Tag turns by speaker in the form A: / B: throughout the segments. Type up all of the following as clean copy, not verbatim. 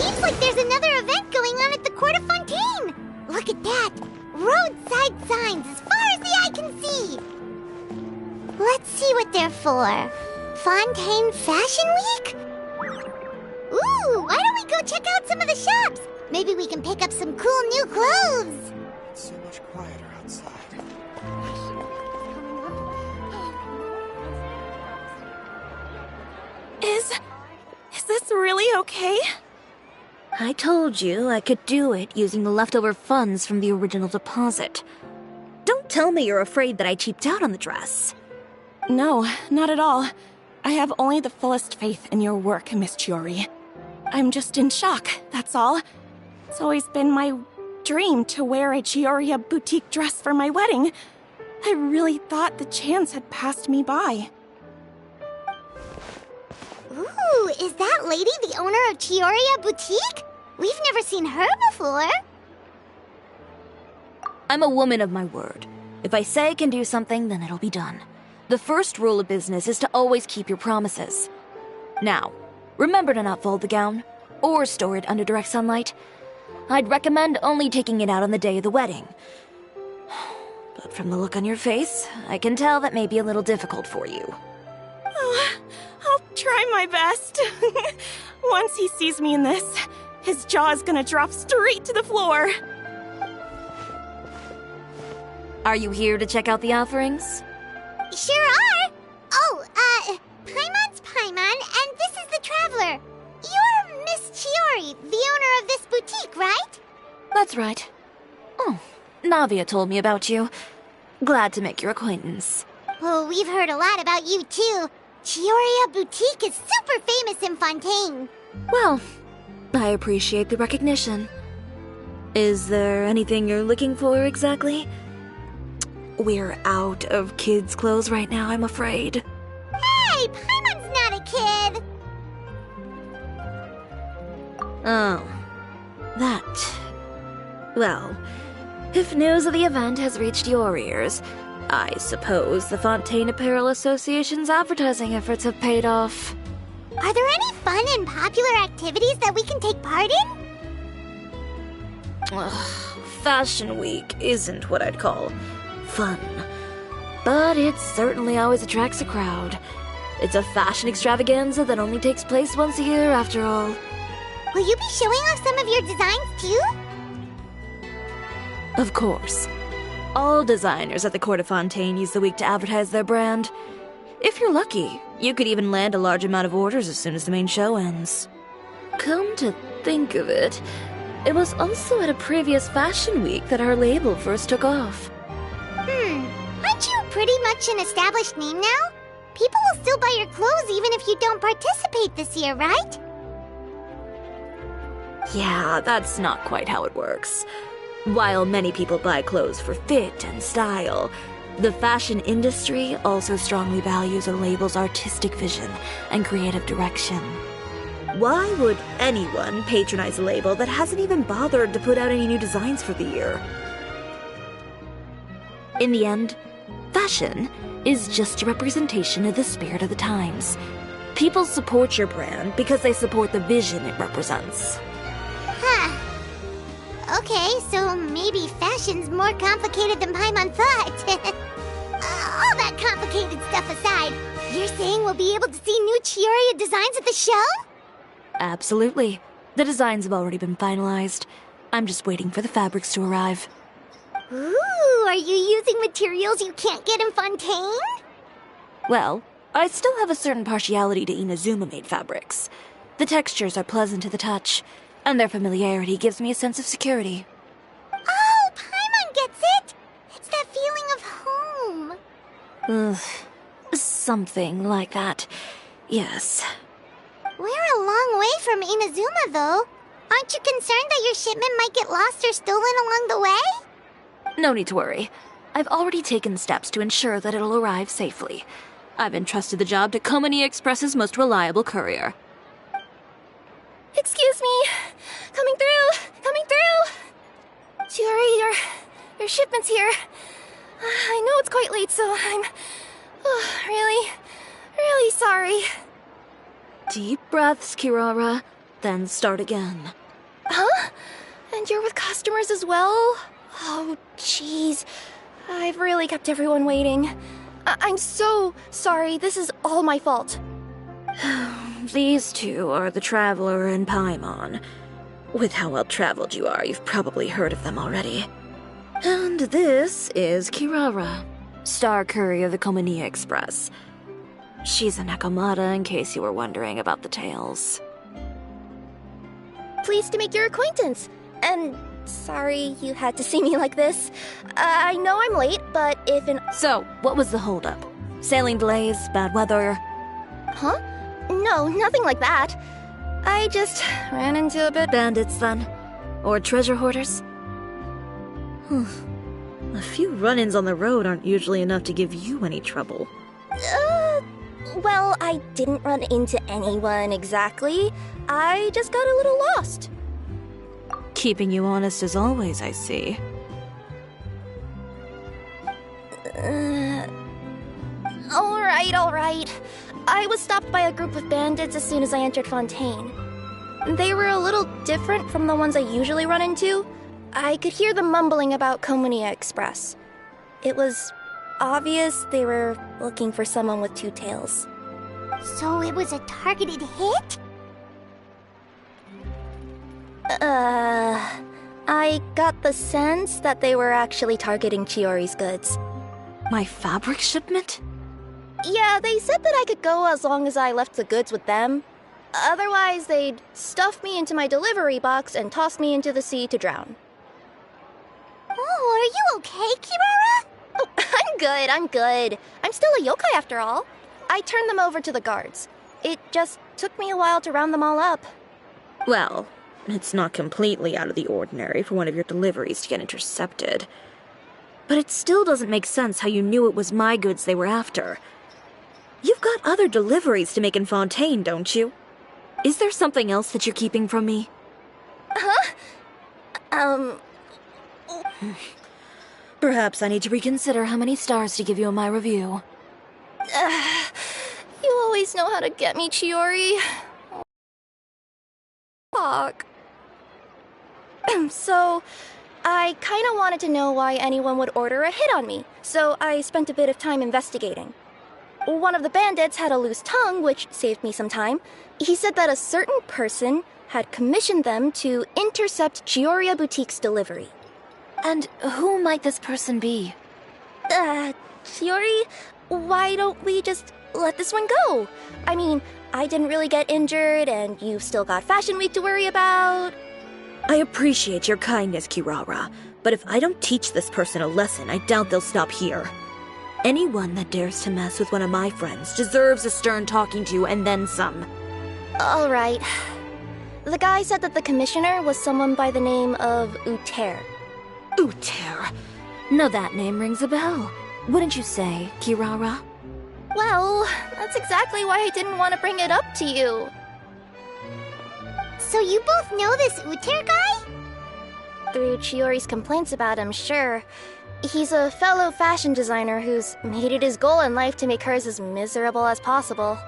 A: Seems like there's another event going on at the Court of Fontaine! Look at that! Roadside signs as far as the eye can see! Let's see what they're for. Fontaine Fashion Week? Ooh, why don't we go check out some of the shops? Maybe we can pick up some cool new clothes!
B: It's so much quieter outside.
C: Is this really okay?
D: I told you I could do it using the leftover funds from the original deposit. Don't tell me you're afraid that I cheaped out on the dress.
C: No, not at all. I have only the fullest faith in your work, Miss Chiori. I'm just in shock, that's all. It's always been my dream to wear a Chioria boutique dress for my wedding. I really thought the chance had passed me by.
A: Ooh, is that lady the owner of Chioria Boutique? We've never seen her before.
D: I'm a woman of my word. If I say I can do something, then it'll be done. The first rule of business is to always keep your promises. Now, remember to not fold the gown, or store it under direct sunlight. I'd recommend only taking it out on the day of the wedding. But from the look on your face, I can tell that may be a little difficult for you.
C: Oh, I'll try my best. Once he sees me in this, his jaw is gonna drop straight to the floor.
D: Are you here to check out the offerings?
A: Sure are! Oh, Paimon's Paimon, and this is the Traveler. You're Miss Chiori, the owner of this boutique, right?
D: That's right. Oh, Navia told me about you. Glad to make your acquaintance.
A: Oh, we've heard a lot about you, too. Chioria Boutique is super famous in Fontaine.
D: Well, I appreciate the recognition. Is there anything you're looking for exactly? We're out of kids' clothes right now, I'm afraid.
A: Hey, Paimon's not a kid!
D: Oh, that. Well, if news of the event has reached your ears, I suppose the Fontaine Apparel Association's advertising efforts have paid off.
A: Are there any fun and popular activities that we can take part in?
D: Ugh, Fashion Week isn't what I'd call fun. But it certainly always attracts a crowd. It's a fashion extravaganza that only takes place once a year, after all.
A: Will you be showing off some of your designs, too?
D: Of course. All designers at the Court of Fontaine use the week to advertise their brand. If you're lucky, you could even land a large amount of orders as soon as the main show ends. Come to think of it, it was also at a previous fashion week that our label first took off.
A: Aren't you pretty much an established name now? People will still buy your clothes even if you don't participate this year, right?
D: Yeah, that's not quite how it works. While many people buy clothes for fit and style, the fashion industry also strongly values a label's artistic vision and creative direction. Why would anyone patronize a label that hasn't even bothered to put out any new designs for the year? In the end, fashion is just a representation of the spirit of the times. People support your brand because they support the vision it represents.
A: Huh. Okay, so maybe fashion's more complicated than Paimon thought. All that complicated stuff aside, you're saying we'll be able to see new Chioria designs at the show?
D: Absolutely. The designs have already been finalized. I'm just waiting for the fabrics to arrive.
A: Ooh, are you using materials you can't get in Fontaine?
D: Well, I still have a certain partiality to Inazuma-made fabrics. The textures are pleasant to the touch, and their familiarity gives me a sense of security.
A: Oh, Paimon gets it! It's that feeling of home.
D: Ugh, something like that. Yes.
A: We're a long way from Inazuma, though. Aren't you concerned that your shipment might get lost or stolen along the way?
D: No need to worry. I've already taken steps to ensure that it'll arrive safely. I've entrusted the job to Komani Express's most reliable courier.
C: Excuse me. Coming through. Chiori, your shipment's here. I know it's quite late, so I'm really sorry.
D: Deep breaths, Kirara. then start again.
C: Huh? And you're with customers as well? Oh, jeez. I've really kept everyone waiting. I'm so sorry. This is all my fault.
D: These two are the Traveler and Paimon. With how well-traveled you are, you've probably heard of them already. And this is Kirara, Star Courier of the Komania Express. She's a Nakamata, in case you were wondering about the tales.
C: Pleased to make your acquaintance. And sorry you had to see me like this. I know I'm late, but if an...
D: So, what was the holdup? Sailing delays, bad weather?
C: Huh? No, nothing like that. I just ran into a bit...
D: Bandits, then? Or treasure hoarders? A few run-ins on the road aren't usually enough to give you any trouble.
C: Well, I didn't run into anyone exactly. I just got a little lost.
D: Keeping you honest as always, I see.
C: Alright. I was stopped by a group of bandits as soon as I entered Fontaine. They were a little different from the ones I usually run into. I could hear them mumbling about Komania Express. It was obvious they were looking for someone with two tails.
A: So it was a targeted hit?
C: I got the sense that they were actually targeting Chiori's goods.
D: My fabric shipment?
C: Yeah, they said that I could go as long as I left the goods with them. Otherwise, they'd stuff me into my delivery box and toss me into the sea to drown.
A: Oh, are you okay, Kirara?
C: Oh, I'm good. I'm still a yokai after all. I turned them over to the guards. It just took me a while to round them all up.
D: Well, it's not completely out of the ordinary for one of your deliveries to get intercepted. But it still doesn't make sense how you knew it was my goods they were after. You've got other deliveries to make in Fontaine, don't you? Is there something else that you're keeping from me? Perhaps I need to reconsider how many stars to give you in my review.
C: You always know how to get me, Chiori. Fuck. So, I kinda wanted to know why anyone would order a hit on me, so I spent a bit of time investigating. One of the bandits had a loose tongue, which saved me some time. He said that a certain person had commissioned them to intercept Chioria Boutique's delivery.
D: And who might this person be?
C: Chiori, why don't we just let this one go? I mean, I didn't really get injured, and you've still got Fashion Week to worry about.
D: I appreciate your kindness, Kirara, but if I don't teach this person a lesson, I doubt they'll stop here. Anyone that dares to mess with one of my friends deserves a stern talking to and then some.
C: All right. The guy said that the commissioner was someone by the name of Uter.
D: Uter. Now that name rings a bell. Wouldn't you say, Kirara?
C: Well, that's exactly why I didn't want to bring it up to you.
A: So you both know this Uter guy?
C: Through Chiori's complaints about him, sure. He's a fellow fashion designer who's made it his goal in life to make hers as miserable as possible.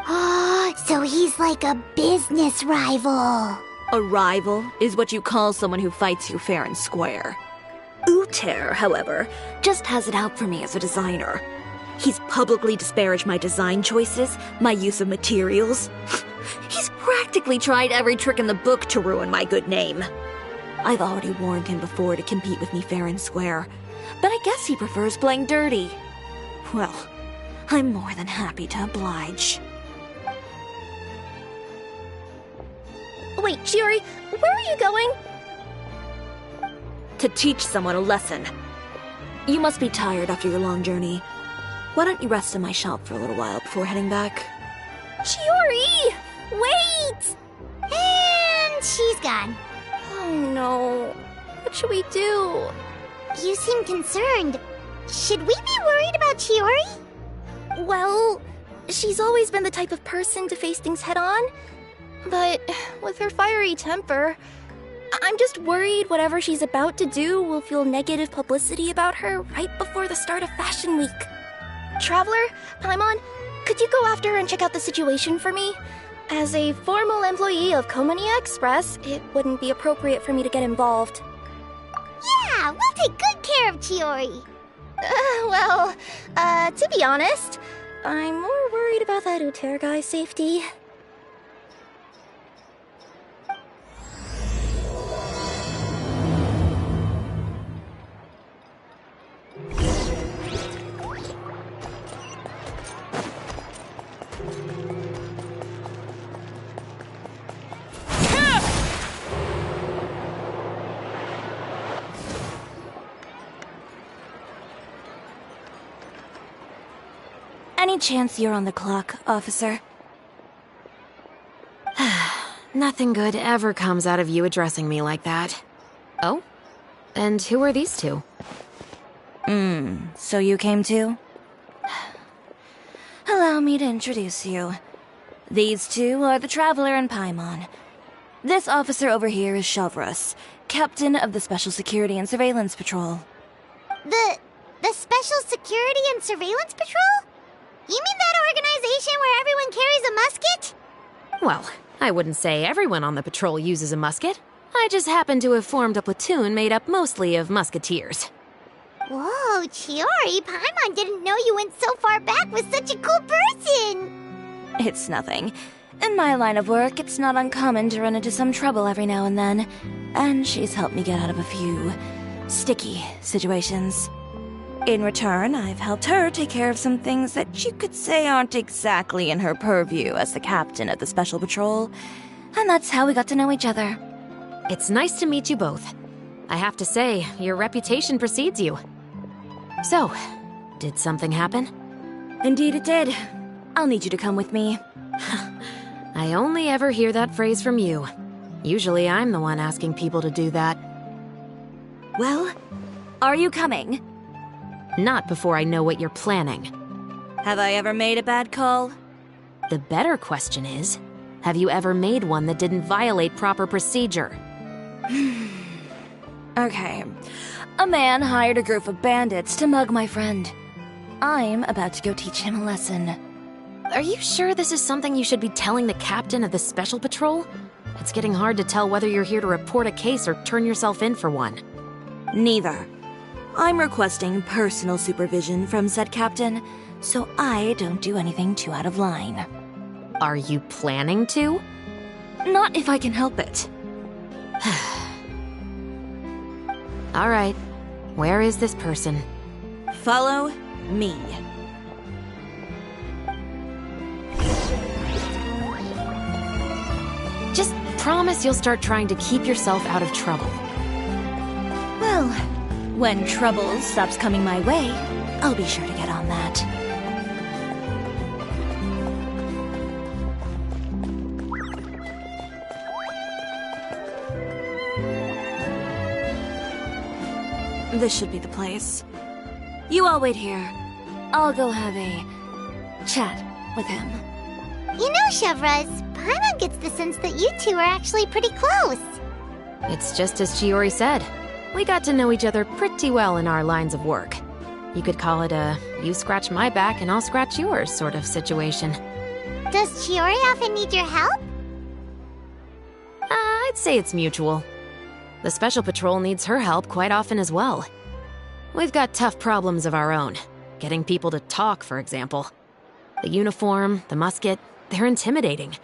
A: Oh, so he's like a business rival.
D: A rival is what you call someone who fights you fair and square. Uter, however, just has it out for me as a designer. He's publicly disparaged my design choices, my use of materials. He's practically tried every trick in the book to ruin my good name. I've already warned him before to compete with me fair and square, but I guess he prefers playing dirty. Well, I'm more than happy to oblige.
C: Wait, Chiori, where are you going?
D: To teach someone a lesson. You must be tired after your long journey. Why don't you rest in my shop for a little while before heading back?
C: Chiori! Wait!
A: And she's gone.
C: Oh no. What should we do?
A: You seem concerned. Should we be worried about Chiori?
C: Well, she's always been the type of person to face things head on. But with her fiery temper, I'm just worried whatever she's about to do will feel negative publicity about her right before the start of Fashion Week. Traveler, Paimon, could you go after her and check out the situation for me?
E: As a formal employee of Komonia Express, it wouldn't be appropriate for me to get involved.
A: Yeah, we'll take good care of Chiori.
E: To be honest, I'm more worried about that Uter guy's safety.
D: Any chance you're on the clock, officer?
F: Nothing good ever comes out of you addressing me like that. Oh? And who are these two?
D: So you came too? Allow me to introduce you. These two are the Traveler and Paimon. This officer over here is Shavras, captain of the Special Security and Surveillance Patrol.
A: The Special Security and Surveillance Patrol? You mean that organization where everyone carries a musket?
F: Well, I wouldn't say everyone on the patrol uses a musket. I just happen to have formed a platoon made up mostly of musketeers.
A: Whoa, Chiori, Paimon didn't know you went so far back with such a cool person!
D: It's nothing. In my line of work, it's not uncommon to run into some trouble every now and then, and she's helped me get out of a few sticky situations. In return, I've helped her take care of some things that you could say aren't exactly in her purview as the captain of the Special Patrol, and that's how we got to know each other.
F: It's nice to meet you both. I have to say, your reputation precedes you. So, did something happen?
D: Indeed it did. I'll need you to come with me.
F: I only ever hear that phrase from you. Usually I'm the one asking people to do that.
D: Well, are you coming?
F: Not before I know what you're planning.
D: Have I ever made a bad call?
F: The better question is, have you ever made one that didn't violate proper procedure?
D: Okay. A man hired a group of bandits to mug my friend. I'm about to go teach him a lesson.
F: Are you sure this is something you should be telling the captain of the Special Patrol? It's getting hard to tell whether you're here to report a case or turn yourself in for one.
D: Neither. I'm requesting personal supervision from said captain, so I don't do anything too out of line.
F: Are you planning to?
D: Not if I can help it.
F: All right. Where is this person?
D: Follow me.
F: Just promise you'll start trying to keep yourself out of trouble.
D: Well, when trouble stops coming my way, I'll be sure to get on that. This should be the place. You all wait here. I'll go have a chat with him.
A: You know, Chevraz, Paimon gets the sense that you two are actually pretty close.
F: It's just as Chiori said. We got to know each other pretty well in our lines of work. You could call it a you scratch my back and I'll scratch yours sort of situation.
A: Does Chiori often need your help?
F: I'd say it's mutual. The Special Patrol needs her help quite often as well. We've got tough problems of our own. Getting people to talk, for example. The uniform, the musket, they're intimidating.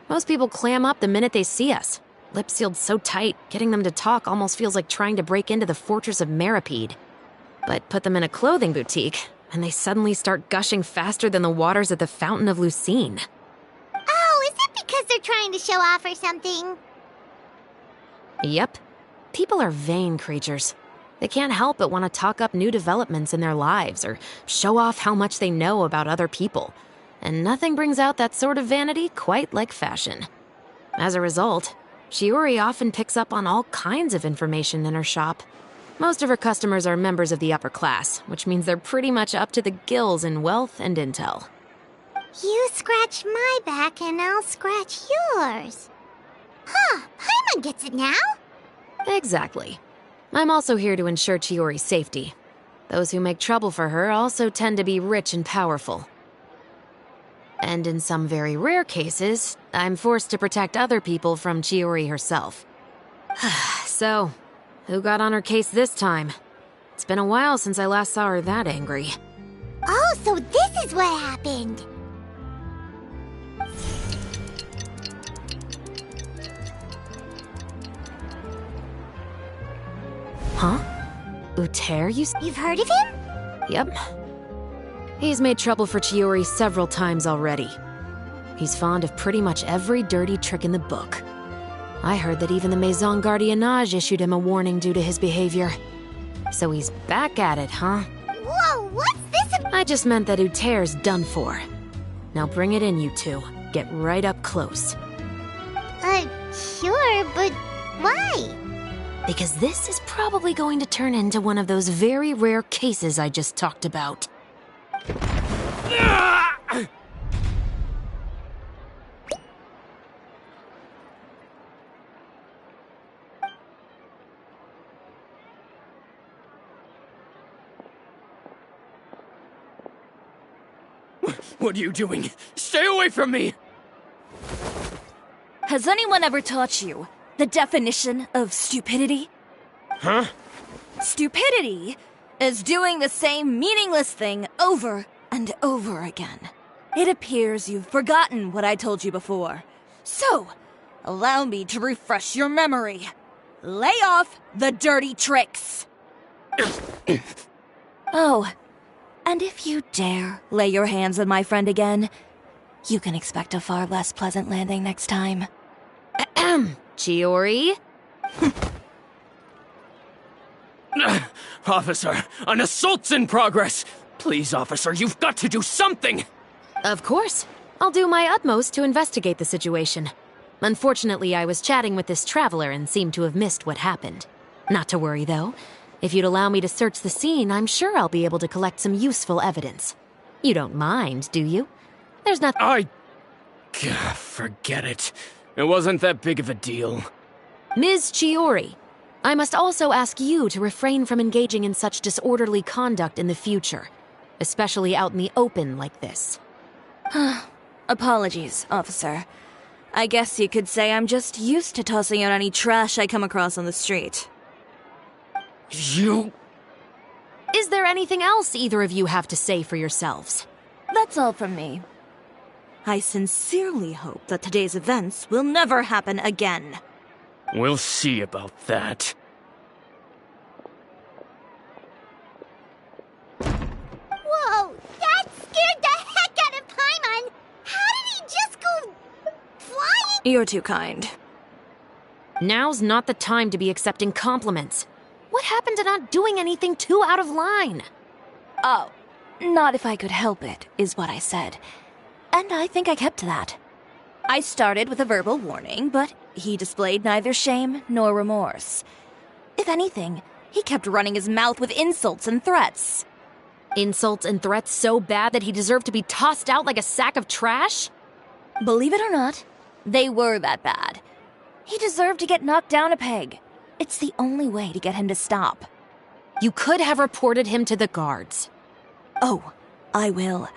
F: Most people clam up the minute they see us. Lips sealed so tight, getting them to talk almost feels like trying to break into the fortress of Meripede. But put them in a clothing boutique, and they suddenly start gushing faster than the waters at the Fountain of Lucine.
A: Oh, is it because they're trying to show off or something?
F: Yep. People are vain creatures. They can't help but want to talk up new developments in their lives or show off how much they know about other people. And nothing brings out that sort of vanity quite like fashion. As a result, Shiori often picks up on all kinds of information in her shop. Most of her customers are members of the upper class, which means they're pretty much up to the gills in wealth and intel.
A: You scratch my back and I'll scratch yours. Huh, Paimon gets it now?
F: Exactly. I'm also here to ensure Chiori's safety. Those who make trouble for her also tend to be rich and powerful. And in some very rare cases, I'm forced to protect other people from Chiori herself. So, who got on her case this time? It's been a while since I last saw her that angry.
A: Oh, so this is what happened.
F: Huh? Uter,
A: You've heard of him?
F: Yep. He's made trouble for Chiori several times already. He's fond of pretty much every dirty trick in the book. I heard that even the Maison Gardiennage issued him a warning due to his behavior. So he's back at it, huh?
A: Whoa, what's this about?
F: I just meant that Uter's done for. Now bring it in, you two. Get right up close.
A: Sure, but why?
F: Because this is probably going to turn into one of those very rare cases I just talked about.
G: What are you doing? Stay away from me!
D: Has anyone ever taught you the definition of stupidity?
G: Huh?
D: Stupidity is doing the same meaningless thing over and over again. It appears you've forgotten what I told you before. So, allow me to refresh your memory. Lay off the dirty tricks! Oh, and if you dare lay your hands on my friend again, you can expect a far less pleasant landing next time.
F: Chiori?
G: Officer, an assault's in progress! Please, officer, you've got to do something!
F: Of course. I'll do my utmost to investigate the situation. Unfortunately, I was chatting with this traveler and seemed to have missed what happened. Not to worry, though. If you'd allow me to search the scene, I'm sure I'll be able to collect some useful evidence. You don't mind, do you? There's nothing—
G: Forget it. It wasn't that big of a deal.
F: Ms. Chiori, I must also ask you to refrain from engaging in such disorderly conduct in the future, especially out in the open like this.
D: Apologies, officer. I guess you could say I'm just used to tossing out any trash I come across on the street.
G: You...
F: Is there anything else either of you have to say for yourselves?
D: That's all from me. I sincerely hope that today's events will never happen again.
G: We'll see about that.
A: Whoa, that scared the heck out of Paimon! How did he just go flying?
D: You're too kind.
F: Now's not the time to be accepting compliments. What happened to not doing anything too out of line?
D: Oh, not if I could help it, is what I said. And I think I kept to that. I started with a verbal warning, but he displayed neither shame nor remorse. If anything, he kept running his mouth with insults and threats.
F: Insults and threats so bad that he deserved to be tossed out like a sack of trash?
D: Believe it or not, they were that bad. He deserved to get knocked down a peg. It's the only way to get him to stop.
F: You could have reported him to the guards.
D: Oh, I will.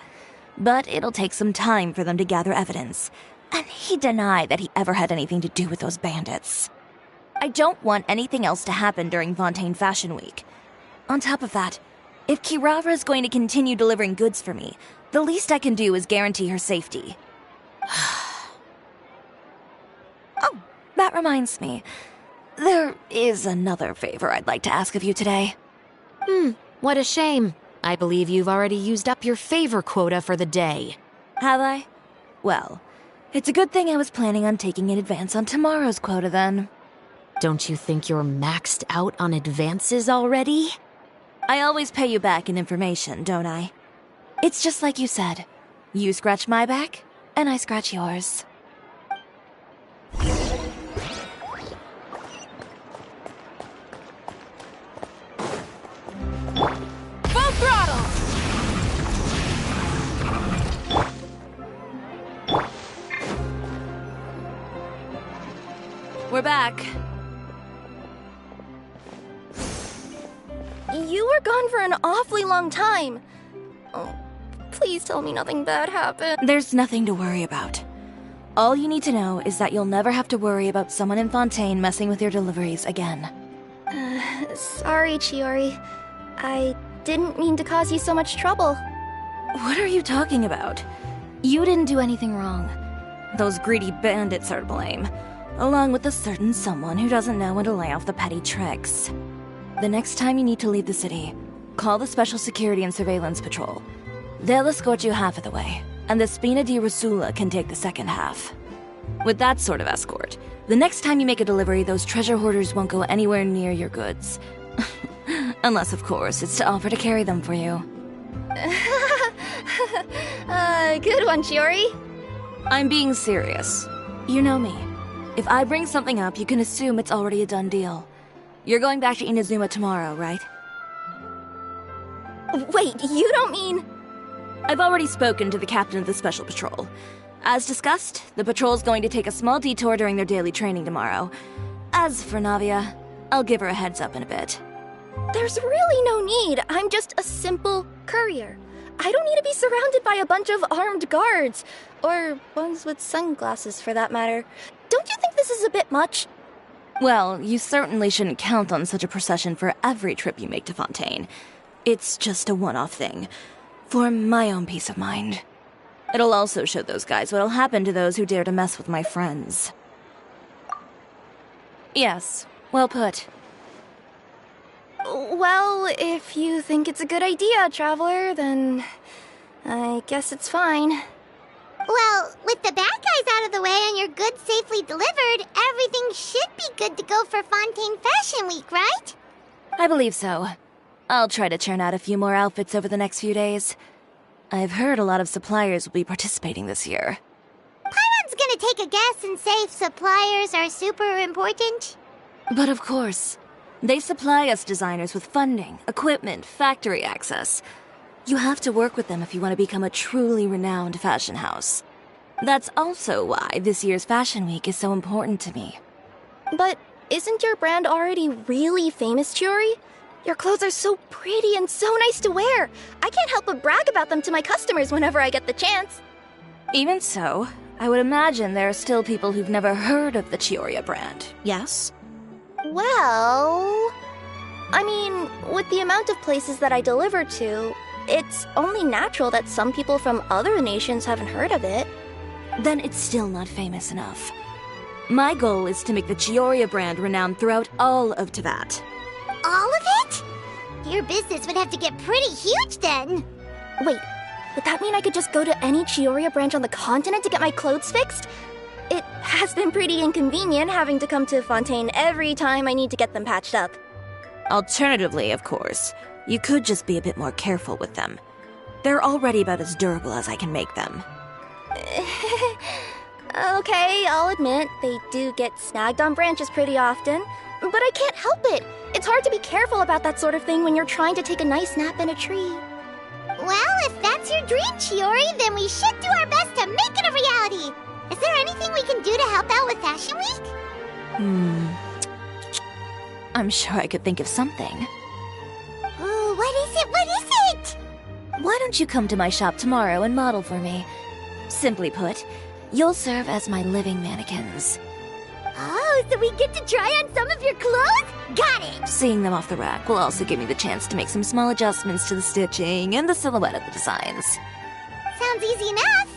D: But it'll take some time for them to gather evidence. And he denied that he ever had anything to do with those bandits. I don't want anything else to happen during Fontaine Fashion Week. On top of that, if Kirara is going to continue delivering goods for me, the least I can do is guarantee her safety. Oh, that reminds me. There is another favor I'd like to ask of you today.
F: What a shame. I believe you've already used up your favor quota for the day.
D: Have I? Well, it's a good thing I was planning on taking an advance on tomorrow's quota then.
F: Don't you think you're maxed out on advances already?
D: I always pay you back in information, don't I? It's just like you said. You scratch my back, and I scratch yours.
C: Full throttle!
D: We're back.
E: You were gone for an awfully long time. Oh, Please tell me nothing bad happened.
D: There's nothing to worry about. All you need to know is that you'll never have to worry about someone in Fontaine messing with your deliveries again.
E: Sorry, Chiori. I didn't mean to cause you so much trouble.
D: What are you talking about? You didn't do anything wrong. Those greedy bandits are to blame, along with a certain someone who doesn't know when to lay off the petty tricks. The next time you need to leave the city, call the Special Security and Surveillance Patrol. They'll escort you half of the way, and the Spina di Rosula can take the second half. With that sort of escort, the next time you make a delivery, those treasure hoarders won't go anywhere near your goods. Unless, of course, it's to offer to carry them for you.
E: Good one, Chiori.
D: I'm being serious. You know me. If I bring something up, you can assume it's already a done deal. You're going back to Inazuma tomorrow, right?
E: Wait, you don't mean...
D: I've already spoken to the captain of the Special Patrol. As discussed, the patrol's going to take a small detour during their daily training tomorrow. As for Navia, I'll give her a heads up in a bit.
E: There's really no need. I'm just a simple courier. I don't need to be surrounded by a bunch of armed guards. Or ones with sunglasses, for that matter. Don't you think this is a bit much?
D: Well, you certainly shouldn't count on such a procession for every trip you make to Fontaine. It's just a one-off thing. For my own peace of mind. It'll also show those guys what'll happen to those who dare to mess with my friends. Yes, well put.
E: Well, if you think it's a good idea, Traveler, then I guess it's fine.
A: Well, with the bad guys out of the way and your goods safely delivered, everything should be good to go for Fontaine Fashion Week, right?
D: I believe so. I'll try to churn out a few more outfits over the next few days. I've heard a lot of suppliers will be participating this year.
A: Paimon's gonna take a guess and say if suppliers are super important.
D: But of course, they supply us designers with funding, equipment, factory access. You have to work with them if you want to become a truly renowned fashion house. That's also why this year's Fashion Week is so important to me.
E: But isn't your brand already really famous, Chiori? Your clothes are so pretty and so nice to wear. I can't help but brag about them to my customers whenever I get the chance.
D: Even so, I would imagine there are still people who've never heard of the Chiori brand, yes?
E: Well... I mean, with the amount of places that I deliver to, it's only natural that some people from other nations haven't heard of it.
D: Then it's still not famous enough. My goal is to make the Chiori brand renowned throughout all of Teyvat.
A: All of it? Your business would have to get pretty huge then.
E: Wait, would that mean I could just go to any Chiori branch on the continent to get my clothes fixed? It has been pretty inconvenient having to come to Fontaine every time I need to get them patched up.
D: Alternatively, of course, you could just be a bit more careful with them. They're already about as durable as I can make them.
E: Okay, I'll admit, they do get snagged on branches pretty often, but I can't help it. It's hard to be careful about that sort of thing when you're trying to take a nice nap in a tree.
A: Well, if that's your dream, Chiori, then we should do our best to make it a reality. Is there anything we can do to help out with Fashion Week?
D: I'm sure I could think of something.
A: Oh, what is it? What is it?
D: Why don't you come to my shop tomorrow and model for me? Simply put, you'll serve as my living mannequins.
A: Oh, so we get to try on some of your clothes? Got it!
D: Seeing them off the rack will also give me the chance to make some small adjustments to the stitching and the silhouette of the designs.
A: Sounds easy enough.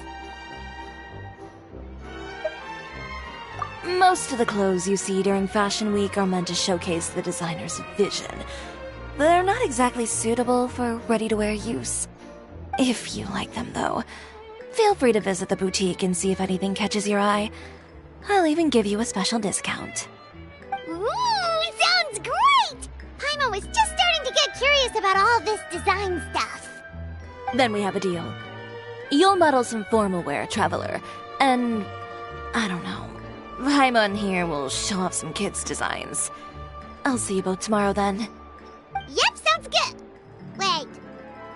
D: Most of the clothes you see during Fashion Week are meant to showcase the designer's vision. They're not exactly suitable for ready-to-wear use. If you like them, though, feel free to visit the boutique and see if anything catches your eye. I'll even give you a special discount.
A: Ooh, sounds great! Paimon was just starting to get curious about all this design stuff.
D: Then we have a deal. You'll model some formal wear, Traveler, and... I don't know. Paimon here will show off some kids' designs. I'll see you both tomorrow then.
A: Yep, sounds good. Wait,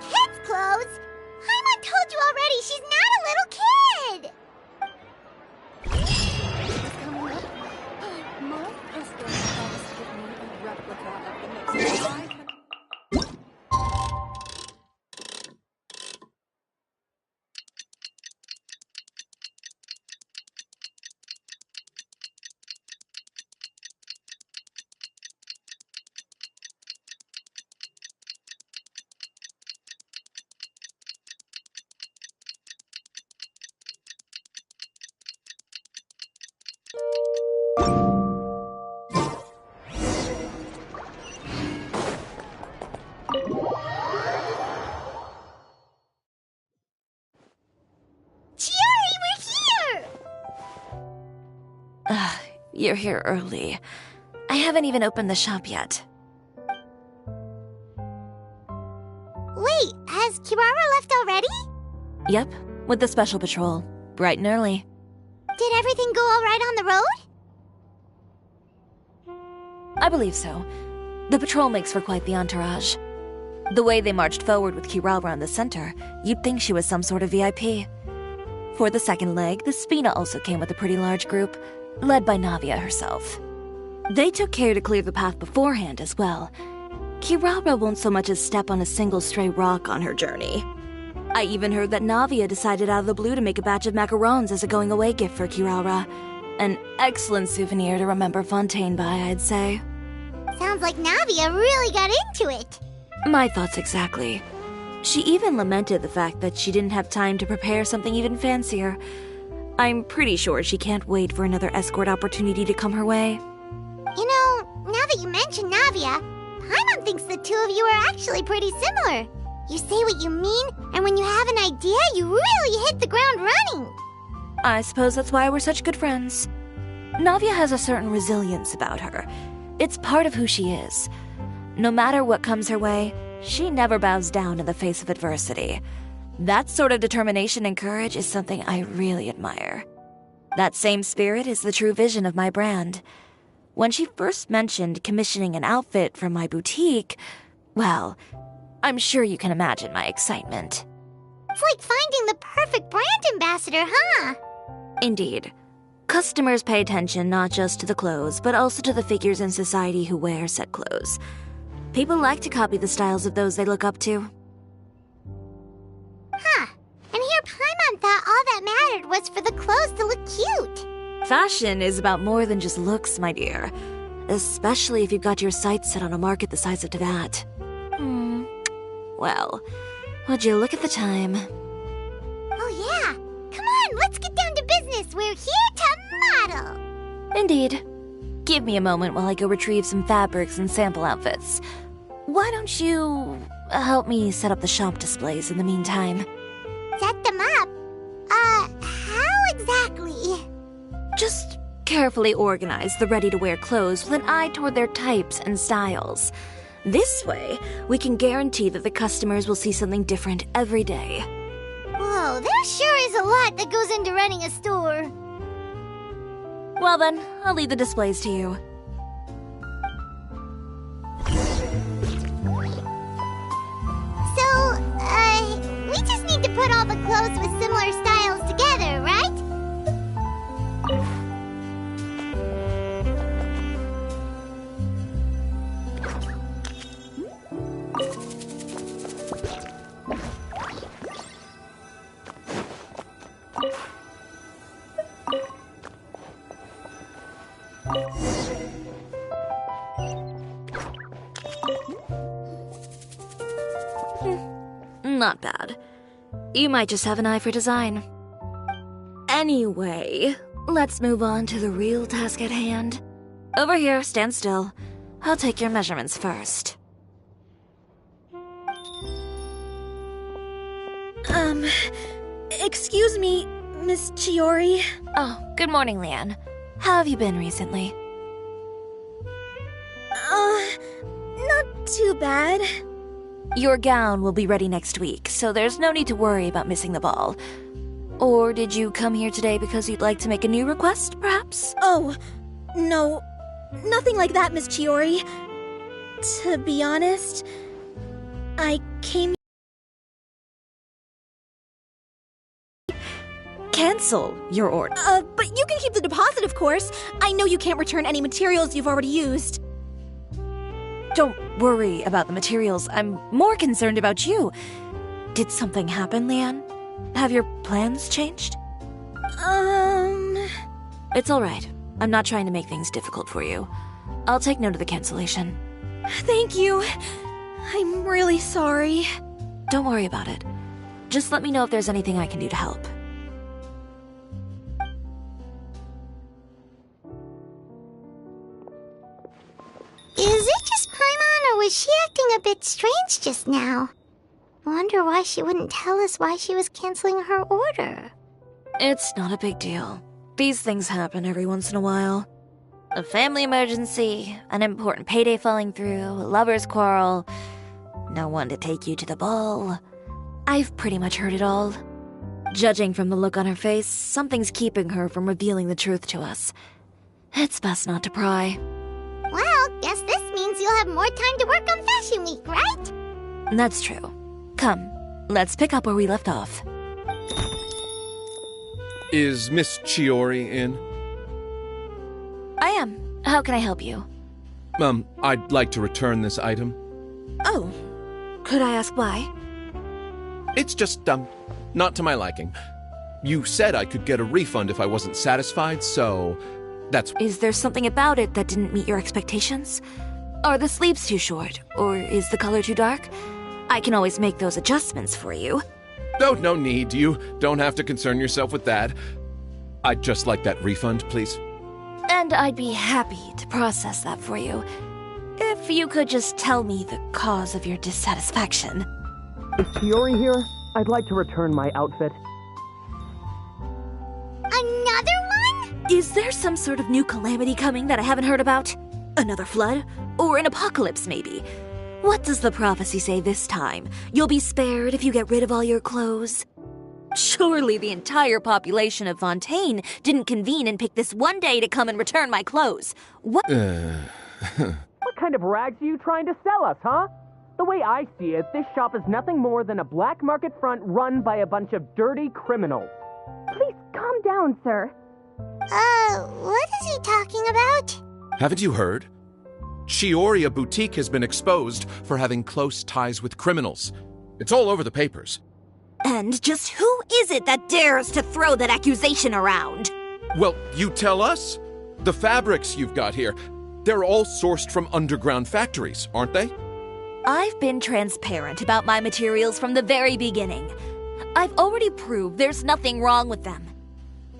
A: kids' clothes? Paimon told you already she's not a little kid.
D: you're here early. I haven't even opened the shop yet.
A: Wait, has Kirara left already?
D: Yep, with the special patrol. Bright and early.
A: Did everything go all right on the road?
D: I believe so. The patrol makes for quite the entourage. The way they marched forward with Kirara in the center, you'd think she was some sort of VIP. For the second leg, the Spina also came with a pretty large group, led by Navia herself. They took care to clear the path beforehand as well. Kirara won't so much as step on a single stray rock on her journey. I even heard that Navia decided out of the blue to make a batch of macarons as a going-away gift for Kirara. An excellent souvenir to remember Fontaine by, I'd say.
A: Sounds like Navia really got into it.
D: My thoughts exactly. She even lamented the fact that she didn't have time to prepare something even fancier. I'm pretty sure she can't wait for another escort opportunity to come her way.
A: You know, now that you mention Navia, Paimon thinks the two of you are actually pretty similar. You say what you mean, and when you have an idea, you really hit the ground running.
D: I suppose that's why we're such good friends. Navia has a certain resilience about her. It's part of who she is. No matter what comes her way, she never bows down in the face of adversity. That sort of determination and courage is something I really admire. That same spirit is the true vision of my brand. When she first mentioned commissioning an outfit from my boutique, well, I'm sure you can imagine my excitement.
A: It's like finding the perfect brand ambassador, huh?
D: Indeed. Customers pay attention not just to the clothes, but also to the figures in society who wear said clothes. People like to copy the styles of those they look up to.
A: Huh. And here Paimon thought all that mattered was for the clothes to look cute.
D: Fashion is about more than just looks, my dear. Especially if you've got your sights set on a market the size of that. Well, would you look at the time?
A: Oh yeah. Come on, let's get down to business. We're here to model.
D: Indeed. Give me a moment while I go retrieve some fabrics and sample outfits. Why don't you help me set up the shop displays in the meantime?
A: Set them up? How exactly?
D: Just carefully organize the ready-to-wear clothes with an eye toward their types and styles. This way, we can guarantee that the customers will see something different every day.
A: Whoa, there sure is a lot that goes into running a store.
D: Well then, I'll leave the displays to you.
A: So, we just need to put all the clothes with similar styles together, right?
D: Not bad. You might just have an eye for design. Anyway, let's move on to the real task at hand. Over here, stand still. I'll take your measurements first.
E: Excuse me, Miss Chiori.
D: Oh, good morning, Leanne. How have you been recently?
E: Not too bad.
D: Your gown will be ready next week, so there's no need to worry about missing the ball. Or did you come here today because you'd like to make a new request, perhaps?
E: Oh, no. Nothing like that, Miss Chiori. To be honest, I came...
D: Cancel your order.
E: But you can keep the deposit, of course. I know you can't return any materials you've already used.
D: Don't worry about the materials. I'm more concerned about you. Did something happen, Leanne? Have your plans changed? It's all right. I'm not trying to make things difficult for you. I'll take note of the cancellation.
E: Thank you. I'm really sorry.
D: Don't worry about it. Just let me know if there's anything I can do to help.
A: Is it just Paimon, or was she acting a bit strange just now? Wonder why she wouldn't tell us why she was canceling her order.
D: It's not a big deal. These things happen every once in a while. A family emergency, an important payday falling through, a lover's quarrel, no one to take you to the ball. I've pretty much heard it all. Judging from the look on her face, something's keeping her from revealing the truth to us. It's best not to pry.
A: Well, guess this means you'll have more time to work on Fashion Week, right?
D: That's true. Come, let's pick up where we left off.
H: Is Miss Chiori in?
D: I am. How can I help you?
H: I'd like to return this item.
D: Oh, could I ask why?
H: It's just, not to my liking. You said I could get a refund if I wasn't satisfied, so that's...
D: Is there something about it that didn't meet your expectations? Are the sleeves too short, or is the color too dark? I can always make those adjustments for you.
H: Oh, no need. You don't have to concern yourself with that. I'd just like that refund, please.
D: And I'd be happy to process that for you. If you could just tell me the cause of your dissatisfaction.
I: Is Chiori here? I'd like to return my outfit.
A: Another one?
D: Is there some sort of new calamity coming that I haven't heard about? Another flood? Or an apocalypse, maybe? What does the prophecy say this time? You'll be spared if you get rid of all your clothes? Surely the entire population of Fontaine didn't convene and pick this one day to come and return my clothes. What?
I: What kind of rags are you trying to sell us, huh? The way I see it, this shop is nothing more than a black market front run by a bunch of dirty criminals.
J: Please calm down, sir.
A: What is he talking about?
H: Haven't you heard? Chiori Boutique has been exposed for having close ties with criminals. It's all over the papers.
D: And just who is it that dares to throw that accusation around?
H: Well, you tell us. The fabrics you've got here, they're all sourced from underground factories, aren't they?
D: I've been transparent about my materials from the very beginning. I've already proved there's nothing wrong with them.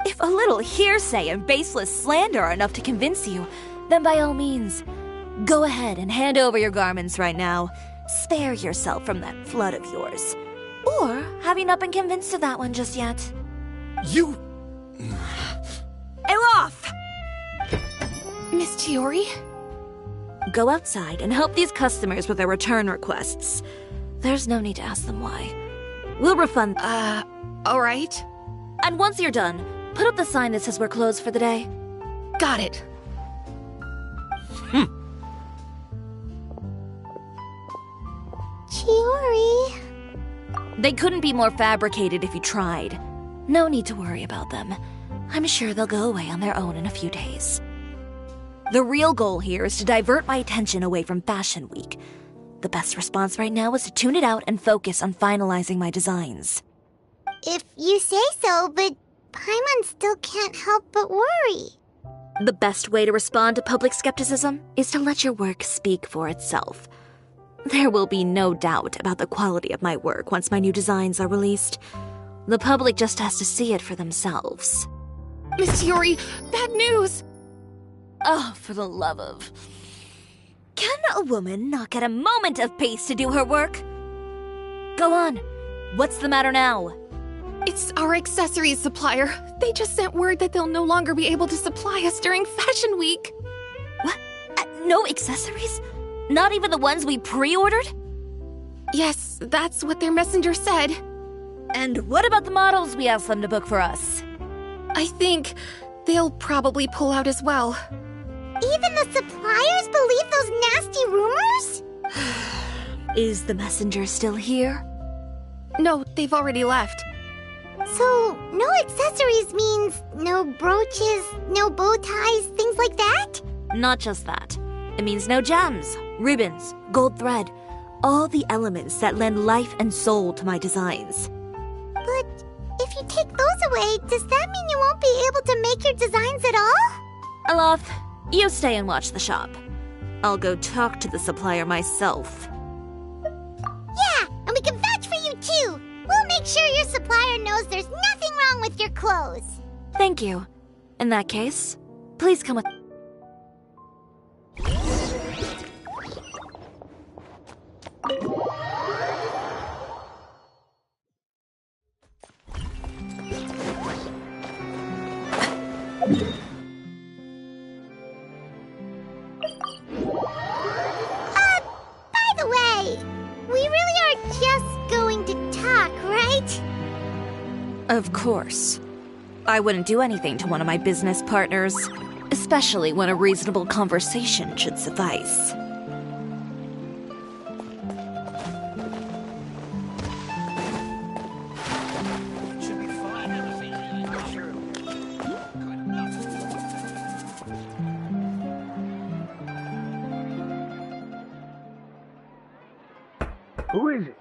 D: If a little hearsay and baseless slander are enough to convince you, then by all means, go ahead and hand over your garments right now. Spare yourself from that flood of yours. Or have you not been convinced of that one just yet?
H: You...
D: Elof!
C: Miss Chiori?
D: Go outside and help these customers with their return requests. There's no need to ask them why. We'll refund...
C: Alright.
D: And once you're done, put up the sign that says we're closed for the day.
C: Got it.
A: Chiori...
D: They couldn't be more fabricated if you tried. No need to worry about them. I'm sure they'll go away on their own in a few days. The real goal here is to divert my attention away from Fashion Week. The best response right now is to tune it out and focus on finalizing my designs.
A: If you say so, but Paimon still can't help but worry.
D: The best way to respond to public skepticism is to let your work speak for itself. There will be no doubt about the quality of my work once my new designs are released. The public just has to see it for themselves.
C: Miss Chiori, bad news!
D: Oh, for the love of... Can a woman not get a moment of peace to do her work? Go on. What's the matter now?
C: It's our accessories supplier. They just sent word that they'll no longer be able to supply us during Fashion Week.
D: What? No accessories? Not even the ones we pre-ordered?
C: Yes, that's what their messenger said.
D: And what about the models we asked them to book for us?
C: I think they'll probably pull out as well.
A: Even the suppliers believe those nasty rumors?
D: Is the messenger still here?
C: No, they've already left.
A: So, no accessories means no brooches, no bow ties, things like that?
D: Not just that. It means no gems, ribbons, gold thread, all the elements that lend life and soul to my designs.
A: But if you take those away, does that mean you won't be able to make your designs at all?
D: Alof, you stay and watch the shop. I'll go talk to the supplier myself.
A: Yeah, and we can vouch for you too. We'll make sure your supplier knows there's nothing wrong with your clothes.
D: Thank you. In that case, please come with...
A: We really are just going to talk, right?
D: Of course. I wouldn't do anything to one of my business partners, especially when a reasonable conversation should suffice.
B: Should be fine.
K: Who is it?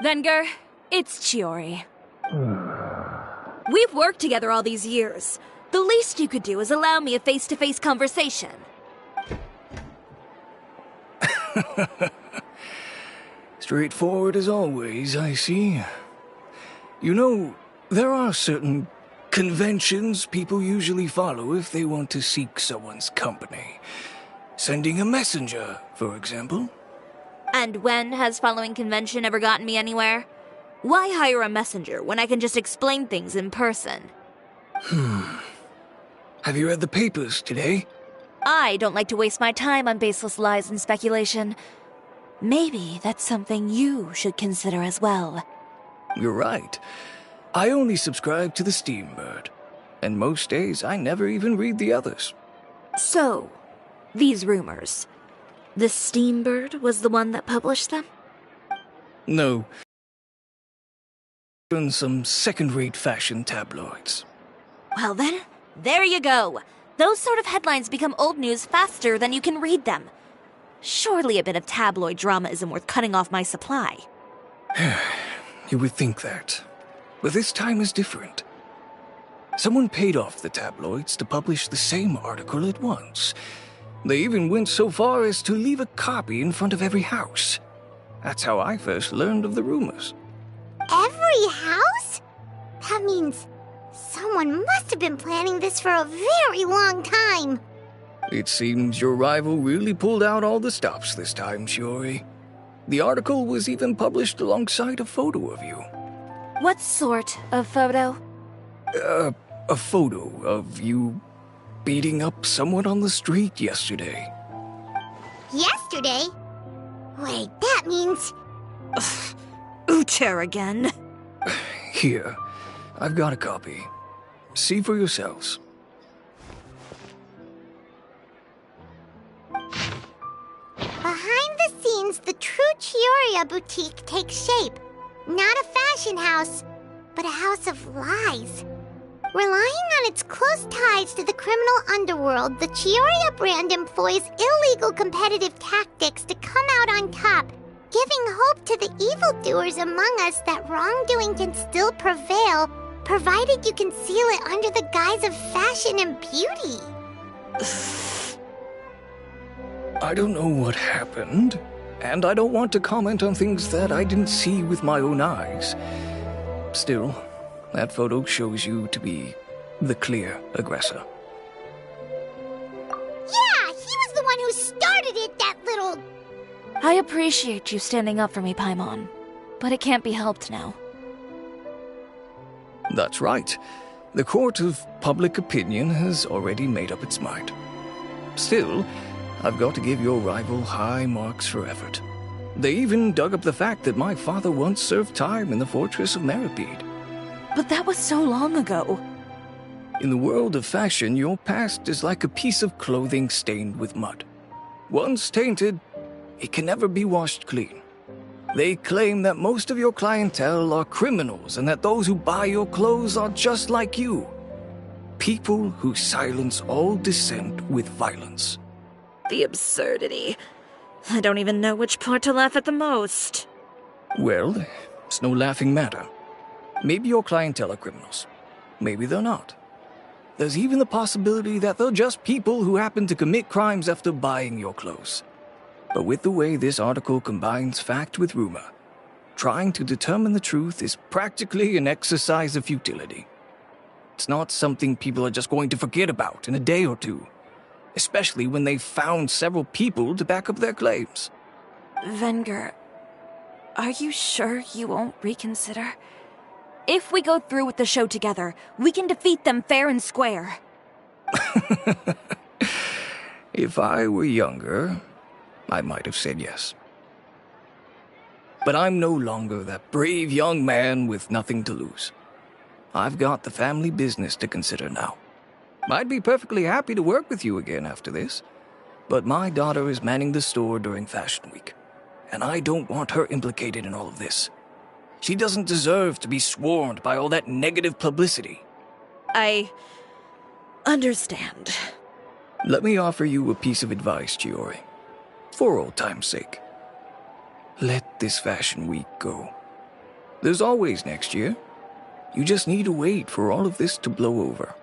D: Venger, it's Chiori. We've worked together all these years. The least you could do is allow me a face-to-face conversation.
K: Straightforward as always, I see. You know, there are certain conventions people usually follow if they want to seek someone's company. Sending a messenger, for example.
D: And when has following convention ever gotten me anywhere? Why hire a messenger when I can just explain things in person?
K: Have you read the papers today?
D: I don't like to waste my time on baseless lies and speculation. Maybe that's something you should consider as well.
K: You're right. I only subscribe to the Steambird. And most days I never even read the others.
D: So, these rumors. The Steambird was the one that published them?
K: No. In some second-rate fashion tabloids.
D: Well then, there you go. Those sort of headlines become old news faster than you can read them. Surely a bit of tabloid drama isn't worth cutting off my supply.
K: You would think that. But this time is different. Someone paid off the tabloids to publish the same article at once. They even went so far as to leave a copy in front of every house. That's how I first learned of the rumors.
A: Every house? That means someone must have been planning this for a very long time.
K: It seems your rival really pulled out all the stops this time, Shiori. The article was even published alongside a photo of you.
D: What sort of photo?
K: A photo of you beating up someone on the street yesterday.
A: Yesterday? Wait, that means...
D: Ucher again.
K: Here, I've got a copy. See for yourselves.
A: Behind the scenes, the true Chioria boutique takes shape. Not a fashion house, but a house of lies. Relying on its close ties to the criminal underworld, the Chioria brand employs illegal competitive tactics to come out on top, giving hope to the evildoers among us that wrongdoing can still prevail, provided you conceal it under the guise of fashion and beauty.
K: I don't know what happened, and I don't want to comment on things that I didn't see with my own eyes. Still, that photo shows you to be the clear aggressor.
A: Yeah, he was the one who started it, that little...
D: I appreciate you standing up for me, Paimon, but it can't be helped now.
K: That's right. The court of public opinion has already made up its mind. Still, I've got to give your rival high marks for effort. They even dug up the fact that my father once served time in the fortress of Meripede.
D: But that was so long ago.
K: In the world of fashion, your past is like a piece of clothing stained with mud. Once tainted, it can never be washed clean. They claim that most of your clientele are criminals and that those who buy your clothes are just like you. People who silence all dissent with violence.
D: The absurdity. I don't even know which part to laugh at the most.
K: Well, it's no laughing matter. Maybe your clientele are criminals. Maybe they're not. There's even the possibility that they're just people who happen to commit crimes after buying your clothes. But with the way this article combines fact with rumor, trying to determine the truth is practically an exercise of futility. It's not something people are just going to forget about in a day or two, especially when they've found several people to back up their claims.
D: Venger, are you sure you won't reconsider? If we go through with the show together, we can defeat them fair and square.
K: If I were younger, I might have said yes. But I'm no longer that brave young man with nothing to lose. I've got the family business to consider now. I'd be perfectly happy to work with you again after this, but my daughter is manning the store during Fashion Week, and I don't want her implicated in all of this. She doesn't deserve to be swarmed by all that negative publicity.
D: I understand.
K: Let me offer you a piece of advice, Chiori, for old time's sake. Let this Fashion Week go. There's always next year. You just need to wait for all of this to blow over.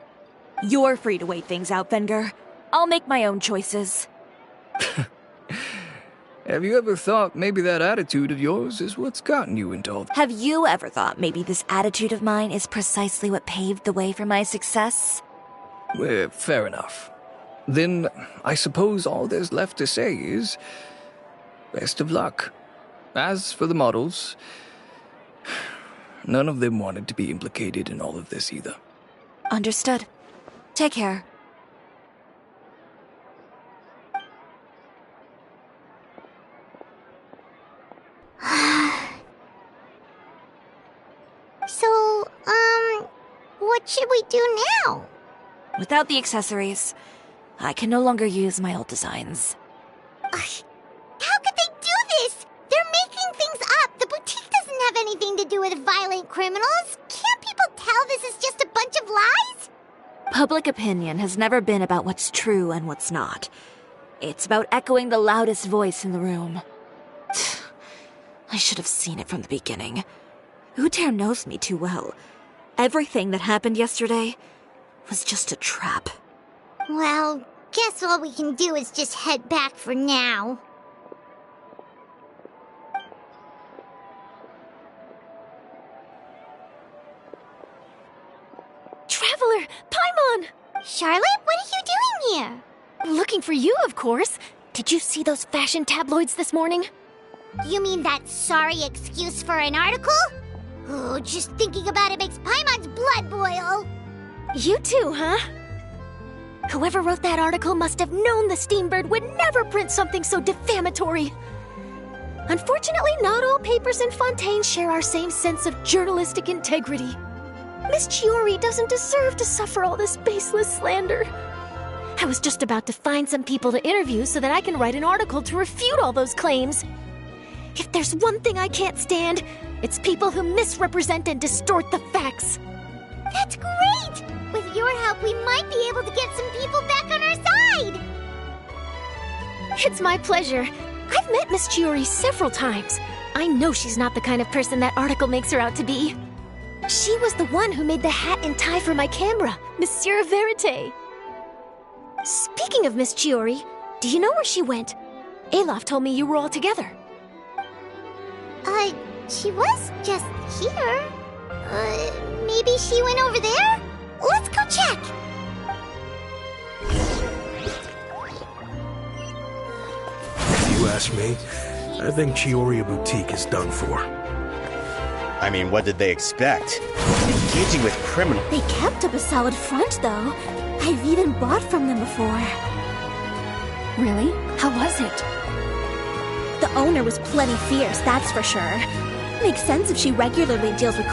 D: You're free to wait things out, Venger. I'll make my own choices.
K: Have you ever thought maybe that attitude of yours is what's gotten you into all
D: Have you ever thought maybe this attitude of mine is precisely what paved the way for my success?
K: Fair enough. Then I suppose all there's left to say is best of luck. As for the models, none of them wanted to be implicated in all of this either.
D: Understood. Take care.
A: So, what should we do now?
D: Without the accessories, I can no longer use my old designs.
A: How could they do this? They're making things up. The boutique doesn't have anything to do with violent criminals. Can't people tell this is just a bunch of lies?
D: Public opinion has never been about what's true and what's not. It's about echoing the loudest voice in the room. I should have seen it from the beginning. Uter knows me too well. Everything that happened yesterday was just a trap.
A: Well, guess all we can do is just head back for now.
E: Traveler! Paimon!
A: Charlotte, what are you doing here?
E: Looking for you, of course. Did you see those fashion tabloids this morning?
A: You mean that sorry excuse for an article? Oh, just thinking about it makes Paimon's blood boil.
E: You too, huh? Whoever wrote that article must have known the Steambird would never print something so defamatory. Unfortunately, not all papers in Fontaine share our same sense of journalistic integrity. Miss Chiori doesn't deserve to suffer all this baseless slander. I was just about to find some people to interview so that I can write an article to refute all those claims. If there's one thing I can't stand, it's people who misrepresent and distort the facts.
A: That's great! With your help, we might be able to get some people back on our side!
E: It's my pleasure. I've met Miss Chiori several times. I know she's not the kind of person that article makes her out to be. She was the one who made the hat and tie for my camera, Monsieur Verite. Speaking of Miss Chiori, do you know where she went? Alof told me you were all together.
A: She was just here. Maybe she went over there? Let's go check!
B: If you ask me, I think Chiori Boutique is done for.
L: I mean, what did they expect? Engaging with criminals.
E: They kept up a solid front, though. I've even bought from them before. Really? How was it? The owner was plenty fierce, that's for sure. Makes sense if she regularly deals with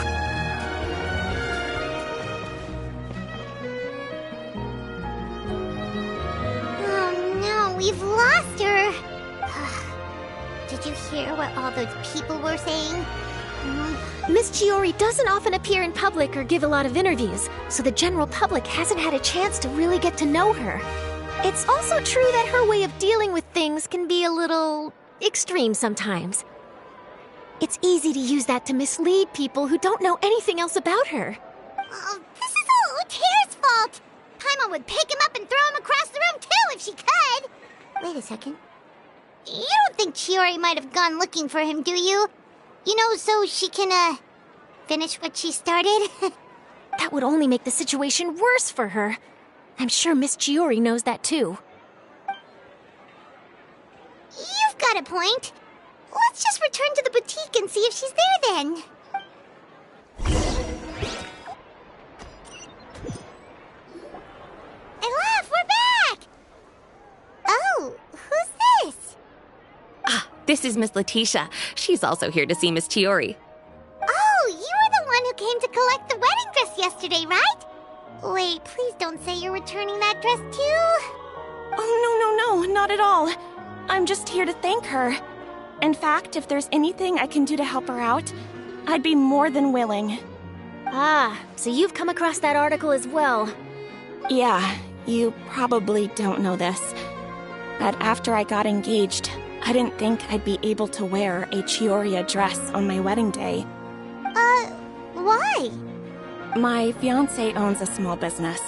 A: Oh no, we've lost her! Did you hear what all those people were saying?
E: Miss Chiori doesn't often appear in public or give a lot of interviews, so the general public hasn't had a chance to really get to know her. It's also true that her way of dealing with things can be a little extreme sometimes. It's easy to use that to mislead people who don't know anything else about her.
A: Oh, this is all Uter's fault! Paimon would pick him up and throw him across the room too if she could! Wait a second. You don't think Chiori might have gone looking for him, do you? You know, so she can, finish what she started?
E: That would only make the situation worse for her. I'm sure Miss Chiori knows that too.
A: You've got a point. Let's just return to the boutique and see if she's there then. Elaf, we're back! Oh, who's this?
M: this is Miss Letitia. She's also here to see Miss Chiori.
A: Oh, you were the one who came to collect the wedding dress yesterday, right? Wait, please don't say you're returning that dress too.
C: Oh, no, not at all. I'm just here to thank her. In fact, if there's anything I can do to help her out, I'd be more than willing.
D: Ah, so you've come across that article as well.
C: Yeah, you probably don't know this, but after I got engaged, I didn't think I'd be able to wear a Chioria dress on my wedding day.
A: Why?
C: My fiancé owns a small business.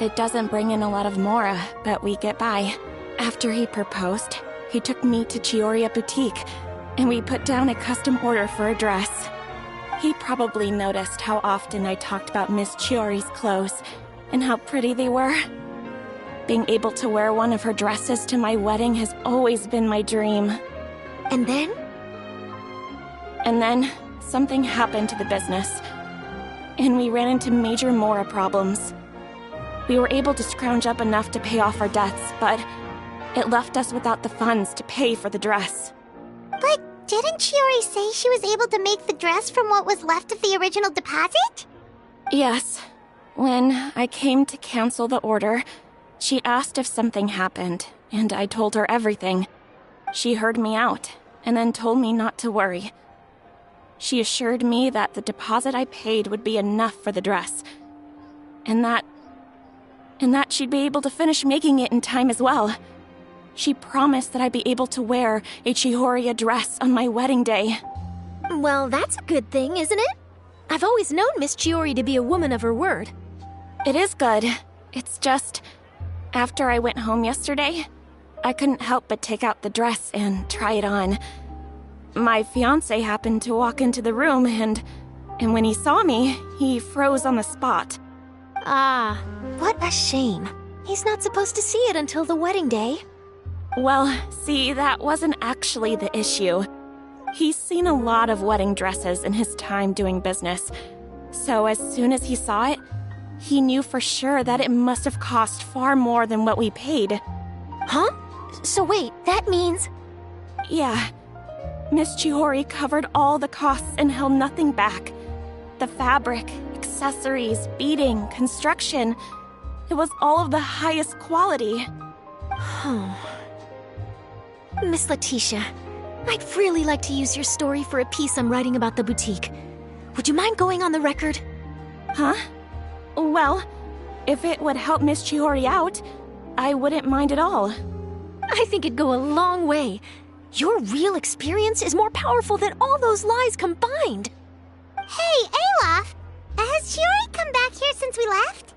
C: It doesn't bring in a lot of mora, but we get by. After he proposed, he took me to Chioria Boutique, and we put down a custom order for a dress. He probably noticed how often I talked about Miss Chiori's clothes, and how pretty they were. Being able to wear one of her dresses to my wedding has always been my dream.
D: And then?
C: And then, something happened to the business, and we ran into major mora problems. We were able to scrounge up enough to pay off our debts, but it left us without the funds to pay for the dress.
A: But didn't Chiori say she was able to make the dress from what was left of the original deposit?
C: Yes. When I came to cancel the order, she asked if something happened, and I told her everything. She heard me out, and then told me not to worry. She assured me that the deposit I paid would be enough for the dress, and that she'd be able to finish making it in time as well. She promised that I'd be able to wear a Chihoria dress on my wedding day.
D: Well, that's a good thing, isn't it? I've always known Miss Chiori to be a woman of her word.
C: It is good. It's just, after I went home yesterday, I couldn't help but take out the dress and try it on. My fiancé happened to walk into the room, and when he saw me, he froze on the spot.
D: Ah, what a shame. He's not supposed to see it until the wedding day.
C: Well, see, that wasn't actually the issue. He's seen a lot of wedding dresses in his time doing business, so as soon as he saw it, he knew for sure that it must have cost far more than what we paid.
D: Huh? So wait, that means...
C: Yeah. Miss Chihori covered all the costs and held nothing back. The fabric, accessories, beading, construction. It was all of the highest quality.
D: Miss Letitia, I'd really like to use your story for a piece I'm writing about the boutique. Would you mind going on the record?
C: Huh? Well, if it would help Miss Chihori out, I wouldn't mind at all.
D: I think it'd go a long way. Your real experience is more powerful than all those lies combined.
A: Hey, Olaf! Has Chiori come back here since we left?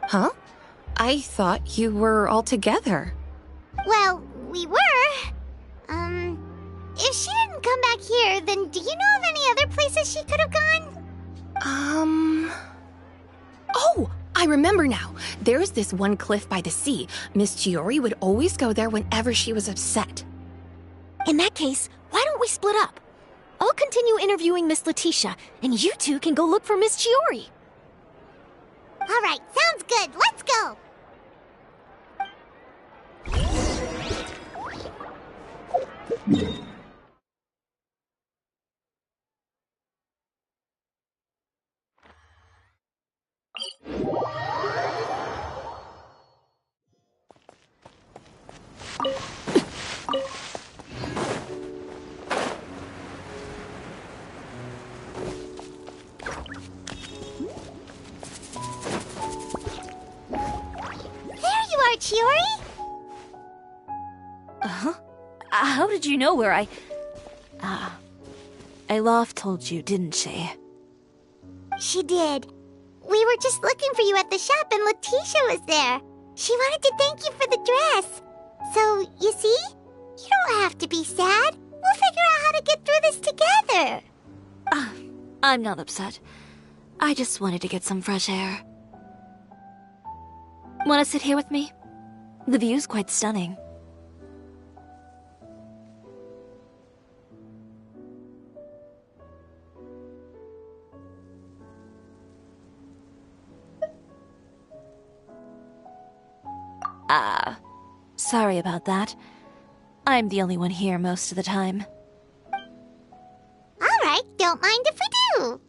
F: Huh? I thought you were all together.
A: Well, we were. If she didn't come back here, then do you know of any other places she could have gone?
M: Oh, I remember now. There's this one cliff by the sea. Miss Chiori would always go there whenever she was upset.
D: In that case, why don't we split up? I'll continue interviewing Miss Letitia, and you two can go look for Miss Chiori.
A: All right, sounds good. Let's go. Chiori?
D: Uh-huh. How did you know where I... Olaf told you, didn't she?
A: She did. We were just looking for you at the shop and Letitia was there. She wanted to thank you for the dress. So, you see? You don't have to be sad. We'll figure out how to get through this together.
D: I'm not upset. I just wanted to get some fresh air. Want to sit here with me? The view's quite stunning. Sorry about that. I'm the only one here most of the time.
A: Alright, don't mind if we do.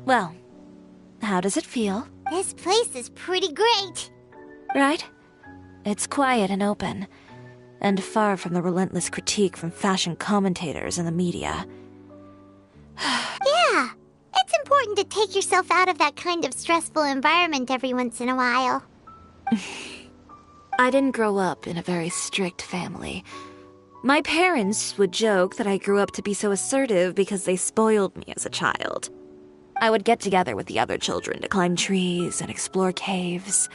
D: Well, how does it feel?
A: This place is pretty great.
D: Right? It's quiet and open, and far from the relentless critique from fashion commentators and the media.
A: Yeah, it's important to take yourself out of that kind of stressful environment every once in a while.
D: I didn't grow up in a very strict family. My parents would joke that I grew up to be so assertive because they spoiled me as a child. I would get together with the other children to climb trees and explore caves.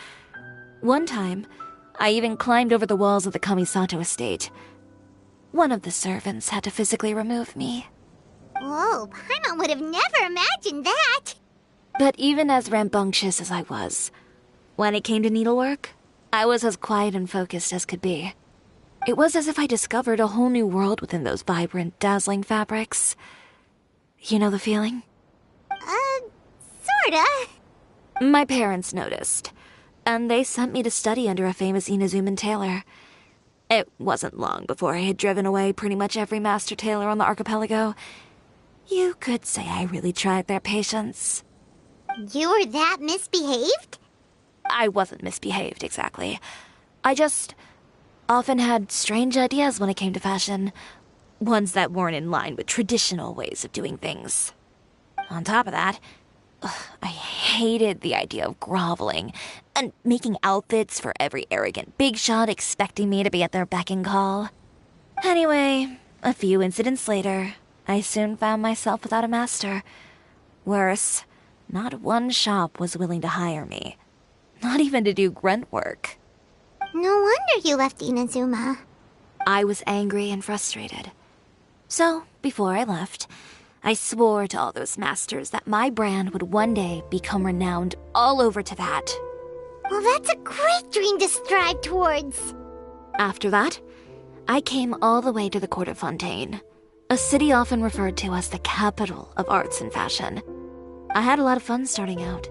D: One time, I even climbed over the walls of the Kamisato estate. One of the servants had to physically remove me.
A: Whoa, Paimon would have never imagined that!
D: But even as rambunctious as I was, when it came to needlework, I was as quiet and focused as could be. It was as if I discovered a whole new world within those vibrant, dazzling fabrics. You know the feeling?
A: Sorta.
D: My parents noticed, and they sent me to study under a famous Inazuman tailor. It wasn't long before I had driven away pretty much every master tailor on the archipelago. You could say I really tried their patience.
A: You were that misbehaved?
D: I wasn't misbehaved, exactly. I just often had strange ideas when it came to fashion. Ones that weren't in line with traditional ways of doing things. On top of that, I hated the idea of groveling and making outfits for every arrogant big shot expecting me to be at their beck and call. Anyway, a few incidents later, I soon found myself without a master. Worse, not one shop was willing to hire me. Not even to do grunt work.
A: No wonder you left Inazuma.
D: I was angry and frustrated. So, before I left, I swore to all those masters that my brand would one day become renowned all over Teyvat.
A: Well, that's a great dream to strive towards.
D: After that, I came all the way to the court of Fontaine, a city often referred to as the capital of arts and fashion. I had a lot of fun starting out.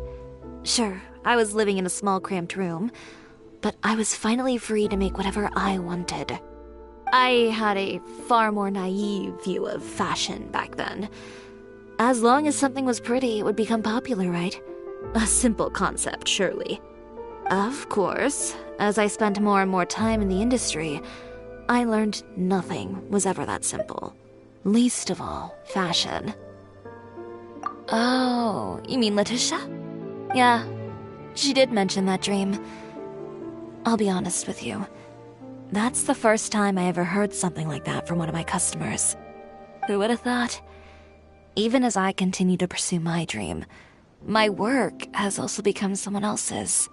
D: Sure, I was living in a small cramped room, but I was finally free to make whatever I wanted. I had a far more naive view of fashion back then. As long as something was pretty, it would become popular, right? A simple concept, surely. Of course, as I spent more and more time in the industry, I learned nothing was ever that simple. Least of all, fashion. Oh, you mean Letitia? Yeah, she did mention that dream. I'll be honest with you. That's the first time I ever heard something like that from one of my customers. Who would have thought? Even as I continue to pursue my dream, my work has also become someone else's.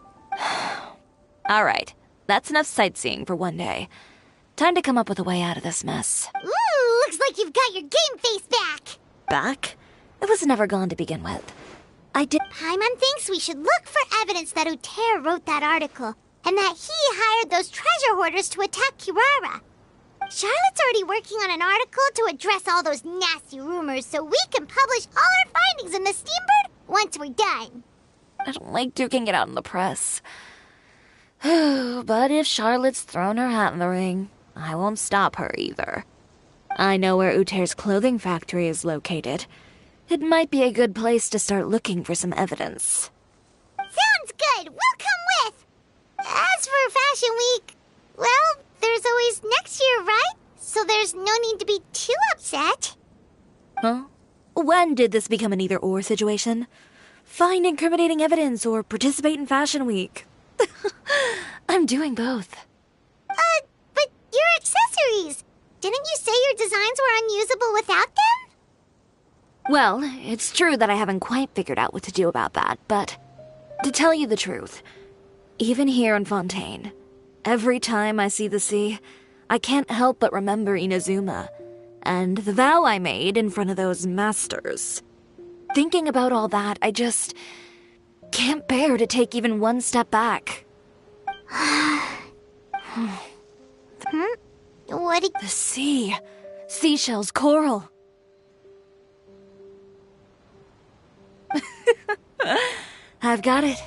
D: Alright, that's enough sightseeing for one day. Time to come up with a way out of this mess.
A: Ooh, looks like you've got your game face back!
D: Back? It was never gone to begin with.
A: Paimon thinks we should look for evidence that Uter wrote that article, and that he hired those treasure hoarders to attack Kirara. Charlotte's already working on an article to address all those nasty rumors so we can publish all our findings in the Steambird once we're done.
D: I don't like duking it out in the press. But if Charlotte's thrown her hat in the ring, I won't stop her either. I know where Uter's clothing factory is located. It might be a good place to start looking for some evidence.
A: Sounds good! We'll come with! As for Fashion Week, well, there's always next year, right? So there's no need to be too upset.
D: Huh? When did this become an either-or situation? Find incriminating evidence or participate in Fashion Week. I'm doing both.
A: But your accessories! Didn't you say your designs were unusable without them?
D: Well, it's true that I haven't quite figured out what to do about that, but to tell you the truth, even here in Fontaine, every time I see the sea, I can't help but remember Inazuma, and the vow I made in front of those masters. Thinking about all that, I just can't bear to take even one step back.
A: What What did...
D: The sea. Seashells, coral. I've got it.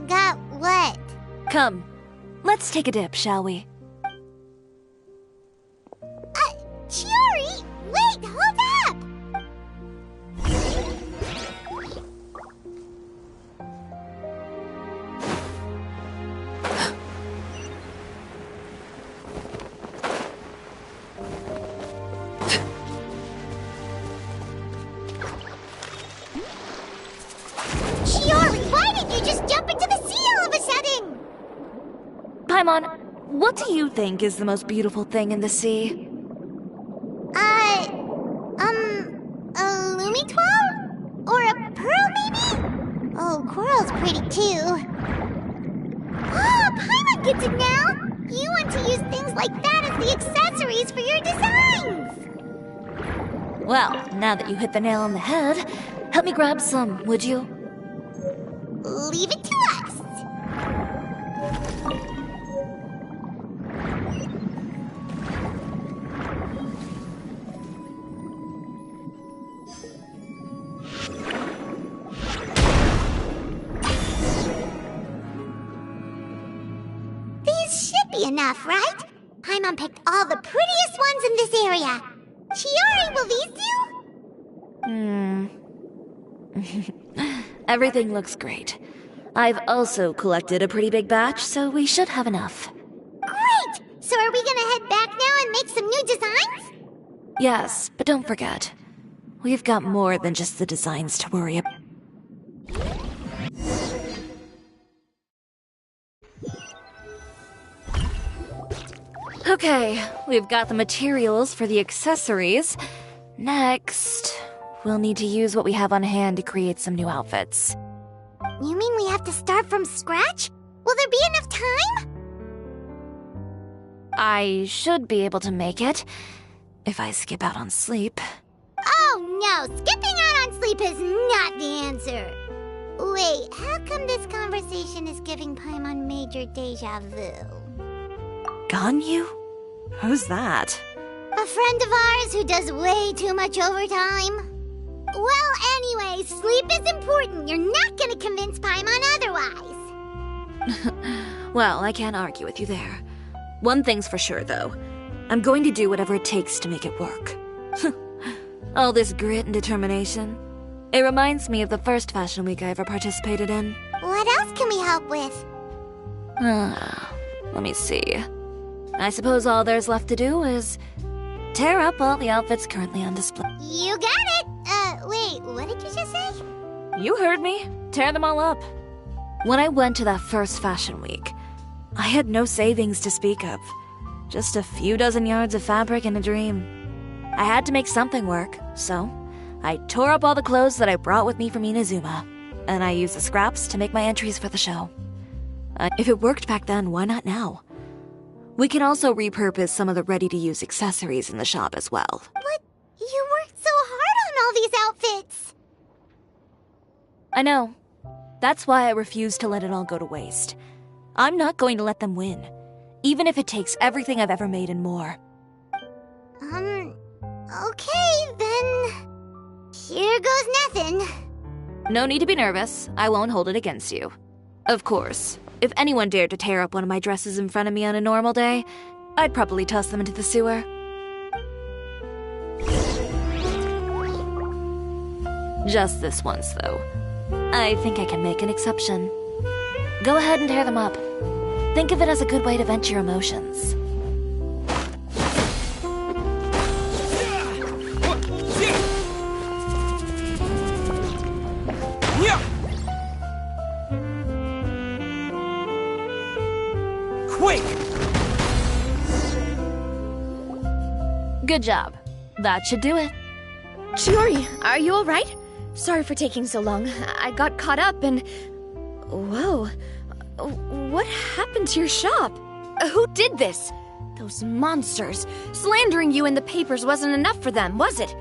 A: Got what?
D: Come, let's take a dip, shall we?
A: Chiori! Wait, hold up! Chiori, why did you just jump into the sea all of a sudden?
D: Paimon, what do you think is the most beautiful thing in the sea?
A: A Lumitwell? Or a pearl, maybe? Oh, coral's pretty too. Oh, Paimon gets it now! You want to use things like that as the accessories for your designs!
D: Well, now that you hit the nail on the head, help me grab some, would you?
A: Leave it to us! These should be enough, right? Paimon picked all the prettiest ones in this area. Chiori, will these do?
D: Everything looks great. I've also collected a pretty big batch, so we should have enough.
A: Great! So are we gonna head back now and make some new designs?
D: Yes, but don't forget, we've got more than just the designs to worry about. Okay, we've got the materials for the accessories. Next, we'll need to use what we have on hand to create some new outfits.
A: You mean we have to start from scratch? Will there be enough time?
D: I should be able to make it, if I skip out on sleep.
A: Oh no, skipping out on sleep is not the answer. Wait, how come this conversation is giving Paimon major deja vu?
D: Ganyu? Who's that?
A: A friend of ours who does way too much overtime. Well, anyway, sleep is important. You're not gonna convince Paimon otherwise.
D: Well, I can't argue with you there. One thing's for sure, though. I'm going to do whatever it takes to make it work. All this grit and determination. It reminds me of the first fashion week I ever participated in.
A: What else can we help with?
D: Let me see. I suppose all there's left to do is tear up all the outfits currently on display.
A: You got it! Wait, what did you just say?
D: You heard me. Tear them all up. When I went to that first fashion week, I had no savings to speak of. Just a few dozen yards of fabric and a dream. I had to make something work, so I tore up all the clothes that I brought with me from Inazuma, and I used the scraps to make my entries for the show. If it worked back then, why not now? We can also repurpose some of the ready-to-use accessories in the shop as well.
A: But you worked so hard on all these outfits!
D: I know. That's why I refuse to let it all go to waste. I'm not going to let them win, even if it takes everything I've ever made and more.
A: Okay, then... Here goes nothing.
D: No need to be nervous. I won't hold it against you. Of course, if anyone dared to tear up one of my dresses in front of me on a normal day, I'd probably toss them into the sewer. Just this once, though. I think I can make an exception. Go ahead and tear them up. Think of it as a good way to vent your emotions.
G: Quick!
D: Good job. That should do it.
E: Chiori, are you alright? Sorry for taking so long. I got caught up and... Whoa. What happened to your shop? Who did this? Those monsters. Slandering you in the papers wasn't enough for them, was it?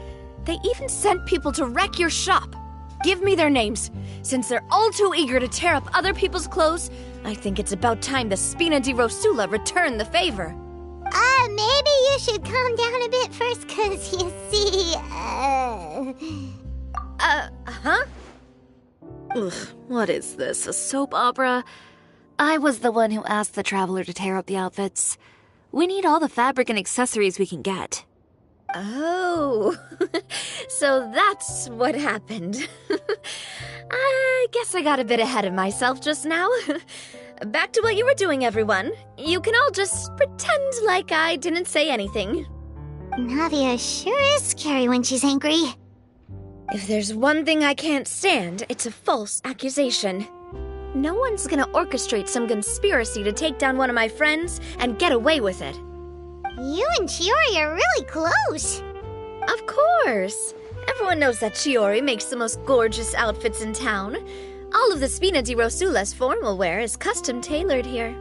E: They even sent people to wreck your shop. Give me their names. Since they're all too eager to tear up other people's clothes, I think it's about time the Spina di Rosula return the favor.
A: Maybe you should calm down a bit first, cause you see,
D: Huh? Ugh, what is this, a soap opera? I was the one who asked the traveler to tear up the outfits. We need all the fabric and accessories we can get. Oh, so that's what happened. I guess I got a bit ahead of myself just now. Back to what you were doing, everyone. You can all just pretend like I didn't say anything.
A: Navia sure is scary when she's angry.
D: If there's one thing I can't stand, it's a false accusation. No one's gonna orchestrate some conspiracy to take down one of my friends and get away with it.
A: You and Chiori are really close.
D: Of course. Everyone knows that Chiori makes the most gorgeous outfits in town. All of the Spina di Rosula's formal wear is custom tailored here.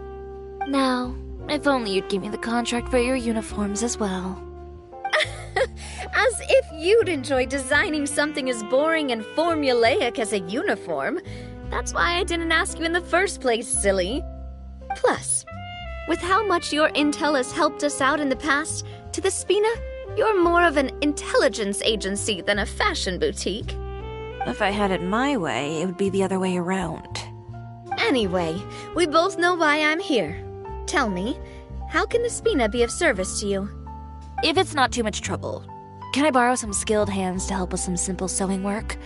D: Now, if only you'd give me the contract for your uniforms as well. As if you'd enjoy designing something as boring and formulaic as a uniform. That's why I didn't ask you in the first place, silly. Plus, with how much your intel has helped us out in the past, to the Spina, you're more of an intelligence agency than a fashion boutique. If I had it my way, it would be the other way around. Anyway, we both know why I'm here. Tell me, how can the Spina be of service to you? If it's not too much trouble, can I borrow some skilled hands to help with some simple sewing work?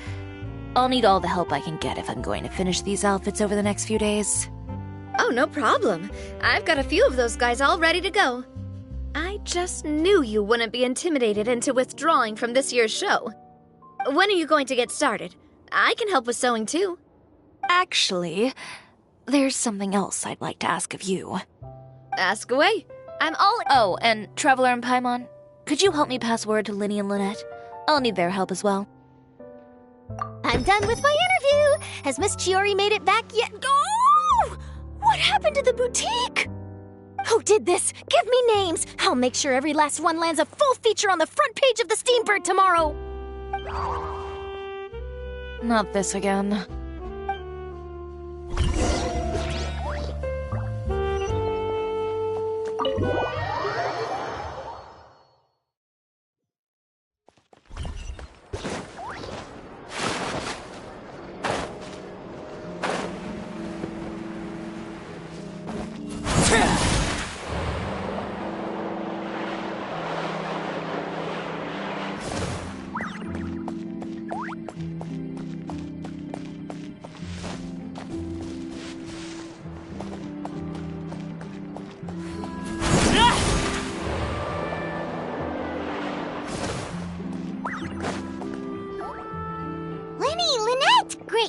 D: I'll need all the help I can get if I'm going to finish these outfits over the next few days. Oh, no problem. I've got a few of those guys all ready to go. I just knew you wouldn't be intimidated into withdrawing from this year's show. When are you going to get started? I can help with sewing too. Actually, there's something else I'd like to ask of you. Ask away. I'm all— Oh, and Traveler and Paimon, could you help me pass word to Linny and Lynette? I'll need their help as well.
N: I'm done with my interview. Has Miss Chiori made it back yet? Oh! What happened to the boutique? Who did this? Give me names. I'll make sure every last one lands a full feature on the front page of the Steambird tomorrow.
D: Not this again.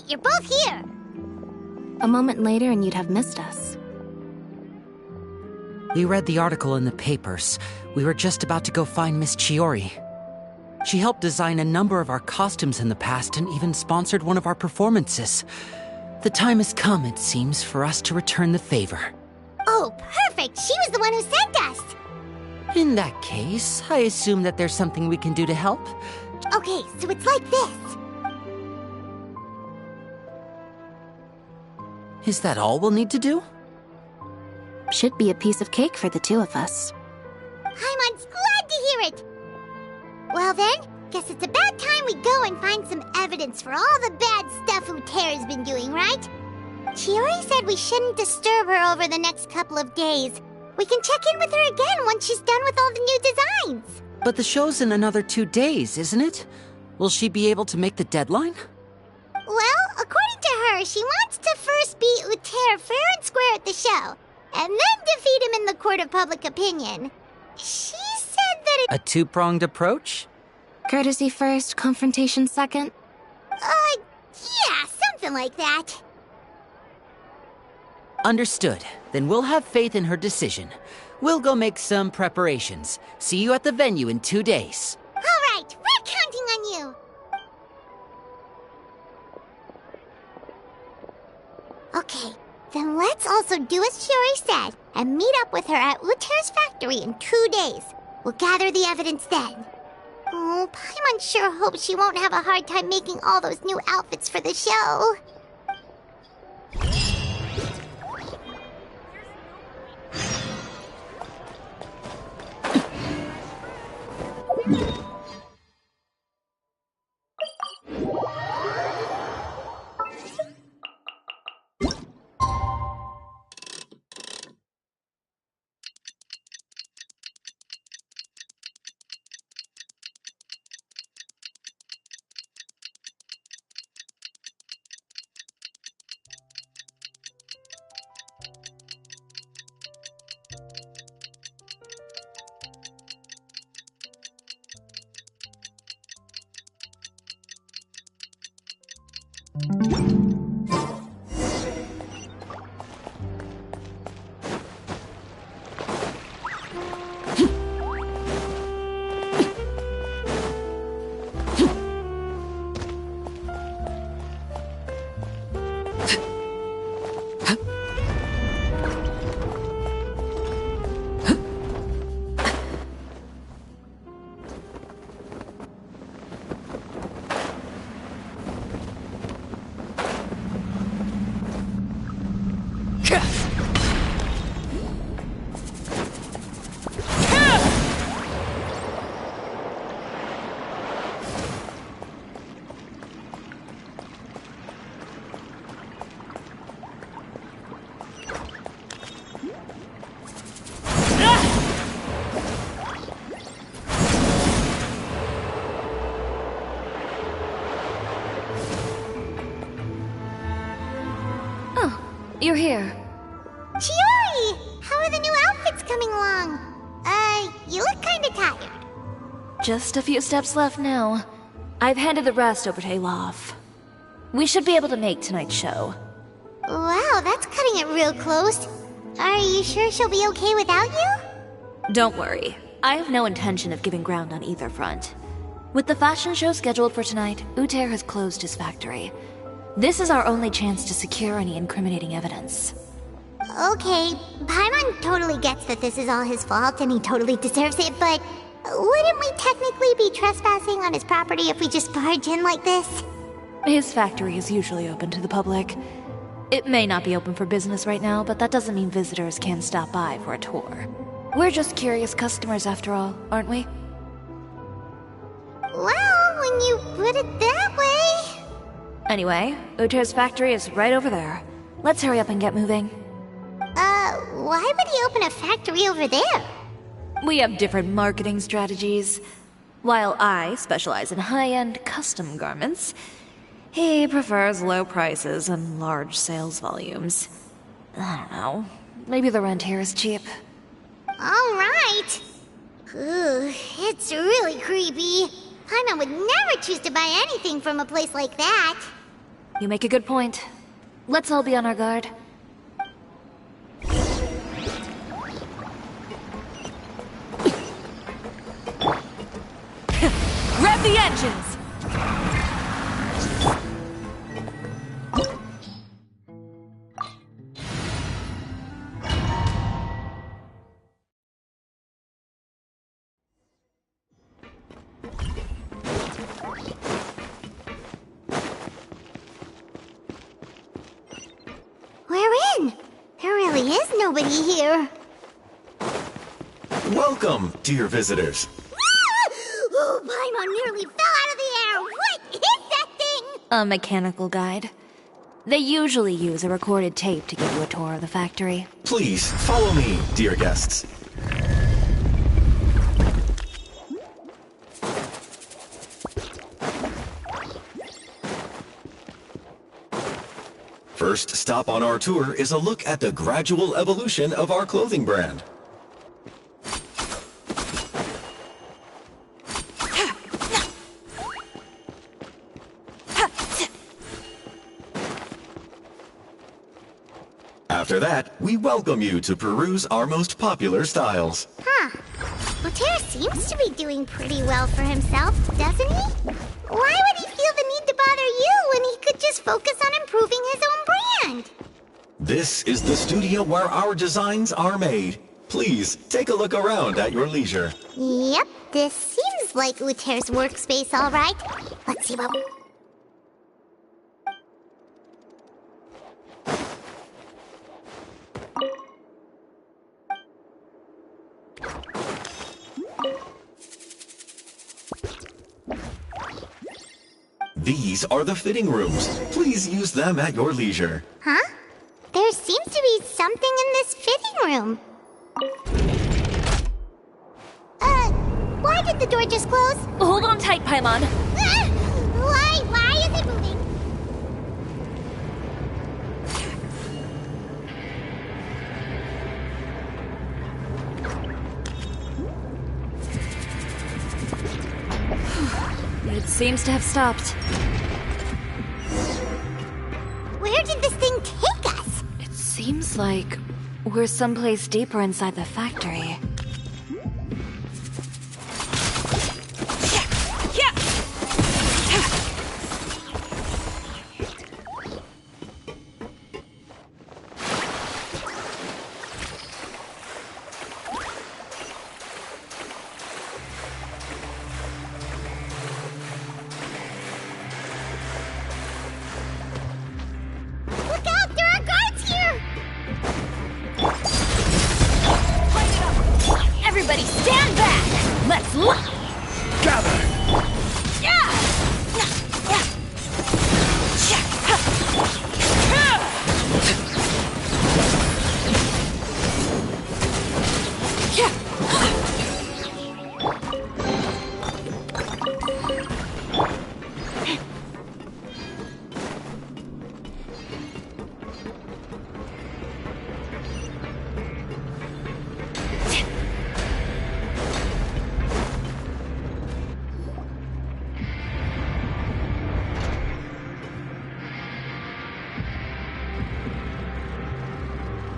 A: You're both here!
M: A moment later and you'd have missed us.
O: We read the article in the papers. We were just about to go find Miss Chiori. She helped design a number of our costumes in the past and even sponsored one of our performances. The time has come, it seems, for us to return the favor.
A: Oh, perfect! She was the one who sent us!
O: In that case, I assume that there's something we can do to help.
A: Okay, so it's like this.
O: Is that all we'll need to do?
M: Should be a piece of cake for the two of us.
A: Paimon's glad to hear it! Well then, guess it's about time we go and find some evidence for all the bad stuff Uterra's been doing, right? Chiori said we shouldn't disturb her over the next couple of days. We can check in with her again once she's done with all the new designs.
O: But the show's in another 2 days, isn't it? Will she be able to make the deadline?
A: Well, according to her, she wants to first beat Uter fair and square at the show, and then defeat him in the court of public opinion. She said that
O: A two-pronged approach?
M: Courtesy first, confrontation second?
A: Yeah, something like that.
O: Understood. Then we'll have faith in her decision. We'll go make some preparations. See you at the venue in 2 days.
A: All right, we're counting on you. Okay, then let's also do as Chiori said and meet up with her at Uter's factory in 2 days. We'll gather the evidence then. Oh, Paimon sure hopes she won't have a hard time making all those new outfits for the show.
N: You're here.
A: Chiori! How are the new outfits coming along? You look kinda tired.
D: Just a few steps left now. I've handed the rest over to Olaf. We should be able to make tonight's show.
A: Wow, that's cutting it real close. Are you sure she'll be okay without you?
D: Don't worry. I have no intention of giving ground on either front. With the fashion show scheduled for tonight, Uter has closed his factory. This is our only chance to secure any incriminating evidence.
A: Okay, Paimon totally gets that this is all his fault and he totally deserves it, but wouldn't we technically be trespassing on his property if we just barge in like this?
D: His factory is usually open to the public. It may not be open for business right now, but that doesn't mean visitors can't stop by for a tour. We're just curious customers after all, aren't we?
A: Well, when you put it that way...
D: Anyway, Uter's factory is right over there. Let's hurry up and get moving.
A: Why would he open a factory over there?
D: We have different marketing strategies. While I specialize in high-end custom garments, he prefers low prices and large sales volumes. I don't know. Maybe the rent here is cheap.
A: Alright. It's really creepy. Paimon would never choose to buy anything from a place like that.
D: You make a good point. Let's all be on our guard. Rev the engines!
A: We're in. There really is nobody here.
P: Welcome, dear visitors.
A: Oh, Paimon nearly fell out of the air! What is that thing?
D: A mechanical guide. They usually use a recorded tape to give you a tour of the factory.
P: Please, follow me, dear guests. First stop on our tour is a look at the gradual evolution of our clothing brand. After that, we welcome you to peruse our most popular styles.
A: Huh. Otero seems to be doing pretty well for himself, doesn't he? Why would he feel the need to bother you when he could just focus on improving his own brand?
P: This is the studio where our designs are made. Please, take a look around at your leisure.
A: Yep, this seems like Uter's workspace, all right. Let's see what...
P: These are the fitting rooms. Please use them at your leisure.
A: Huh? There seems to be something in this fitting room. Why did the door just close?
D: Hold on tight, Paimon.
A: Why is it moving?
D: It seems to have stopped. Looks like we're someplace deeper inside the factory.
N: Everybody stand back! Let's look!
B: Gather!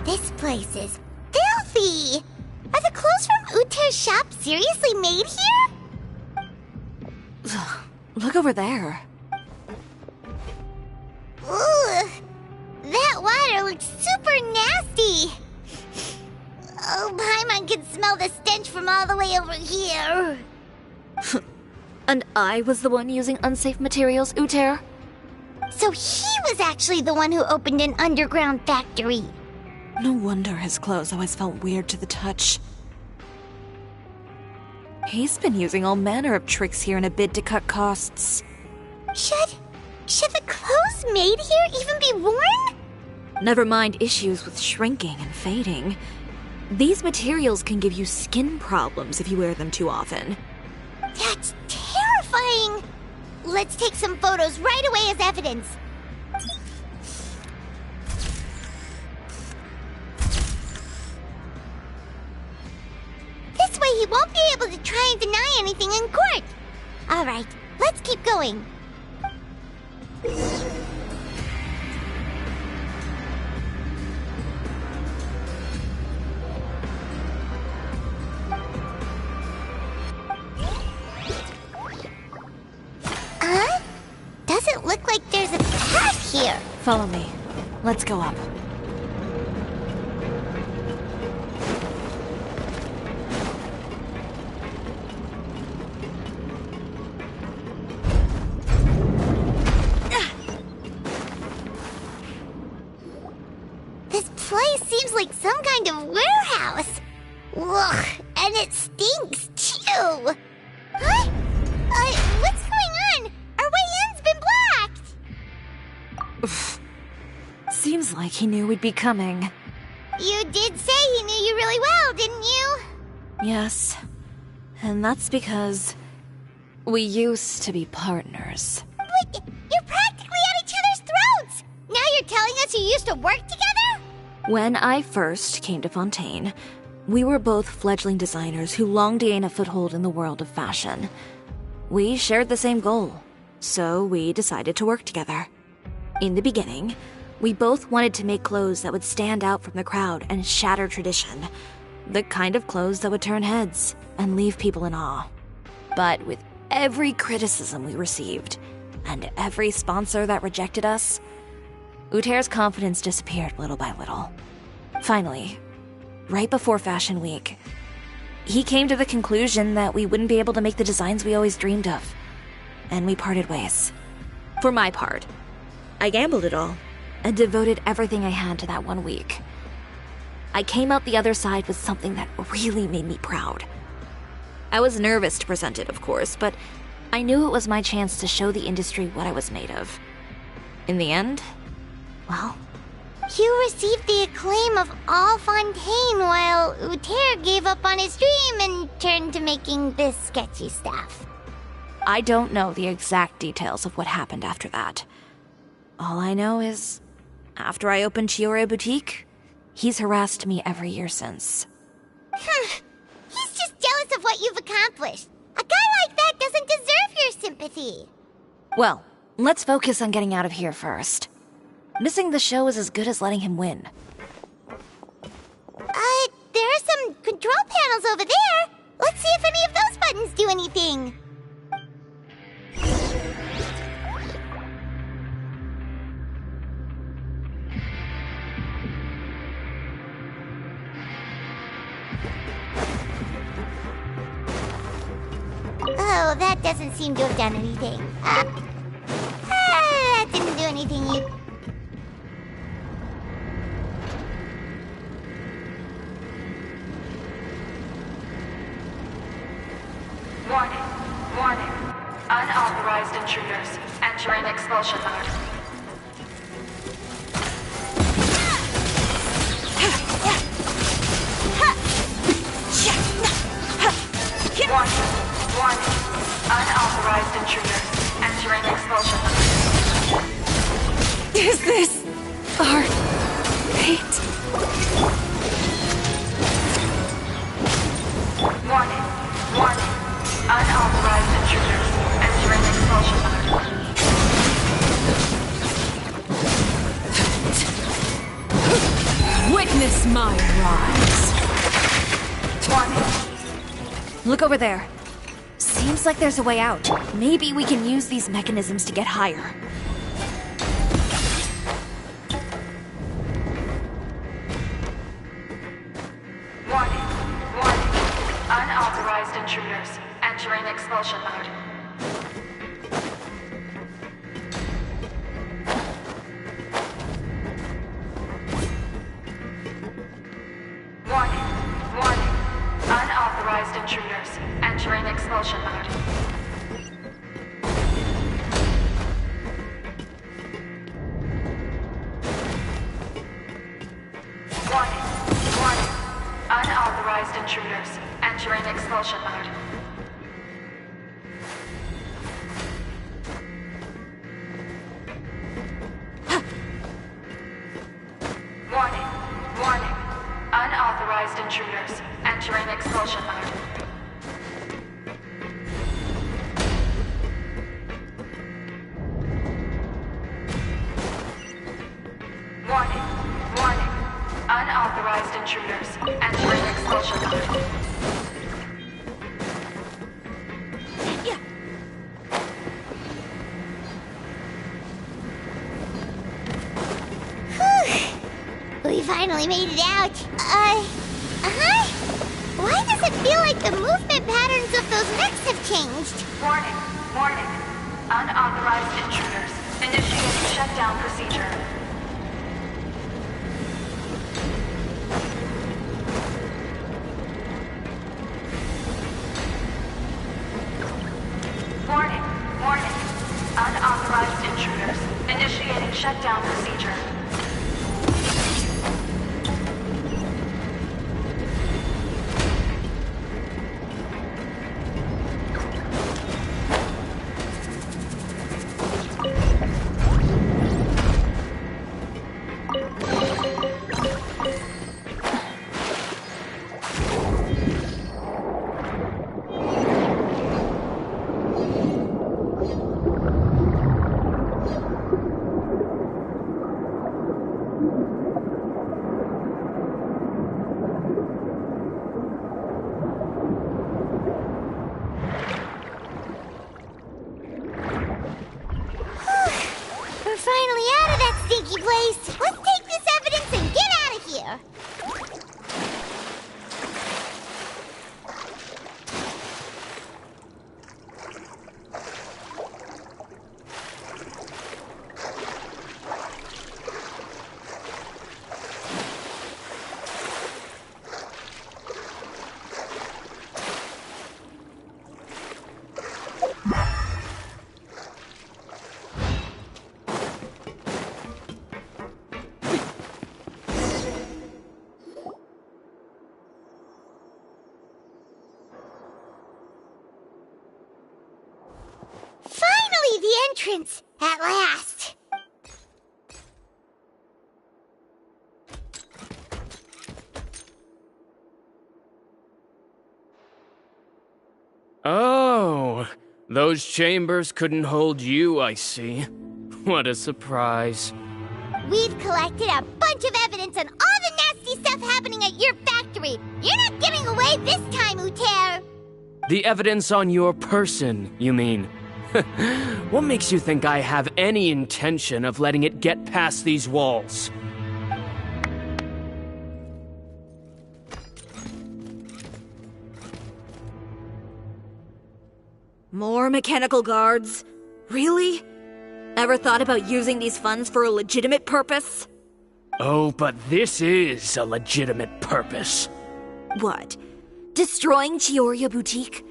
A: This place is filthy! Are the clothes from Uter's shop seriously made here?
D: Look over there.
A: Ugh! That water looks super nasty! Oh, Paimon can smell the stench from all the way over here.
D: And I was the one using unsafe materials, Uter?
A: So he was actually the one who opened an underground factory.
D: No wonder his clothes always felt weird to the touch. He's been using all manner of tricks here in a bid to cut costs.
A: Should the clothes made here even be worn?
D: Never mind issues with shrinking and fading. These materials can give you skin problems if you wear them too often.
A: That's terrifying! Let's take some photos right away as evidence. This way he won't be able to try and deny anything in court. Alright, let's keep going. Doesn't look like there's a path here.
D: Follow me. Let's go up.
A: This place seems like some kind of warehouse. Ugh, and it stinks too. Huh? What's going on? Our way in's been blocked.
D: Seems like he knew we'd be coming.
A: You did say he knew you really well, didn't you?
D: Yes. And that's because we used to be partners.
A: But you're practically at each other's throats. Now you're telling us you used to work together?
D: When I first came to Fontaine, we were both fledgling designers who longed to gain a foothold in the world of fashion. We shared the same goal, so we decided to work together. In the beginning, we both wanted to make clothes that would stand out from the crowd and shatter tradition. The kind of clothes that would turn heads and leave people in awe. But with every criticism we received, and every sponsor that rejected us, Uter's confidence disappeared little by little. Finally, right before Fashion Week, he came to the conclusion that we wouldn't be able to make the designs we always dreamed of, and we parted ways. For my part, I gambled it all and devoted everything I had to that 1 week. I came out the other side with something that really made me proud. I was nervous to present it, of course, but I knew it was my chance to show the industry what I was made of. In the end, well,
A: you received the acclaim of all Fontaine while Uter gave up on his dream and turned to making this sketchy stuff.
D: I don't know the exact details of what happened after that. All I know is, after I opened Chiore Boutique, he's harassed me every year since.
A: He's just jealous of what you've accomplished. A guy like that doesn't deserve your sympathy.
D: Well, let's focus on getting out of here first. Missing the show is as good as letting him win.
A: panels over there. Let's see if any of those buttons do anything. Oh, that doesn't seem to have done anything. That didn't do anything either.
Q: Warning. Warning. Unauthorized intruders entering expulsion mode. Warning. Warning. Unauthorized intruders entering expulsion mode.
C: Is this our fate?
Q: Warning. Warning. Unauthorized intruders entering expulsion mode.
D: Witness my rise.
Q: Warning.
D: Look over there. Seems like there's a way out. Maybe we can use these mechanisms to get higher.
Q: Warning. Warning. Unauthorized intruders entering expulsion mode. Warning. Warning. Unauthorized intruders entering expulsion mode. Warning. Warning. Unauthorized intruders entering expulsion mode. Warning. Warning. Unauthorized intruders entering expulsion mode. Warning. Warning. Unauthorized intruders entering expulsion mode.
A: We finally made it out. Why does it feel like the movement patterns of those mechs have changed?
Q: Warning. Warning. Unauthorized intruders initiating shutdown procedure. Warning. Warning. Unauthorized intruders initiating shutdown procedure.
A: We're finally out of that stinky place. Let's take this evidence and get out of here. Finally, the entrance! At last!
G: Oh, those chambers couldn't hold you, I see. What a surprise.
A: We've collected a bunch of evidence on all the nasty stuff stuff happening at your factory. You're not getting away this time, Uter.
G: The evidence on your person, you mean? What makes you think I have any intention of letting it get past these walls?
D: More mechanical guards? Really? Ever thought about using these funds for a legitimate purpose?
G: Oh, but this is a legitimate purpose.
D: What? Destroying Chioria Boutique?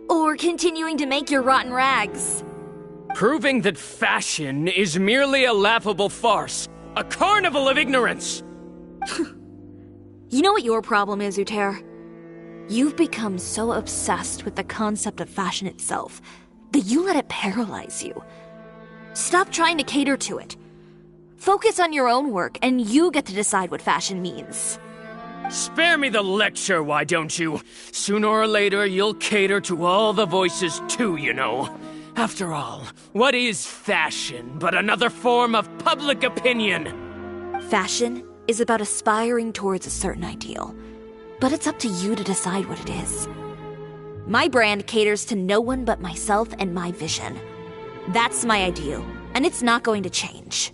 D: Or continuing to make your rotten rags?
G: Proving that fashion is merely a laughable farce. A carnival of ignorance!
D: You know what your problem is, Uter? You've become so obsessed with the concept of fashion itself that you let it paralyze you. Stop trying to cater to it. Focus on your own work, and you get to decide what fashion means.
G: Spare me the lecture, why don't you? Sooner or later, you'll cater to all the voices too, you know. After all, what is fashion but another form of public opinion?
D: Fashion is about aspiring towards a certain ideal, but it's up to you to decide what it is. My brand caters to no one but myself and my vision. That's my ideal, and it's not going to change.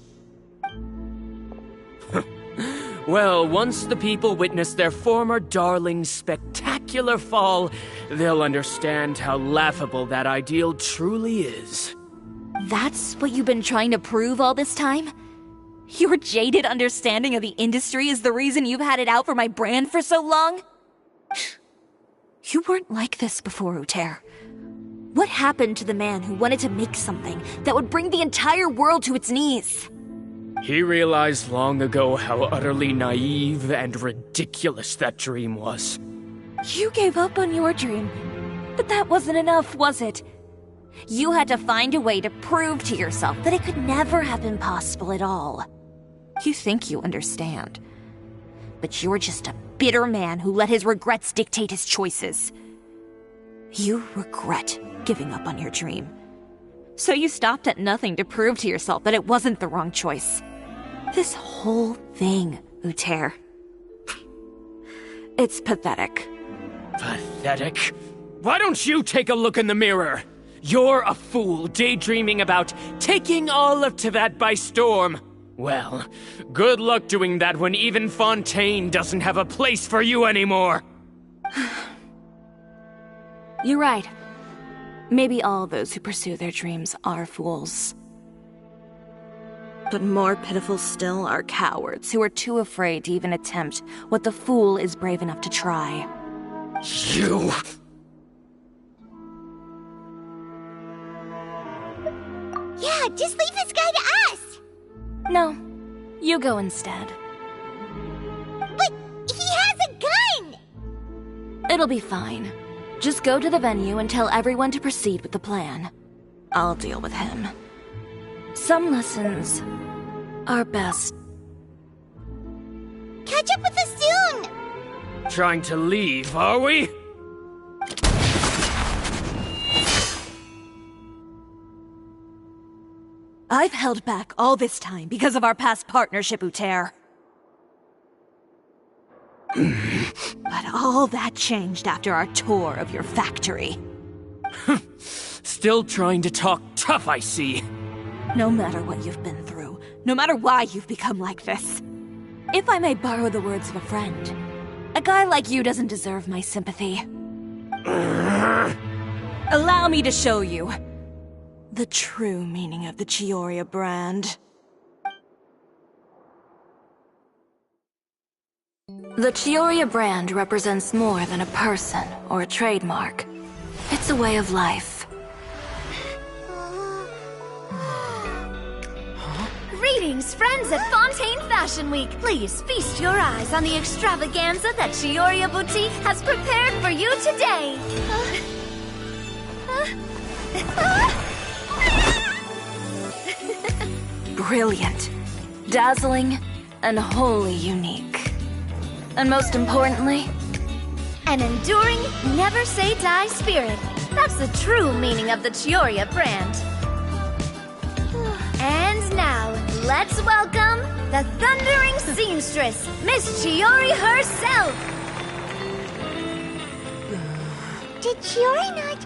G: Well, once the people witness their former darling's spectacular fall, they'll understand how laughable that ideal truly is.
D: That's what you've been trying to prove all this time? Your jaded understanding of the industry is the reason you've had it out for my brand for so long? You weren't like this before, Uter. What happened to the man who wanted to make something that would bring the entire world to its knees?
G: He realized long ago how utterly naive and ridiculous that dream was.
D: You gave up on your dream, but that wasn't enough, was it? You had to find a way to prove to yourself that it could never have been possible at all. You think you understand, but you're just a bitter man who let his regrets dictate his choices. You regret giving up on your dream. So you stopped at nothing to prove to yourself that it wasn't the wrong choice. This whole thing, Uter. It's pathetic.
G: Pathetic? Why don't you take a look in the mirror? You're a fool daydreaming about taking all of Teyvat by storm. Well, good luck doing that when even Fontaine doesn't have a place for you anymore.
D: You're right. Maybe all those who pursue their dreams are fools. But more pitiful still are cowards who are too afraid to even attempt what the fool is brave enough to try.
G: You...
A: Yeah, just leave this guy to us!
D: No, you go instead.
A: But he has a gun!
D: It'll be fine. Just go to the venue and tell everyone to proceed with the plan. I'll deal with him. Some lessons are best.
A: Catch up with us soon!
G: Trying to leave, are we?
D: I've held back all this time because of our past partnership, Uter. But all that changed after our tour of your factory.
G: Still trying to talk tough, I see.
D: No matter what you've been through, no matter why you've become like this. If I may borrow the words of a friend, a guy like you doesn't deserve my sympathy. Allow me to show you the true meaning of the Chioria brand. The Chioria brand represents more than a person or a trademark. It's a way of life.
R: Greetings, friends at Fontaine Fashion Week. Please feast your eyes on the extravaganza that Chioria Boutique has prepared for you today.
D: Brilliant, dazzling, and wholly unique. And most importantly,
R: an enduring, never-say-die spirit. That's the true meaning of the Chioria brand. And now, Let's welcome the thundering seamstress, Miss Chiori herself!
A: Did Chiori not...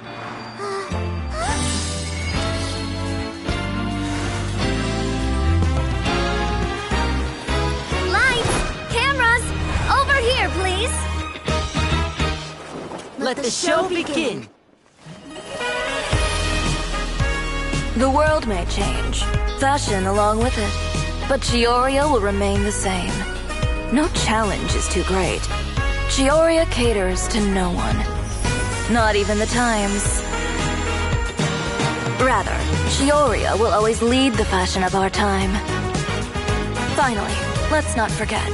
R: Lights! Cameras! Over here, please!
O: Let the show begin!
D: The world may change, fashion along with it, but Chioria will remain the same. No challenge is too great. Chioria caters to no one. Not even the times. Rather, Chioria will always lead the fashion of our time. Finally, let's not forget.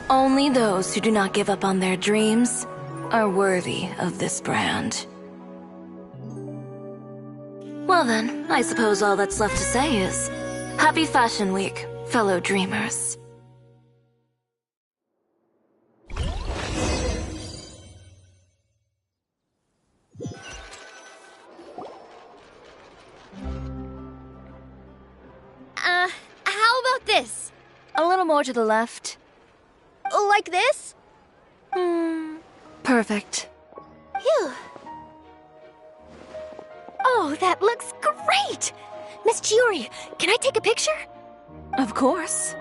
D: Only those who do not give up on their dreams are worthy of this brand. Well then, I suppose all that's left to say is, Happy Fashion Week, fellow dreamers.
E: How about this?
D: A little more to the left.
E: Like this?
D: Perfect.
E: Phew. Oh, that looks great! Miss Chiori, can I take a picture?
D: Of course.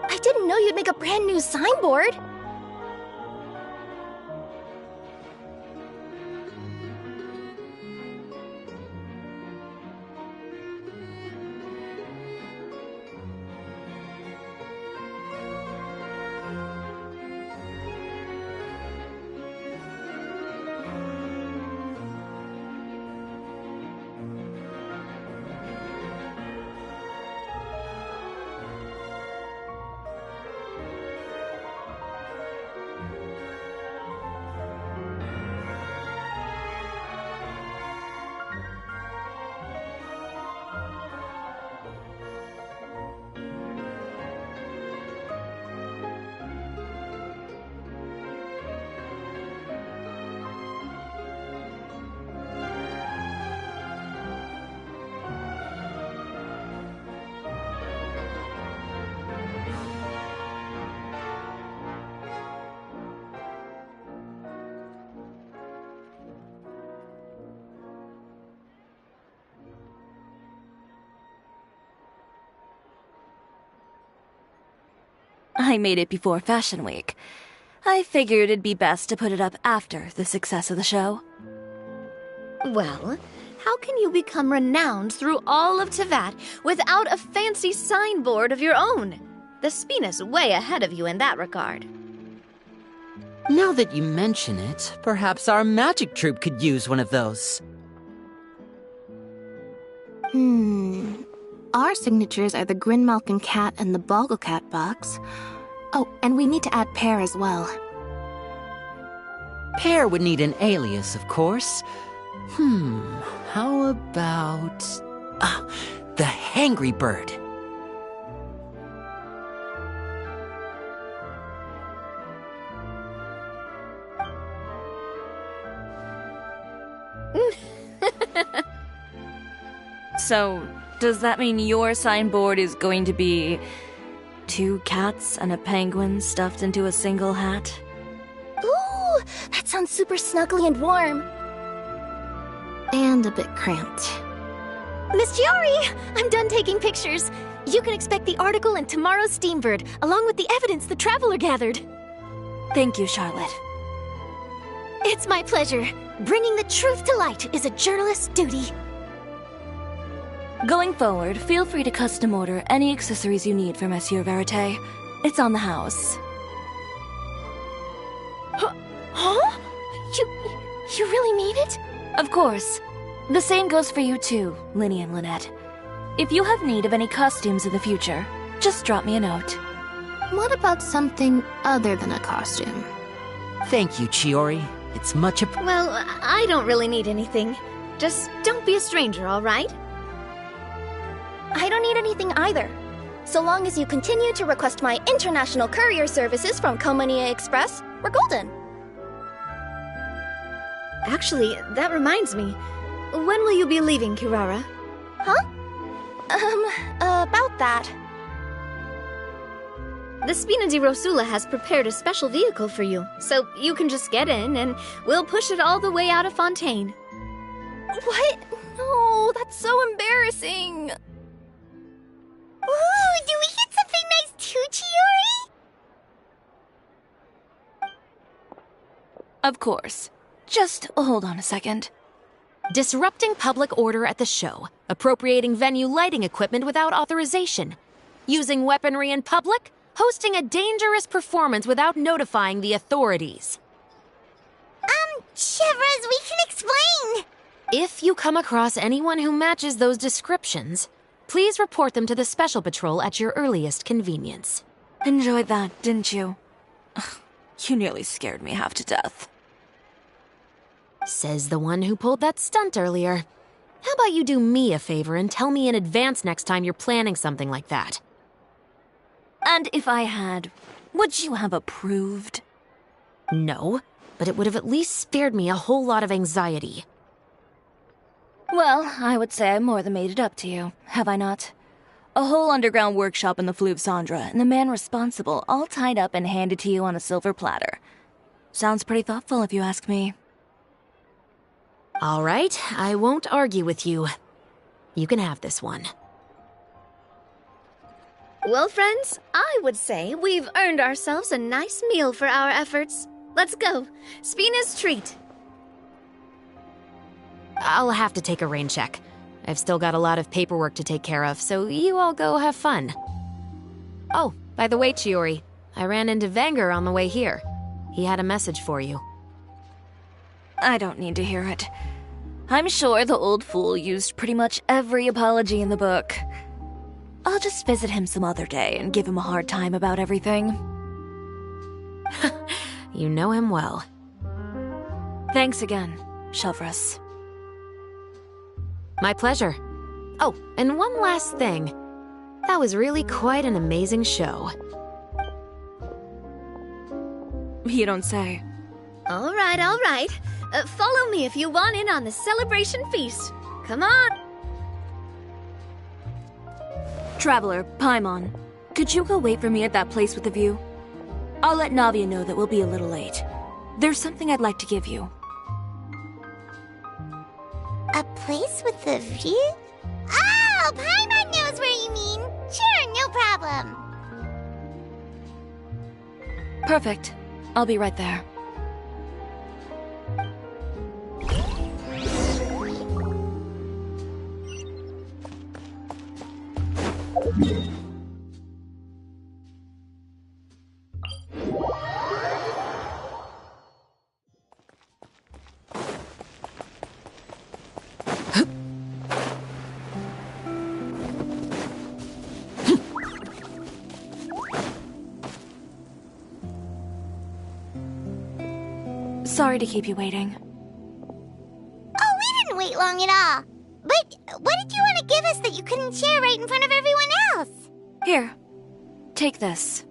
E: I didn't know you'd make a brand new signboard.
D: I made it before Fashion Week. I figured it'd be best to put it up after the success of the show.
R: Well, how can you become renowned through all of Tevat without a fancy signboard of your own? The Spina's way ahead of you in that regard.
O: Now that you mention it, perhaps our magic troupe could use one of those.
C: Our signatures are the Grinmalkin cat and the Boggle Cat box. Oh, and we need to add Pear as well.
O: Pear would need an alias, of course. How about... the Hangry Bird.
D: So, does that mean your signboard is going to be 2 cats and a penguin stuffed into a single hat?
E: Ooh, that sounds super snuggly and warm.
C: And a bit cramped.
E: Miss Chiori, I'm done taking pictures. You can expect the article in tomorrow's Steambird, along with the evidence the Traveler gathered.
D: Thank you, Charlotte.
E: It's my pleasure. Bringing the truth to light is a journalist's duty.
D: Going forward, feel free to custom order any accessories you need for Monsieur Verite. It's on the house.
E: Huh? You really mean it?
D: Of course. The same goes for you too, Linny and Lynette. If you have need of any costumes in the future, just drop me a note.
C: What about something other than a costume?
O: Thank you, Chiori. It's much
R: Well, I don't really need anything. Just don't be a stranger, all right?
E: I don't need anything either. So long as you continue to request my international courier services from Komania Express, we're golden.
R: Actually, that reminds me. When will you be leaving, Kirara?
E: Huh? About that.
R: The Spina di Rosula has prepared a special vehicle for you, so you can just get in and we'll push it all the way out of Fontaine.
E: What? No, that's so embarrassing.
A: Ooh, do we get something nice too, Chiori?
D: Of course. Just hold on a second.
F: Disrupting public order at the show, appropriating venue lighting equipment without authorization, using weaponry in public, hosting a dangerous performance without notifying the authorities.
A: Chevrolet, we can explain.
F: If you come across anyone who matches those descriptions, please report them to the Special Patrol at your earliest convenience.
D: Enjoyed that, didn't you? Ugh, you nearly scared me half to death.
F: Says the one who pulled that stunt earlier. How about you do me a favor and tell me in advance next time you're planning something like that?
D: And if I had, would you have approved?
F: No, but it would have at least spared me a whole lot of anxiety.
D: Well, I would say I more than made it up to you, have I not? A whole underground workshop in the Fleuve Cendre, and the man responsible all tied up and handed to you on a silver platter. Sounds pretty thoughtful if you ask me.
F: All right, I won't argue with you. You can have this one.
R: Well, friends, I would say we've earned ourselves a nice meal for our efforts. Let's go. Spina's treat.
F: I'll have to take a rain check. I've still got a lot of paperwork to take care of, so you all go have fun. Oh, by the way, Chiori, I ran into Vanger on the way here. He had a message for you.
D: I don't need to hear it. I'm sure the old fool used pretty much every apology in the book. I'll just visit him some other day and give him a hard time about everything.
F: You know him well.
D: Thanks again, Chevrolet.
F: My pleasure. Oh, and one last thing. That was really quite an amazing show.
D: You don't say.
R: All right, all right. Follow me if you want in on the celebration feast. Come on.
D: Traveler, Paimon, could you go wait for me at that place with the view? I'll let Navia know that we'll be a little late. There's something I'd like to give you.
A: A place with a view? Oh, Paimon knows where you mean. Sure, no problem.
D: Perfect. I'll be right there. Sorry to keep you waiting.
A: Oh, we didn't wait long at all. But what did you want to give us that you couldn't share right in front of everyone else?
D: Here, take this.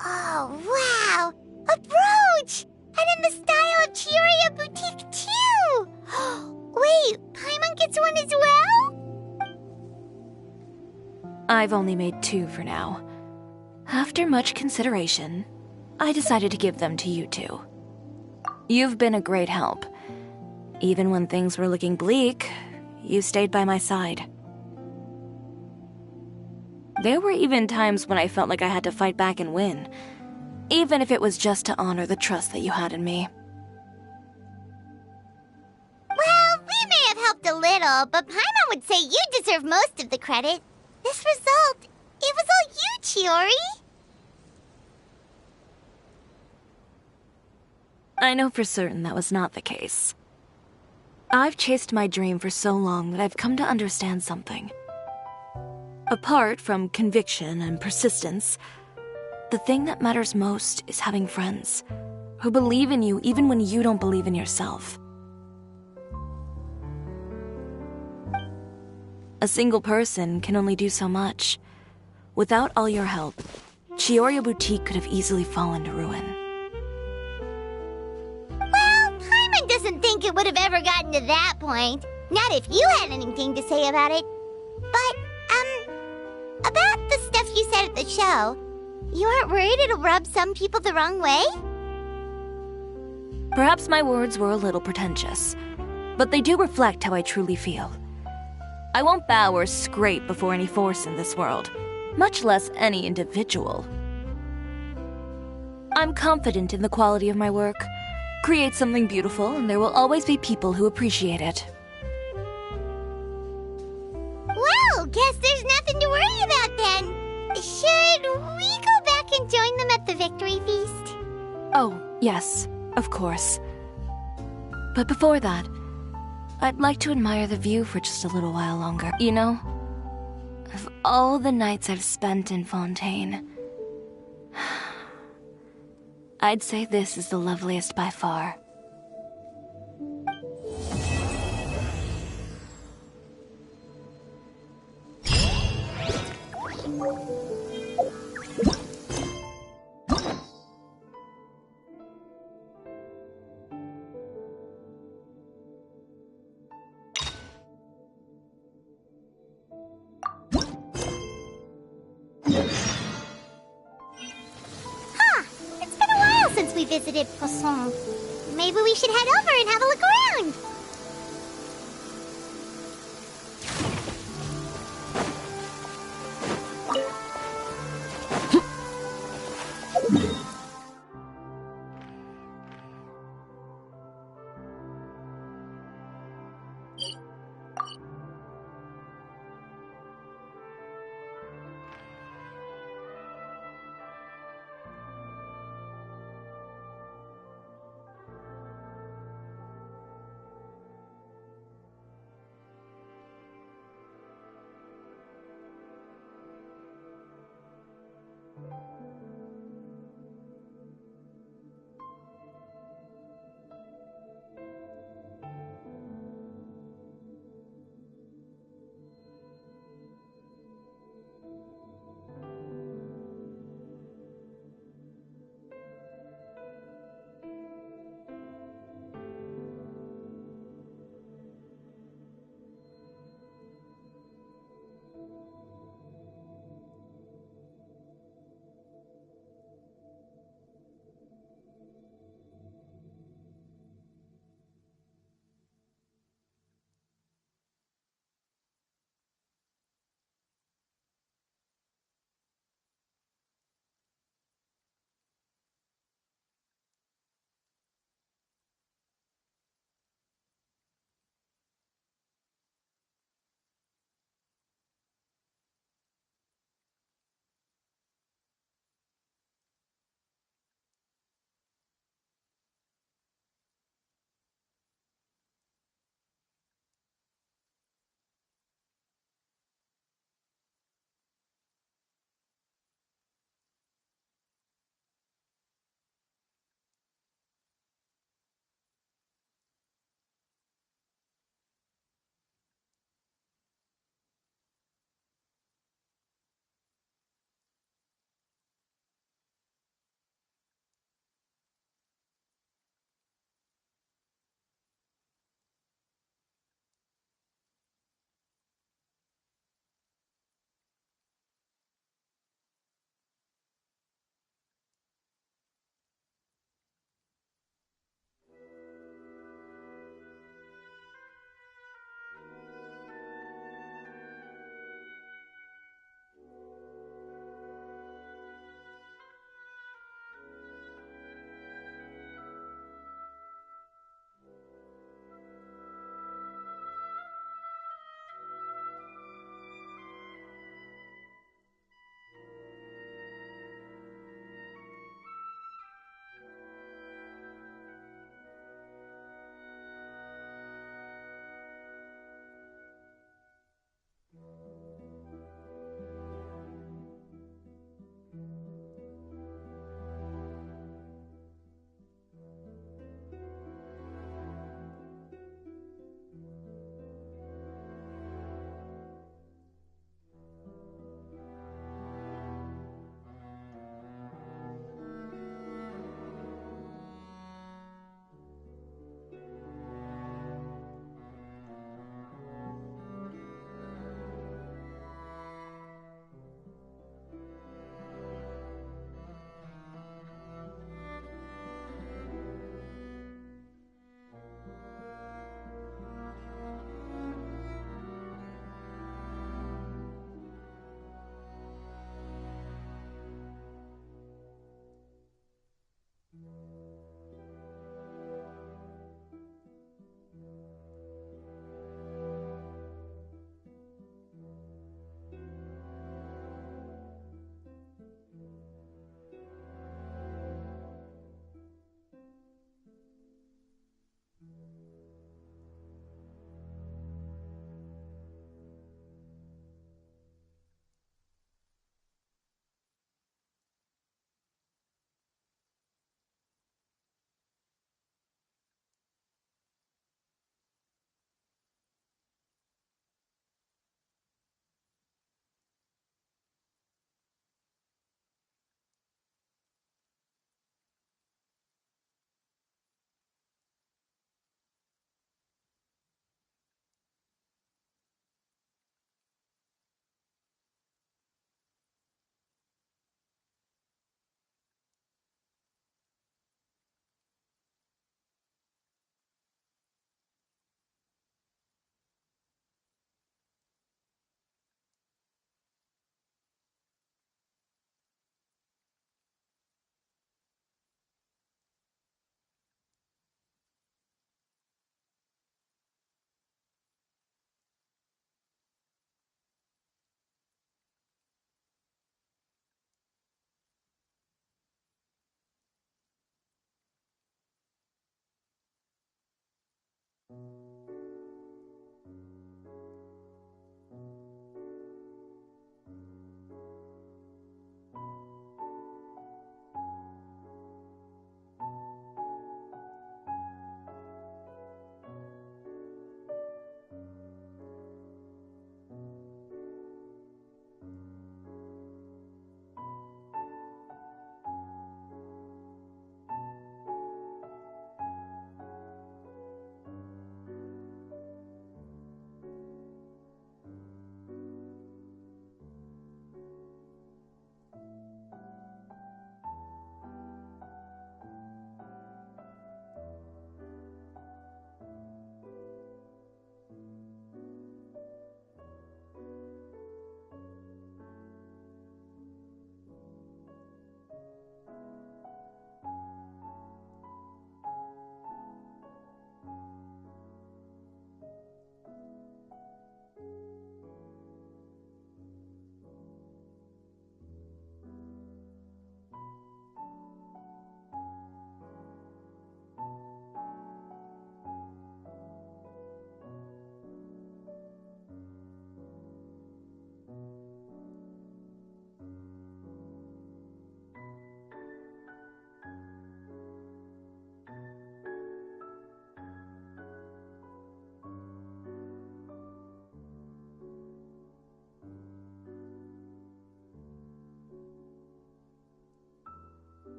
A: Oh, wow! A brooch! And in the style of Chioria Boutique, too! Wait, Paimon gets one as well?
D: I've only made 2 for now. After much consideration, I decided to give them to you two. You've been a great help. Even when things were looking bleak, you stayed by my side. There were even times when I felt like I had to fight back and win, even if it was just to honor the trust that you had in me.
A: Well, we may have helped a little, but Paimon would say you deserve most of the credit. This result, it was all you, Chiori.
D: I know for certain that was not the case. I've chased my dream for so long that I've come to understand something. Apart from conviction and persistence, the thing that matters most is having friends who believe in you even when you don't believe in yourself. A single person can only do so much. Without all your help, Chioria Boutique could have easily fallen to ruin.
A: Well, Hyman doesn't think it would have ever gotten to that point. Not if you had anything to say about it. But, about the stuff you said at the show, you aren't worried it'll rub some people the wrong way?
D: Perhaps my words were a little pretentious, but they do reflect how I truly feel. I won't bow or scrape before any force in this world, much less any individual. I'm confident in the quality of my work. Create something beautiful, and there will always be people who appreciate it.
A: Well, guess there's nothing to worry about then. Should we go back and join them at the victory feast?
D: Oh, yes, of course. But before that, I'd like to admire the view for just a little while longer. You know, of all the nights I've spent in Fontaine, I'd say this is the loveliest by far.
A: It's been a while since we visited Poisson. Maybe we should head over and have a look around.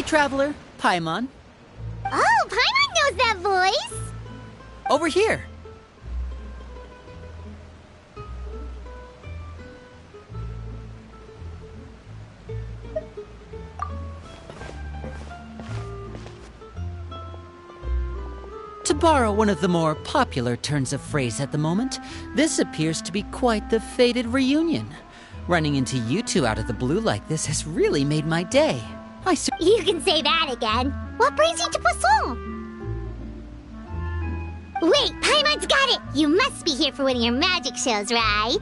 O: Hey, Traveler. Paimon.
A: Oh, Paimon knows that voice!
O: Over here. To borrow one of the more popular turns of phrase at the moment, this appears to be quite the fated reunion. Running into you two out of the blue like this has really made my day.
A: You can say that again. What brings you to Poisson? Wait, Paimon's got it! You must be here for one of your magic shows, right?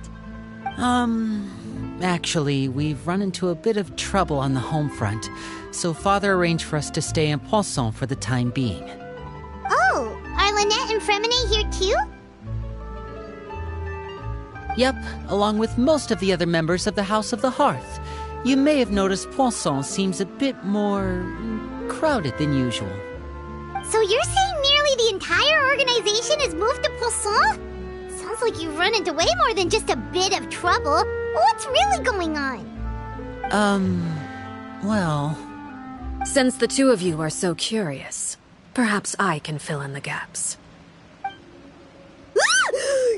O: Actually, we've run into a bit of trouble on the home front, so Father arranged for us to stay in Poisson for the time being.
A: Oh, are Lynette and Fremine here too?
O: Yep, along with most of the other members of the House of the Hearth. You may have noticed Poisson seems a bit more crowded than usual.
A: So you're saying nearly the entire organization has moved to Poisson? Sounds like you've run into way more than just a bit of trouble. What's really going on?
O: Well...
F: Since the two of you are so curious, perhaps I can fill in the gaps.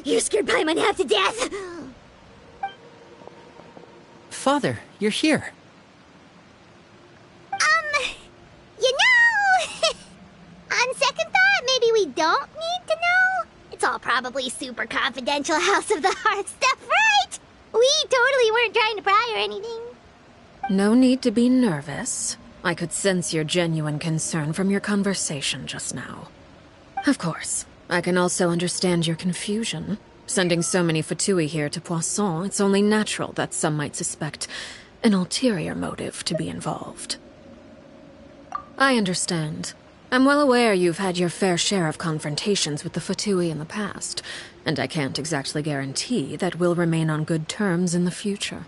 A: You scared Paimon half to death!
O: Father, you're here.
A: You know... On second thought, maybe we don't need to know? It's all probably super confidential House of the Hearth stuff, right? We totally weren't trying to pry or anything.
F: No need to be nervous. I could sense your genuine concern from your conversation just now. Of course, I can also understand your confusion. Sending so many Fatui here to Poisson, it's only natural that some might suspect an ulterior motive to be involved. I understand. I'm well aware you've had your fair share of confrontations with the Fatui in the past, and I can't exactly guarantee that we'll remain on good terms in the future.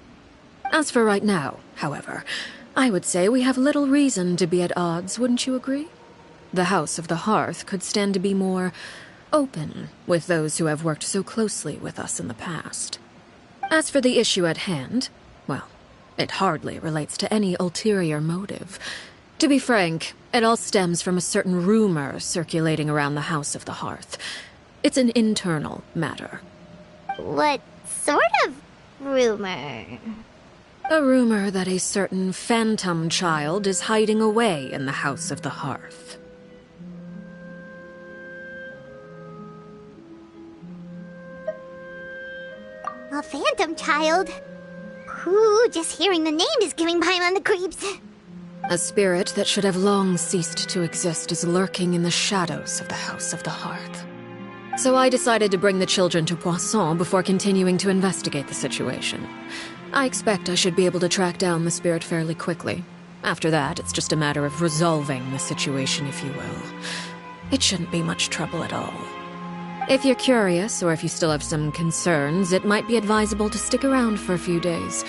F: As for right now, however, I would say we have little reason to be at odds, wouldn't you agree? The House of the Hearth could stand to be more open with those who have worked so closely with us in the past. As for the issue at hand, well, it hardly relates to any ulterior motive. To be frank, it all stems from a certain rumor circulating around the House of the Hearth. It's an internal matter.
A: What sort of rumor?
F: A rumor that a certain phantom child is hiding away in the House of the Hearth.
A: A phantom child? Ooh, just hearing the name is giving Paimon the creeps.
F: A spirit that should have long ceased to exist is lurking in the shadows of the House of the Hearth. So I decided to bring the children to Poisson before continuing to investigate the situation. I expect I should be able to track down the spirit fairly quickly. After that, it's just a matter of resolving the situation, if you will. It shouldn't be much trouble at all. If you're curious, or if you still have some concerns, it might be advisable to stick around for a few days.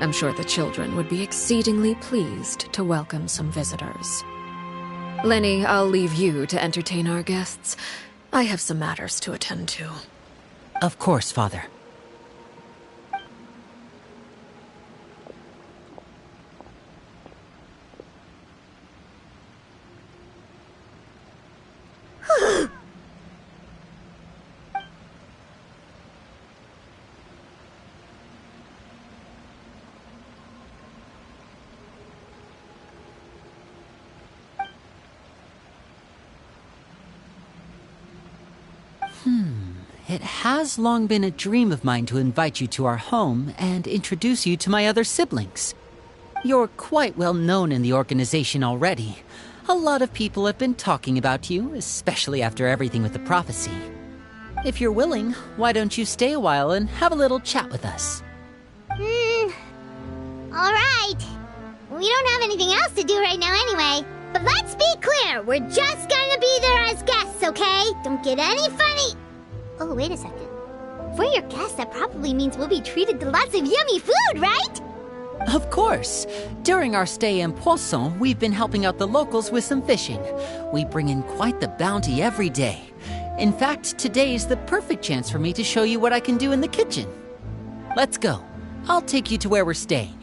F: I'm sure the children would be exceedingly pleased to welcome some visitors. Lenny, I'll leave you to entertain our guests. I have some matters to attend to.
O: Of course, Father. It has long been a dream of mine to invite you to our home and introduce you to my other siblings. You're quite well known in the organization already. A lot of people have been talking about you, especially after everything with the prophecy. If you're willing, why don't you stay a while and have a little chat with us?
A: Alright. We don't have anything else to do right now anyway. But let's be clear, we're just gonna be there as guests, okay? Don't get any funny... Oh, wait a second. For your guests, that probably means we'll be treated to lots of yummy food, right?
O: Of course. During our stay in Poisson, we've been helping out the locals with some fishing. We bring in quite the bounty every day. In fact, today is the perfect chance for me to show you what I can do in the kitchen. Let's go. I'll take you to where we're staying.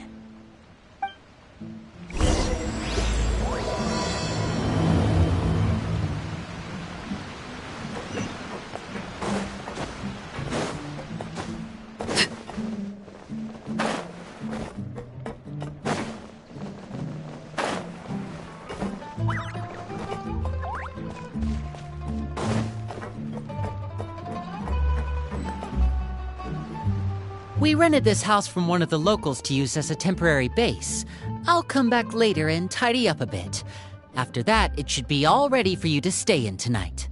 O: We rented this house from one of the locals to use as a temporary base. I'll come back later and tidy up a bit. After that, it should be all ready for you to stay in tonight.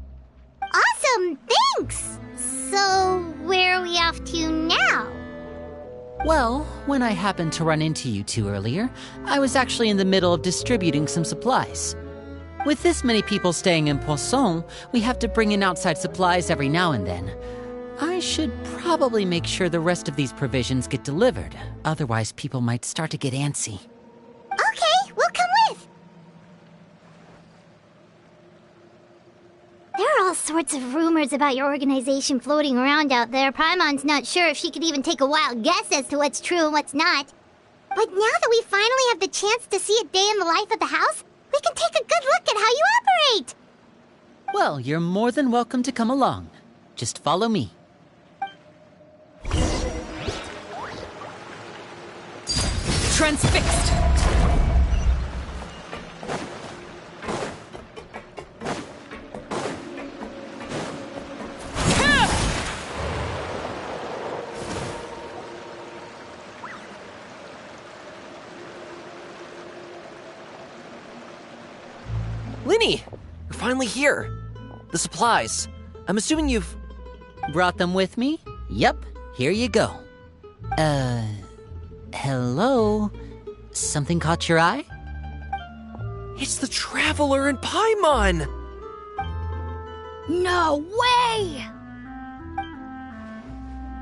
A: Awesome, thanks! So, where are we off to now?
O: Well, when I happened to run into you two earlier, I was actually in the middle of distributing some supplies. With this many people staying in Poisson, we have to bring in outside supplies every now and then. I should probably make sure the rest of these provisions get delivered, otherwise people might start to get antsy.
A: Okay, we'll come with! There are all sorts of rumors about your organization floating around out there. Paimon's not sure if she could even take a wild guess as to what's true and what's not. But now that we finally have the chance to see a day in the life of the house, we can take a good look at how you operate!
O: Well, you're more than welcome to come along. Just follow me.
C: Transfixed!
I: Linny! You're finally here! The supplies. I'm assuming you've...
O: Brought them with me? Yep, here you go. Hello? Something caught your eye?
I: It's the Traveler and Paimon!
N: No way!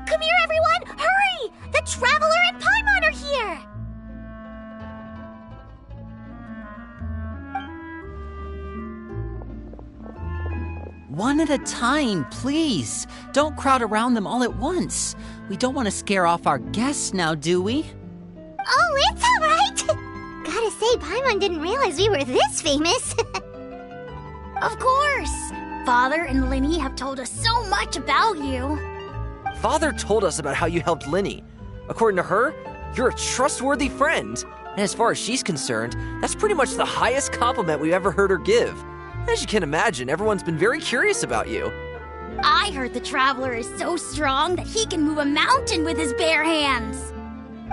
N: Come here, everyone! Hurry! The Traveler and Paimon are here!
O: One at a time, please. Don't crowd around them all at once. We don't want to scare off our guests now, do we?
A: Oh, it's all right! Gotta say, Paimon didn't realize we were this famous.
N: Of course! Father and Linny have told us so much about you.
I: Father told us about how you helped Linny. According to her, you're a trustworthy friend. And as far as she's concerned, that's pretty much the highest compliment we've ever heard her give. As you can imagine, everyone's been very curious about you.
N: I heard the Traveler is so strong that he can move a mountain with his bare hands.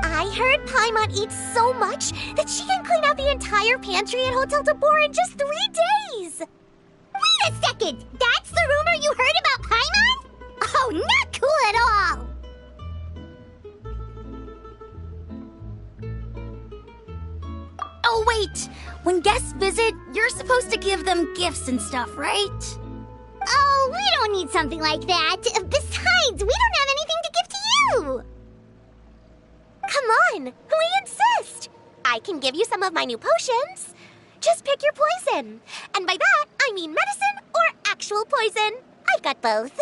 A: I heard Paimon eats so much that she can clean out the entire pantry at Hotel Tabor in just 3 days! Wait a second! That's the rumor you heard about Paimon? Oh, not cool at all!
N: Oh, wait! When guests visit, you're supposed to give them gifts and stuff, right?
A: Oh, we don't need something like that. Besides, we don't have anything to give to you!
S: Come on, we insist! I can give you some of my new potions. Just pick your poison. And by that, I mean medicine or actual poison. I've got both.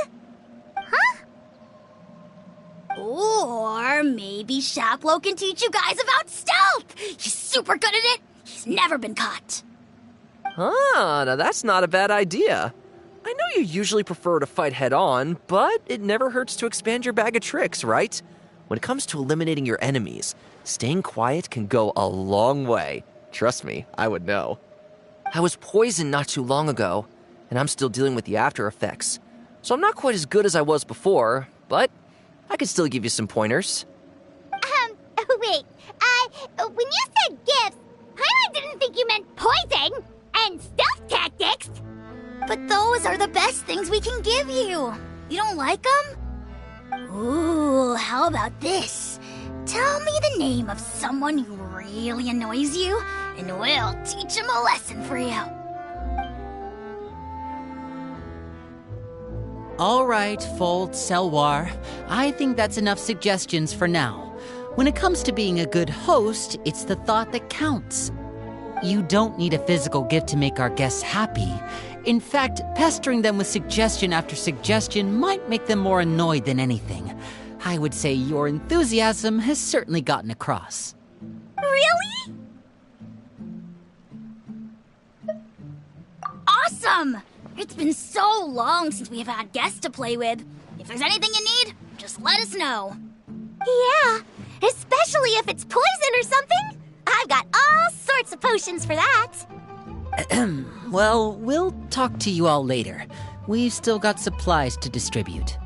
A: Huh?
N: Or maybe Shaplo can teach you guys about stealth! He's super good at it! He's never been caught.
I: Ah, now that's not a bad idea. I know you usually prefer to fight head-on, but it never hurts to expand your bag of tricks, right? When it comes to eliminating your enemies, staying quiet can go a long way. Trust me, I would know. I was poisoned not too long ago, and I'm still dealing with the after effects. So I'm not quite as good as I was before, but I could still give you some pointers.
A: Wait, when you said gifts, Paimon didn't think you meant poison and stealth tactics.
N: But those are the best things we can give you. You don't like them? Ooh, how about this? Tell me the name of someone who really annoys you, and we'll teach him a lesson for you.
O: All right, Fold, Selwar. I think that's enough suggestions for now. When it comes to being a good host, it's the thought that counts. You don't need a physical gift to make our guests happy. In fact, pestering them with suggestion after suggestion might make them more annoyed than anything. I would say your enthusiasm has certainly gotten across.
N: Really? Awesome! It's been so long since we have had guests to play with. If there's anything you need, just let us know.
S: Yeah, especially if it's poison or something. I've got all sorts of potions for that.
O: Well, we'll talk to you all later. We've still got supplies to distribute.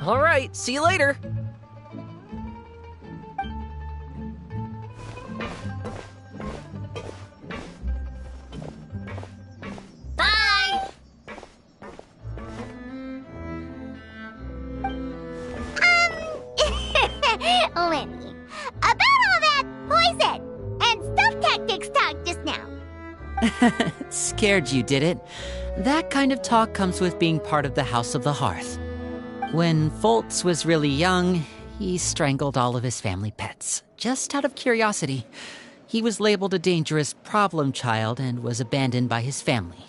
I: All right, see you later.
A: tactics talk just now.
O: Scared you, did it? That kind of talk comes with being part of the House of the Hearth. When Foltz was really young, he strangled all of his family pets, just out of curiosity. He was labeled a dangerous problem child and was abandoned by his family.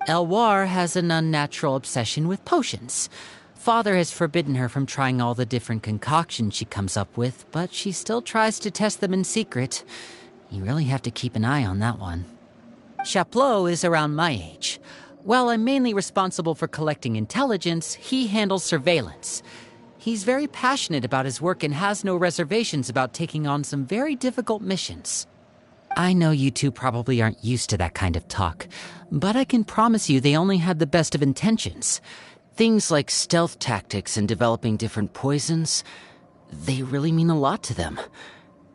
O: Elwar has an unnatural obsession with potions. Father has forbidden her from trying all the different concoctions she comes up with, but she still tries to test them in secret. You really have to keep an eye on that one. Chaplot is around my age. While I'm mainly responsible for collecting intelligence, he handles surveillance. He's very passionate about his work and has no reservations about taking on some very difficult missions. I know you two probably aren't used to that kind of talk, but I can promise you they only had the best of intentions. Things like stealth tactics and developing different poisons, they really mean a lot to them.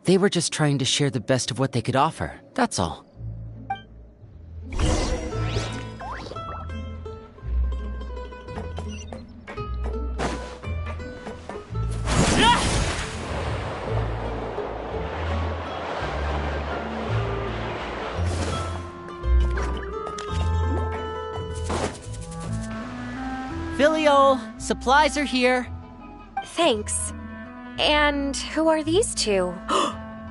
O: They were just trying to share the best of what they could offer, that's all. Filial, supplies are here.
T: Thanks. And who are these two?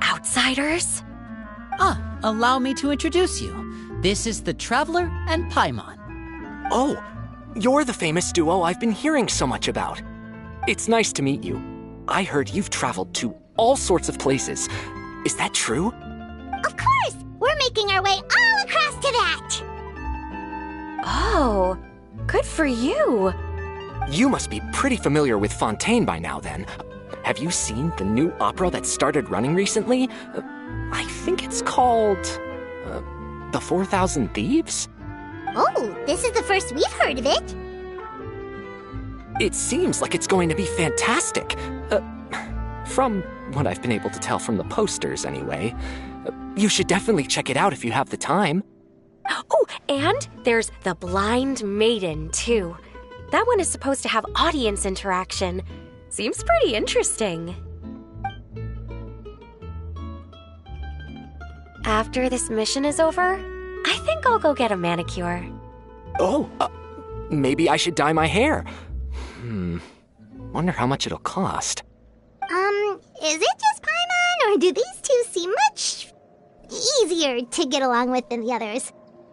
T: Outsiders?
O: Allow me to introduce you. This is the Traveler and Paimon.
G: Oh, you're the famous duo I've been hearing so much about. It's nice to meet you. I heard you've traveled to all sorts of places. Is that true?
A: Of course! We're making our way all across to that!
T: Oh, good for you.
G: You must be pretty familiar with Fontaine by now, then. Have you seen the new opera that started running recently? I think it's called... The 4,000 Thieves?
A: Oh, this is the first we've heard of it.
G: It seems like it's going to be fantastic. From what I've been able to tell from the posters, anyway. You should definitely check it out if you have the time.
T: Oh, and there's The Blind Maiden, too. That one is supposed to have audience interaction. Seems pretty interesting. After this mission is over, I think I'll go get a manicure.
G: Oh, maybe I should dye my hair. Wonder how much it'll cost.
A: Is it just Paimon, or do these two seem much easier to get along with than the others?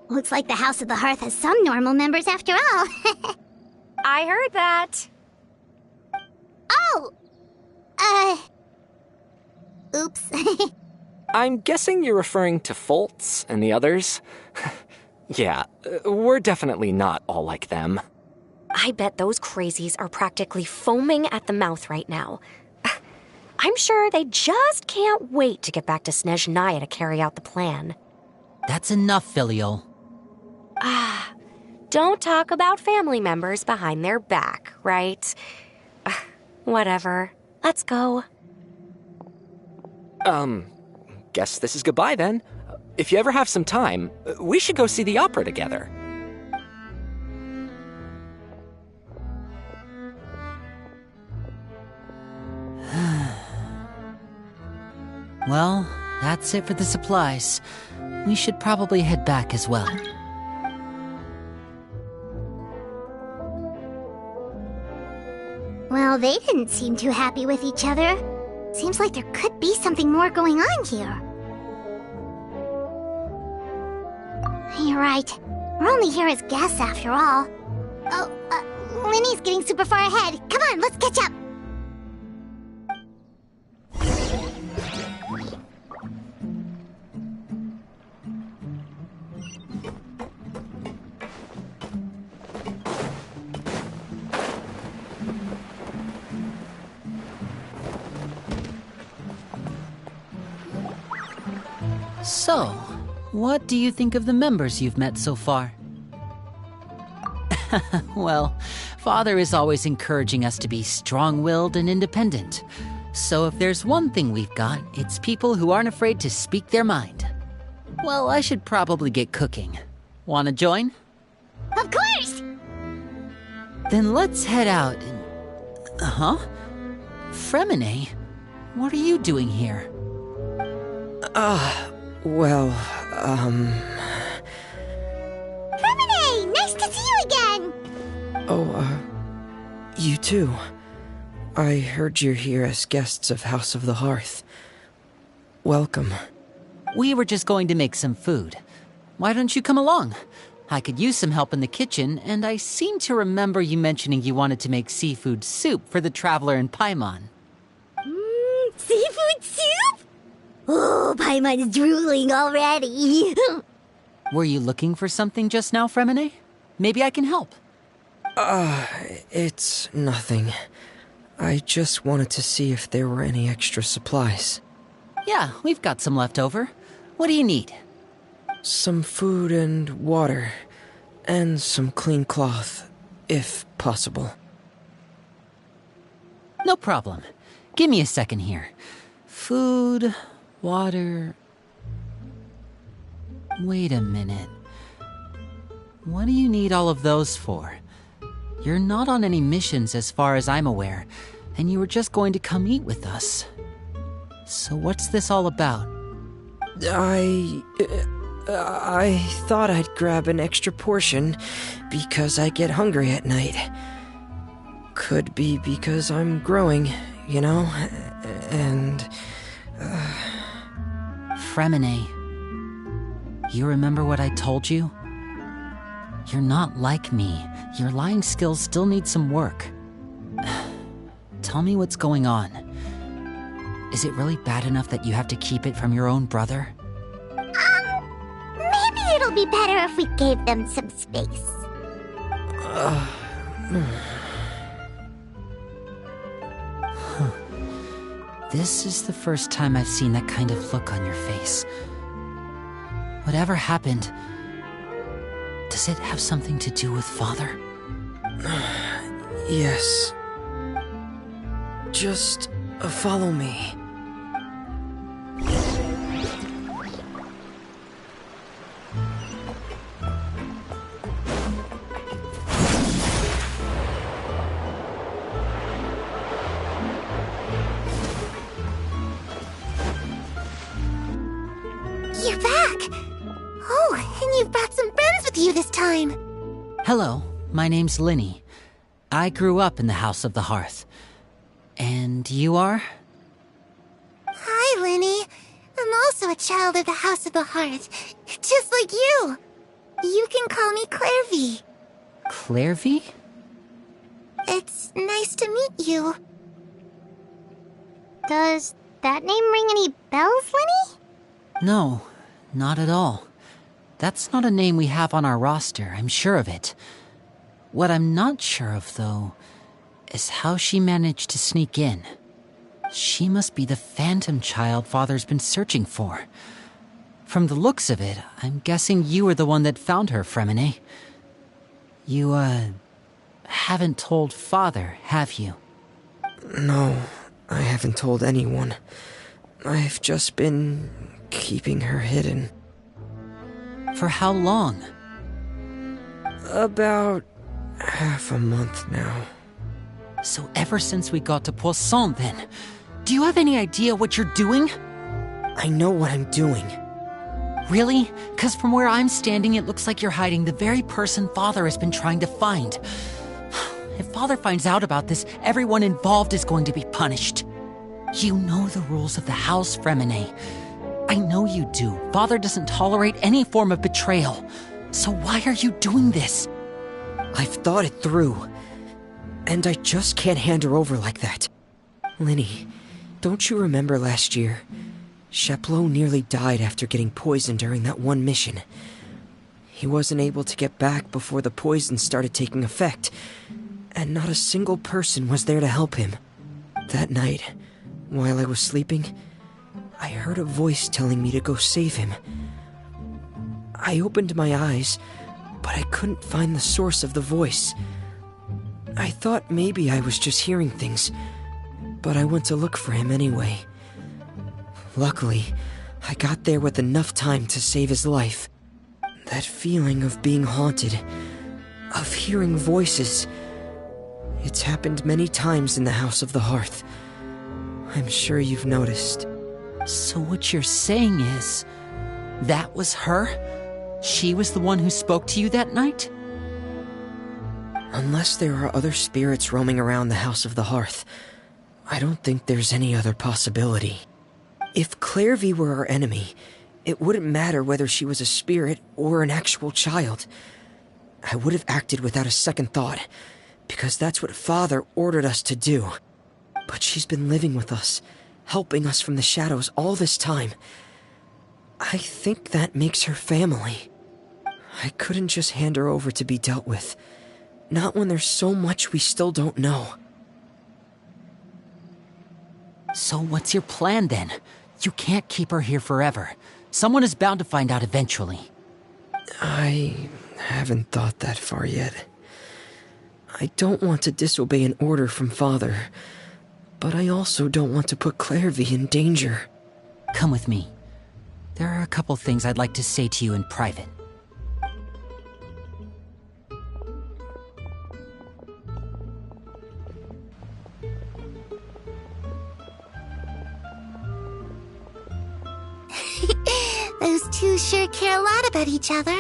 A: Looks like the House of the Hearth has some normal members after all.
T: I heard that.
A: Oh! Oops.
G: I'm guessing you're referring to Foltz and the others? Yeah, we're definitely not all like them.
T: I bet those crazies are practically foaming at the mouth right now. I'm sure they just can't wait to get back to Snezhnaya to carry out the plan.
O: That's enough, Filial.
T: Don't talk about family members behind their back, right? Whatever. Let's go.
G: Guess this is goodbye then. If you ever have some time, we should go see the opera together.
O: Well, that's it for the supplies. We should probably head back as well.
A: Well, they didn't seem too happy with each other. Seems like there could be something more going on here. You're right. We're only here as guests after all. Oh, Linny's getting super far ahead. Come on, let's catch up.
O: So, what do you think of the members you've met so far? Well, Father is always encouraging us to be strong-willed and independent. So if there's one thing we've got, it's people who aren't afraid to speak their mind. Well, I should probably get cooking. Wanna join?
A: Of course!
O: Then let's head out and... Fremine? What are you doing here?
U: Well,
A: Remine, nice to see you again!
U: You too. I heard you're here as guests of House of the Hearth. Welcome.
O: We were just going to make some food. Why don't you come along? I could use some help in the kitchen, and I seem to remember you mentioning you wanted to make seafood soup for the traveler in Paimon.
A: Seafood soup? Oh, Paimon's drooling already.
O: Were you looking for something just now, Fremine? Maybe I can help.
U: It's nothing. I just wanted to see if there were any extra supplies.
O: Yeah, we've got some left over. What do you need?
U: Some food and water. And some clean cloth, if possible.
O: No problem. Give me a second here. Food, water... Wait a minute. What do you need all of those for? You're not on any missions as far as I'm aware, and you were just going to come eat with us. So what's this all about?
U: I thought I'd grab an extra portion because I get hungry at night. Could be because I'm growing, you know, and...
O: Fremine, you remember what I told you? You're not like me. Your lying skills still need some work. Tell me what's going on. Is it really bad enough that you have to keep it from your own brother?
A: Maybe it'll be better if we gave them some space.
O: This is the first time I've seen that kind of look on your face. Whatever happened, does it have something to do with Father?
U: Yes. Just follow me.
A: You're back! Oh, and you've brought some friends with you this time!
O: Hello, my name's Linny. I grew up in the House of the Hearth. And you are?
A: Hi, Linny. I'm also a child of the House of the Hearth, just like you. You can call me Clairvy.
O: Clairvy?
A: It's nice to meet you. Does that name ring any bells, Linny?
O: No, not at all. That's not a name we have on our roster, I'm sure of it. What I'm not sure of, though, is how she managed to sneak in. She must be the phantom child Father's been searching for. From the looks of it, I'm guessing you were the one that found her, Fremine. You, haven't told Father, have you?
U: No, I haven't told anyone. I've just been keeping her hidden.
O: For how long?
U: About half a month now.
O: So ever since we got to Poisson, then? Do you have any idea what you're doing?
U: I know what I'm doing.
O: Really? Because from where I'm standing, it looks like you're hiding the very person Father has been trying to find. If Father finds out about this, everyone involved is going to be punished. You know the rules of the house, Fremine. I know you do. Father doesn't tolerate any form of betrayal. So why are you doing this?
U: I've thought it through. And I just can't hand her over like that. Linny, don't you remember last year? Chaplot nearly died after getting poisoned during that one mission. He wasn't able to get back before the poison started taking effect, and not a single person was there to help him. That night, while I was sleeping, I heard a voice telling me to go save him. I opened my eyes, but I couldn't find the source of the voice. I thought maybe I was just hearing things, but I went to look for him anyway. Luckily, I got there with enough time to save his life. That feeling of being haunted, of hearing voices, it's happened many times in the House of the Hearth. I'm sure you've noticed.
O: So what you're saying is, That was her? She was the one who spoke to you that night?
U: Unless there are other spirits roaming around the House of the Hearth, I don't think there's any other possibility. If Clairvy were our enemy, it wouldn't matter whether she was a spirit or an actual child. I would have acted without a second thought, because that's what Father ordered us to do. But she's been living with us, helping us from the shadows all this time. I think that makes her family. I couldn't just hand her over to be dealt with. Not when there's so much we still don't know.
O: So what's your plan then? You can't keep her here forever. Someone is bound to find out eventually.
U: I haven't thought that far yet. I don't want to disobey an order from Father, but I also don't want to put Clairvy in danger.
O: Come with me. There are a couple things I'd like to say to you in private.
A: Those two sure care a lot about each other.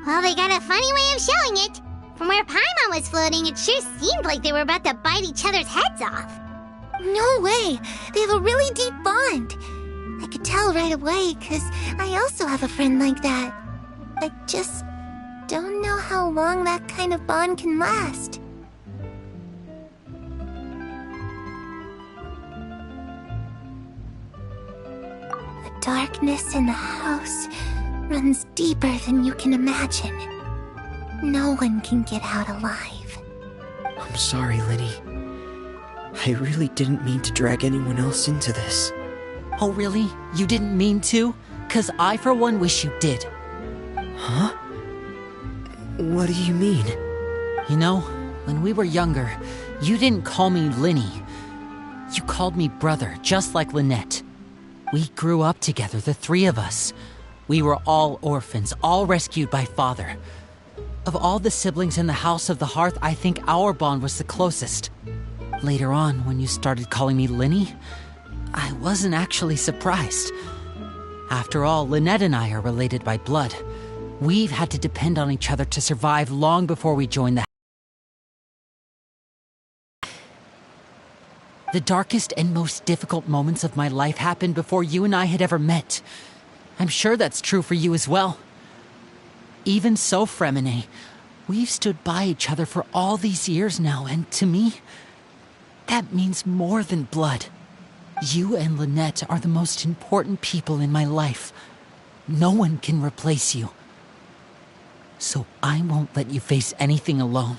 A: Well, they got a funny way of showing it. From where Paimon was floating, it sure seemed like they were about to bite each other's heads off.
E: No way! They have a really deep bond. I could tell right away, because I also have a friend like that. I just don't know how long that kind of bond can last. The darkness in the house runs deeper than you can imagine. No one can get out alive.
U: I'm sorry, Linny. I really didn't mean to drag anyone else into this.
O: Oh, really? You didn't mean to? 'Cause I, for one, wish you did.
U: Huh? What do you mean?
O: You know, when we were younger, you didn't call me Linny. You called me brother, just like Lynette. We grew up together, the three of us. We were all orphans, all rescued by Father. Of all the siblings in the House of the Hearth, I think our bond was the closest. Later on, when you started calling me Linny, I wasn't actually surprised. After all, Lynette and I are related by blood. We've had to depend on each other to survive long before we joined the... The darkest and most difficult moments of my life happened before you and I had ever met. I'm sure that's true for you as well. Even so, Fremine, we've stood by each other for all these years now, and to me, that means more than blood. You and Lynette are the most important people in my life. No one can replace you. So I won't let you face anything alone.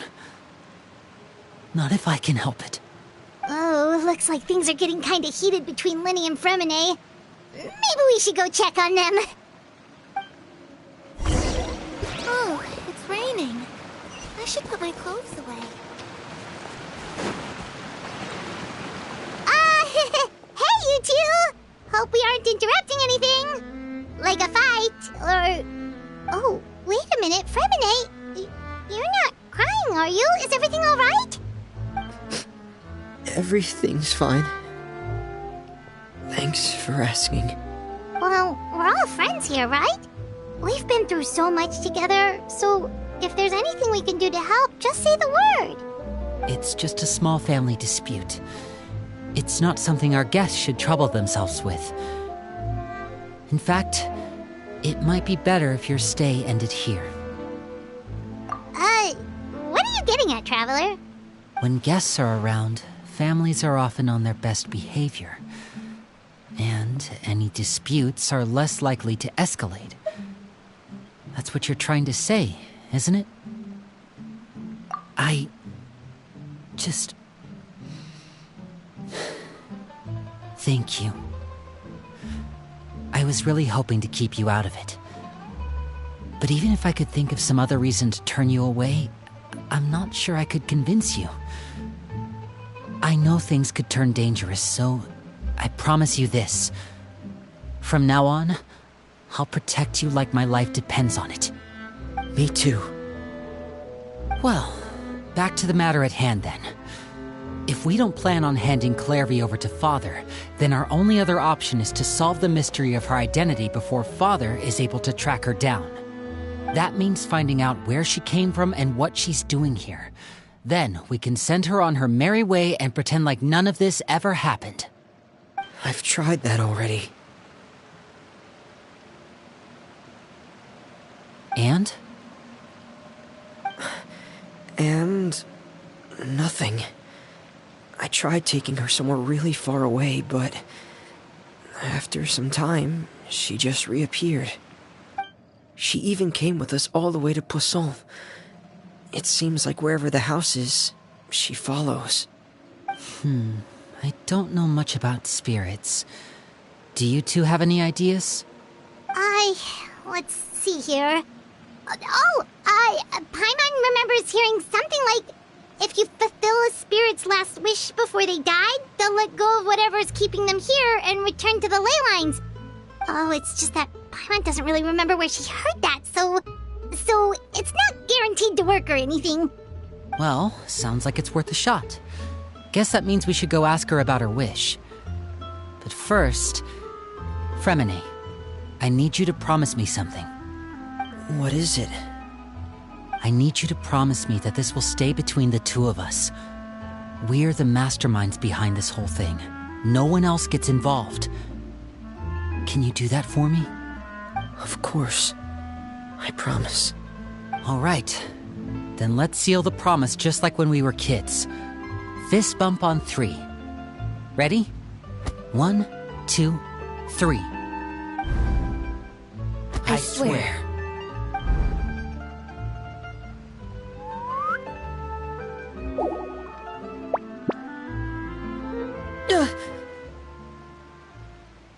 O: Not if I can help it.
A: Oh, looks like things are getting kinda heated between Linny and Fremine. Maybe we should go check on them.
E: Oh, it's raining. I should put my clothes away.
A: Hey, you two! Hope we aren't interrupting anything. Like a fight, or... Oh, wait a minute, Fremine. You're not crying, are you? Is everything alright?
U: Everything's fine. Thanks for asking.
A: Well, we're all friends here, right? We've been through so much together, so if there's anything we can do to help, just say the word.
O: It's just a small family dispute. It's not something our guests should trouble themselves with. In fact, it might be better if your stay ended here.
A: What are you getting at, Traveler?
O: When guests are around, families are often on their best behavior. And any disputes are less likely to escalate. That's what you're trying to say, isn't it? I... just... Thank you. I was really hoping to keep you out of it. But even if I could think of some other reason to turn you away, I'm not sure I could convince you. I know things could turn dangerous, so I promise you this. From now on, I'll protect you like my life depends on it.
U: Me too.
O: Well, back to the matter at hand then. If we don't plan on handing Clairvy over to Father, then our only other option is to solve the mystery of her identity before Father is able to track her down. That means finding out where she came from and what she's doing here. Then we can send her on her merry way and pretend like none of this ever happened.
U: I've tried that already.
O: And?
U: And... nothing. I tried taking her somewhere really far away, but... after some time, she just reappeared. She even came with us all the way to Poisson. It seems like wherever the house is, she follows.
O: I don't know much about spirits. Do you two have any ideas?
A: Let's see here. Paimon remembers hearing something like, if you fulfill a spirit's last wish before they died, they'll let go of whatever's keeping them here and return to the ley lines. Oh, it's just that Paimon doesn't really remember where she heard that, so it's not guaranteed to work or anything.
O: Well, sounds like it's worth a shot. Guess that means we should go ask her about her wish. But first, Fremine, I need you to promise me something.
U: What is it?
O: I need you to promise me that this will stay between the two of us. We're the masterminds behind this whole thing. No one else gets involved. Can you do that for me?
U: Of course. I promise.
O: All right. Then let's seal the promise just like when we were kids. Fist bump on 3. Ready? 1, 2, 3.
U: I swear.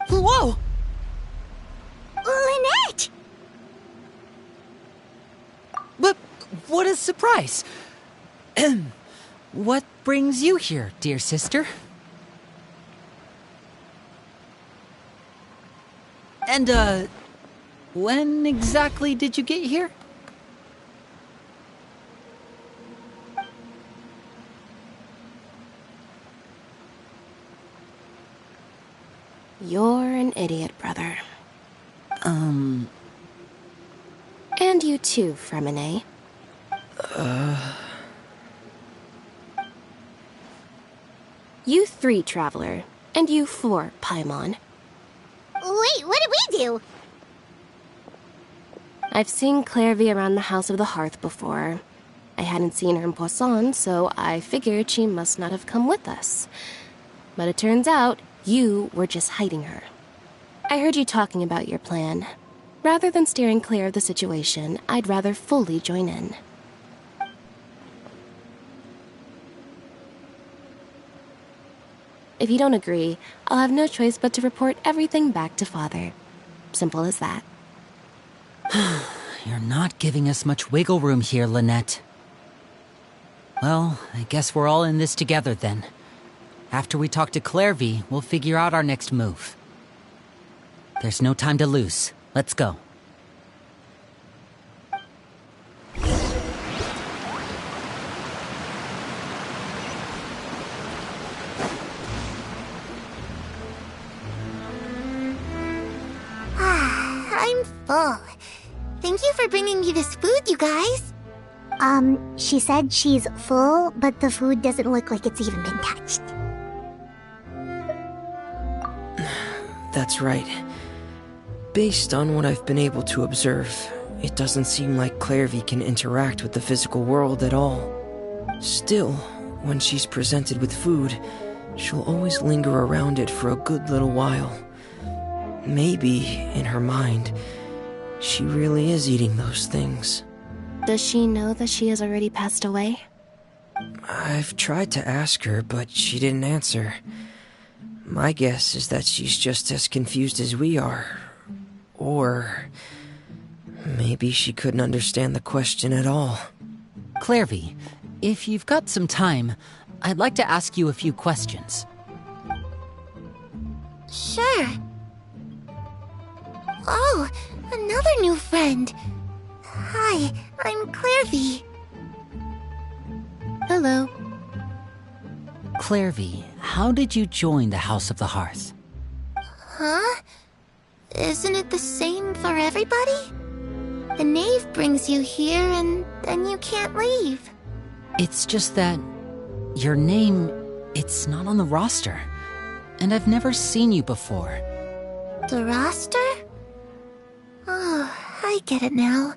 O: Whoa!
A: Lynette!
O: But what a surprise! What brings you here, dear sister? And, when exactly did you get here?
F: You're an idiot, brother. And you too, Fremine. You 3, Traveler. And you 4, Paimon.
A: Wait, what did we do?
F: I've seen Clairvy around the House of the Hearth before. I hadn't seen her in Poisson, so I figured she must not have come with us. But it turns out, you were just hiding her. I heard you talking about your plan. Rather than steering clear of the situation, I'd rather fully join in. If you don't agree, I'll have no choice but to report everything back to Father. Simple as that.
O: You're not giving us much wiggle room here, Lynette. Well, I guess we're all in this together then. After we talk to Clairvy, we'll figure out our next move. There's no time to lose. Let's go.
A: I'm full. Thank you for bringing me this food, you guys. She said she's full, but the food doesn't look like it's even been touched.
U: That's right. Based on what I've been able to observe, it doesn't seem like Clairvy can interact with the physical world at all. Still, when she's presented with food, she'll always linger around it for a good little while. Maybe, in her mind, she really is eating those things.
F: Does she know that she has already passed away?
U: I've tried to ask her, but she didn't answer. My guess is that she's just as confused as we are. Or maybe she couldn't understand the question at all.
O: Clairvy, if you've got some time, I'd like to ask you a few questions.
A: Sure. Oh, another new friend. Hi, I'm Clairvy.
F: Hello.
O: Clairvy, how did you join the House of the Hearth?
A: Huh? Isn't it the same for everybody? The knave brings you here and then you can't leave.
O: It's just that your name, it's not on the roster. And I've never seen you before.
A: The roster? Oh, I get it now.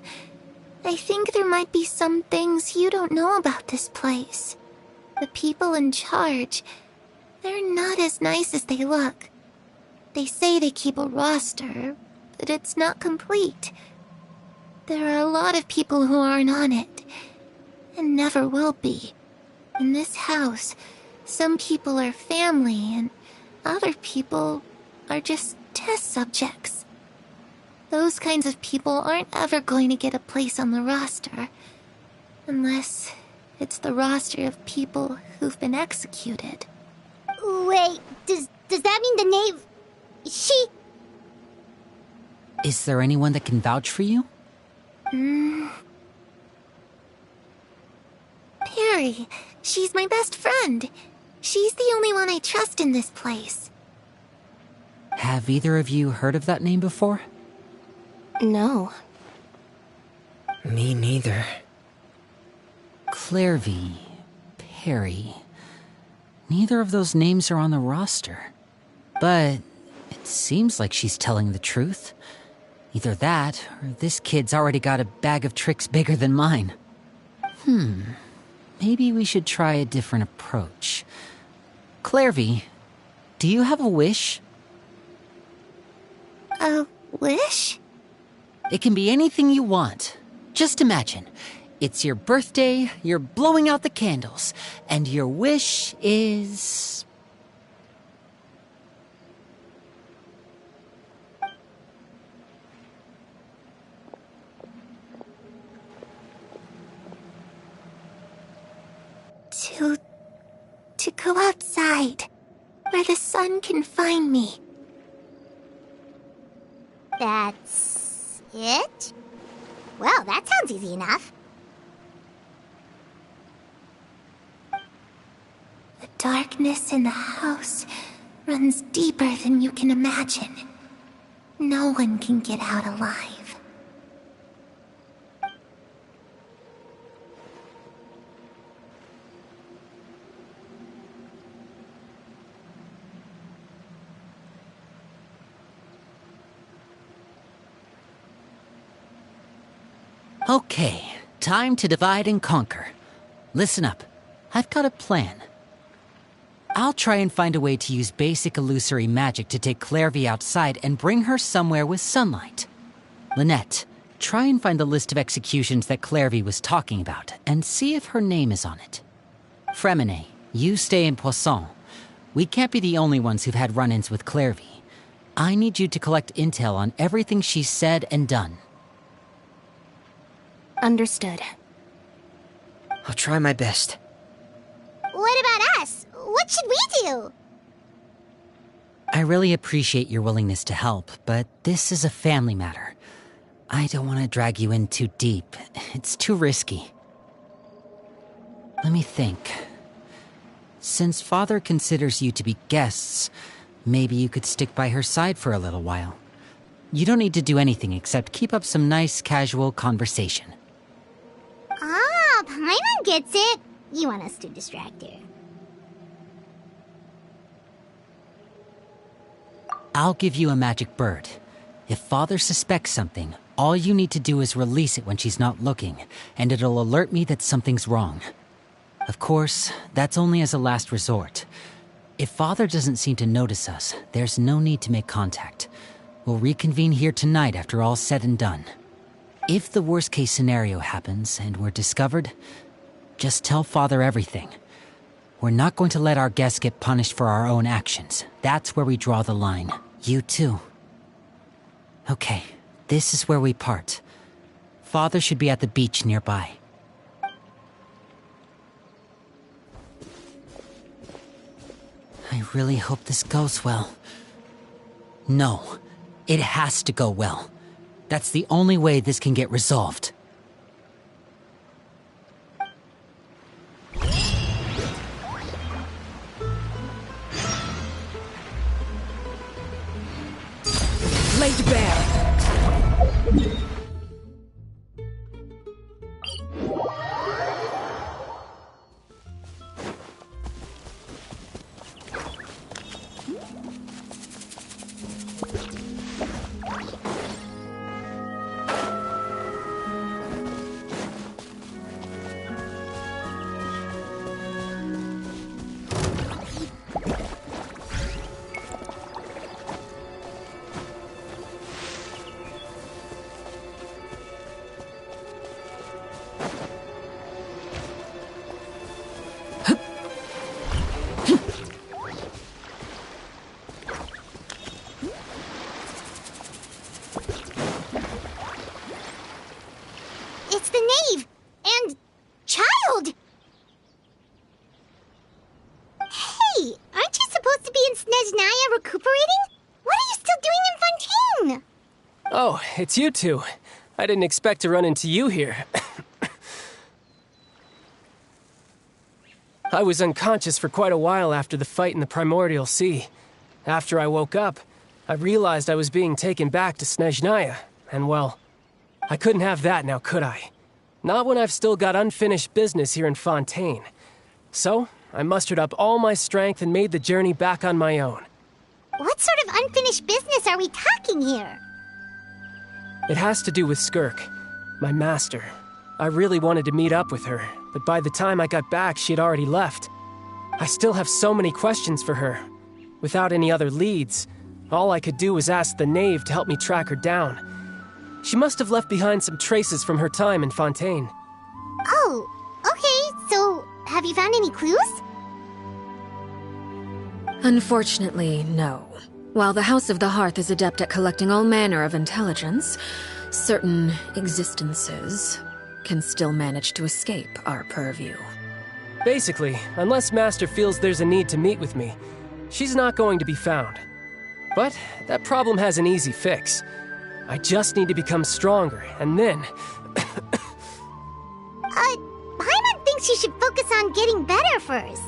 A: I think there might be some things you don't know about this place. The people in charge, they're not as nice as they look. They say they keep a roster, but it's not complete. There are a lot of people who aren't on it, and never will be. In this house, some people are family, and other people are just test subjects. Those kinds of people aren't ever going to get a place on the roster, unless it's the roster of people who've been executed.
S: Wait, does that mean the knave... she...
O: Is there anyone that can vouch for you?
A: Perry, she's my best friend. She's the only one I trust in this place.
O: Have either of you heard of that name before?
C: No.
U: Me neither.
O: Clairvy, Perry. Neither of those names are on the roster. But it seems like she's telling the truth. Either that, or this kid's already got a bag of tricks bigger than mine. Maybe we should try a different approach. Clairvy, do you have a wish?
A: A wish?
O: It can be anything you want. Just imagine. It's your birthday, you're blowing out the candles, and your wish is...
A: To go outside, where the sun can find me.
S: That's... it? Well, that sounds easy enough.
A: The darkness in the house runs deeper than you can imagine. No one can get out alive.
O: Okay, time to divide and conquer. Listen up. I've got a plan. I'll try and find a way to use basic illusory magic to take Clairvy outside and bring her somewhere with sunlight. Lynette, try and find the list of executions that Clairvy was talking about and see if her name is on it. Fremine, you stay in Poisson. We can't be the only ones who've had run-ins with Clairvy. I need you to collect intel on everything she's said and done.
C: Understood.
U: I'll try my best.
S: What about us? What should we do?
O: I really appreciate your willingness to help, but this is a family matter. I don't want to drag you in too deep. It's too risky. Let me think. Since Father considers you to be guests, maybe you could stick by her side for a little while. You don't need to do anything except keep up some nice, casual conversation.
S: Ah, Paimon gets it. You want us to distract her.
O: I'll give you a magic bird. If Father suspects something, all you need to do is release it when she's not looking, and it'll alert me that something's wrong. Of course, that's only as a last resort. If Father doesn't seem to notice us, there's no need to make contact. We'll reconvene here tonight after all's said and done. If the worst-case scenario happens and we're discovered, just tell Father everything. We're not going to let our guests get punished for our own actions. That's where we draw the line. You too. Okay, this is where we part. Father should be at the beach nearby. I really hope this goes well. No, it has to go well. That's the only way this can get resolved.
M: laid bare.
A: It's the knave! And... child! Hey, aren't you supposed to be in Snezhnaya recuperating? What are you still doing in Fontaine?
J: Oh, it's you two. I didn't expect to run into you here. I was unconscious for quite a while after the fight in the Primordial Sea. After I woke up, I realized I was being taken back to Snezhnaya, and well, I couldn't have that now, could I? Not when I've still got unfinished business here in Fontaine. So, I mustered up all my strength and made the journey back on my own.
A: What sort of unfinished business are we talking here?
J: It has to do with Skirk, my master. I really wanted to meet up with her, but by the time I got back, she had already left. I still have so many questions for her. Without any other leads, all I could do was ask the knave to help me track her down. She must have left behind some traces from her time in Fontaine.
A: Oh, okay, so have you found any clues?
M: Unfortunately, no. While the House of the Hearth is adept at collecting all manner of intelligence, certain existences can still manage to escape our purview.
J: Basically, unless Master feels there's a need to meet with me, she's not going to be found. But that problem has an easy fix. I just need to become stronger, and then...
A: Paimon thinks you should focus on getting better first.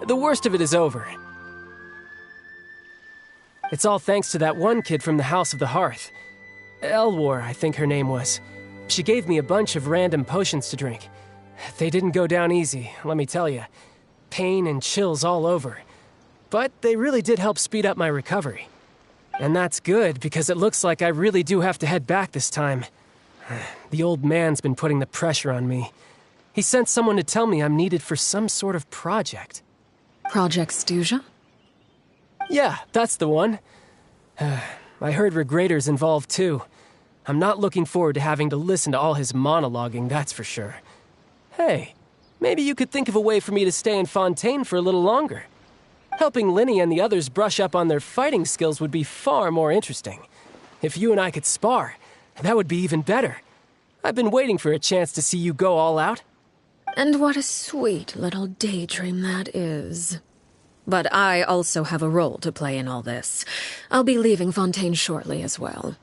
J: The worst of it is over. It's all thanks to that one kid from the House of the Hearth. Elwar, I think her name was. She gave me a bunch of random potions to drink. They didn't go down easy, let me tell you. Pain and chills all over. But they really did help speed up my recovery. And that's good, because it looks like I really do have to head back this time. The old man's been putting the pressure on me. He sent someone to tell me I'm needed for some sort of project.
M: Project Stuja?
J: Yeah, that's the one. I heard Regrator's involved too. I'm not looking forward to having to listen to all his monologuing, that's for sure. Hey, maybe you could think of a way for me to stay in Fontaine for a little longer. Helping Linny and the others brush up on their fighting skills would be far more interesting. If you and I could spar, that would be even better. I've been waiting for a chance to see you go all out.
M: And what a sweet little daydream that is. But I also have a role to play in all this. I'll be leaving Fontaine shortly as well.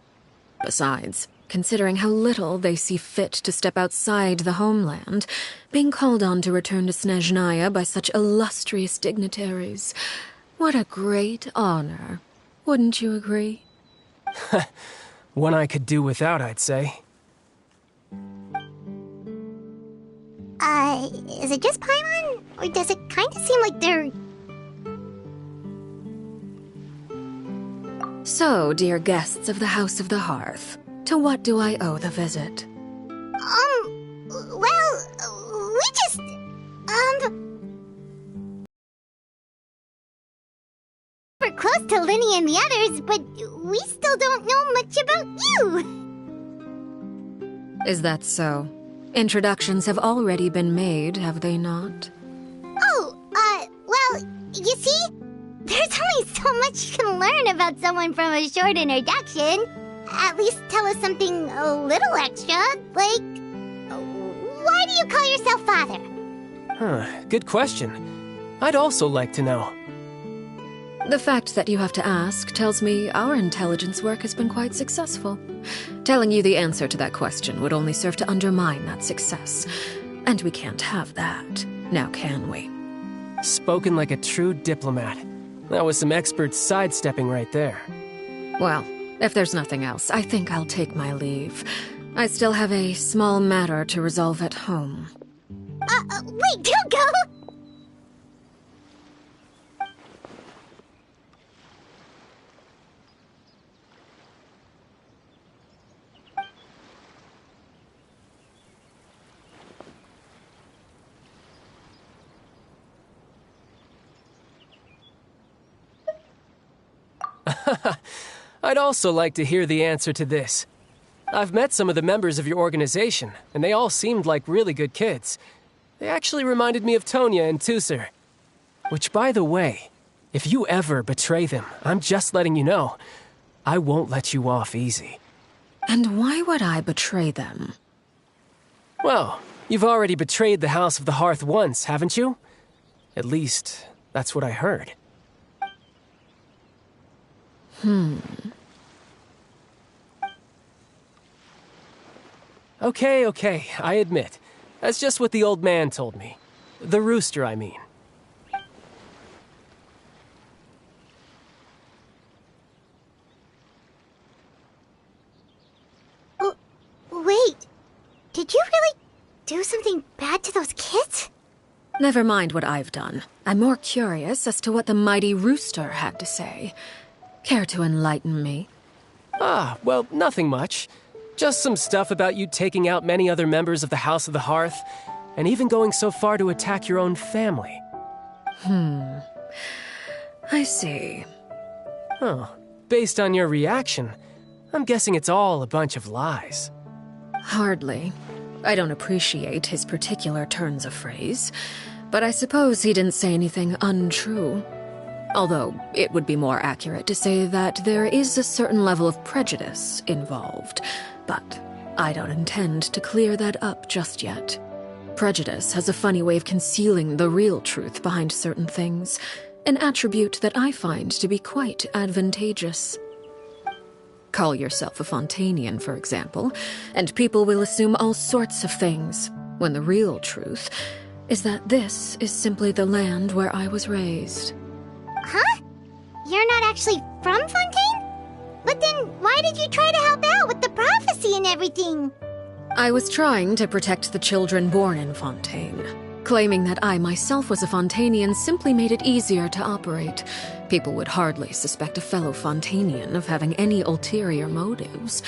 M: Besides, considering how little they see fit to step outside the homeland, being called on to return to Snezhnaya by such illustrious dignitaries, what a great honor. Wouldn't you agree?
J: One I could do without, I'd say.
A: Is it just Paimon? Or does it kind of seem like they're...
M: So, dear guests of the House of the Hearth, to what do I owe the visit?
A: Well, we just... We're close to Linny and the others, but we still don't know much about you!
M: Is that so? Introductions have already been made, have they not?
A: Well, you see? There's only so much you can learn about someone from a short introduction. At least tell us something a little extra, like... Why do you call yourself father?
J: Good question. I'd also like to know.
M: The fact that you have to ask tells me our intelligence work has been quite successful. Telling you the answer to that question would only serve to undermine that success. And we can't have that, now can we?
J: Spoken like a true diplomat. That was some expert sidestepping right there.
M: Well, if there's nothing else, I think I'll take my leave. I still have a small matter to resolve at home.
A: Wait, don't go!
J: I'd also like to hear the answer to this. I've met some of the members of your organization, and they all seemed like really good kids. They actually reminded me of Tonya and Tusser. Which, by the way, if you ever betray them, I'm just letting you know, I won't let you off easy.
M: And why would I betray them?
J: Well, you've already betrayed the House of the Hearth once, haven't you? At least, that's what I heard. Okay, I admit. That's just what the old man told me. The rooster, I mean.
A: Wait, did you really do something bad to those kids?
M: Never mind what I've done. I'm more curious as to what the mighty rooster had to say. Care to enlighten me?
J: Well, nothing much. Just some stuff about you taking out many other members of the House of the Hearth, and even going so far to attack your own family.
M: I see.
J: Oh, based on your reaction, I'm guessing it's all a bunch of lies.
M: Hardly. I don't appreciate his particular turns of phrase, but I suppose he didn't say anything untrue. Although, it would be more accurate to say that there is a certain level of prejudice involved, but I don't intend to clear that up just yet. Prejudice has a funny way of concealing the real truth behind certain things, an attribute that I find to be quite advantageous. Call yourself a Fontanian, for example, and people will assume all sorts of things, when the real truth is that this is simply the land where I was raised.
A: Huh? You're not actually from Fontaine? But then why did you try to help out with the prophecy and everything?
M: I was trying to protect the children born in Fontaine. Claiming that I myself was a Fontanian simply made it easier to operate. People would hardly suspect a fellow Fontanian of having any ulterior motives.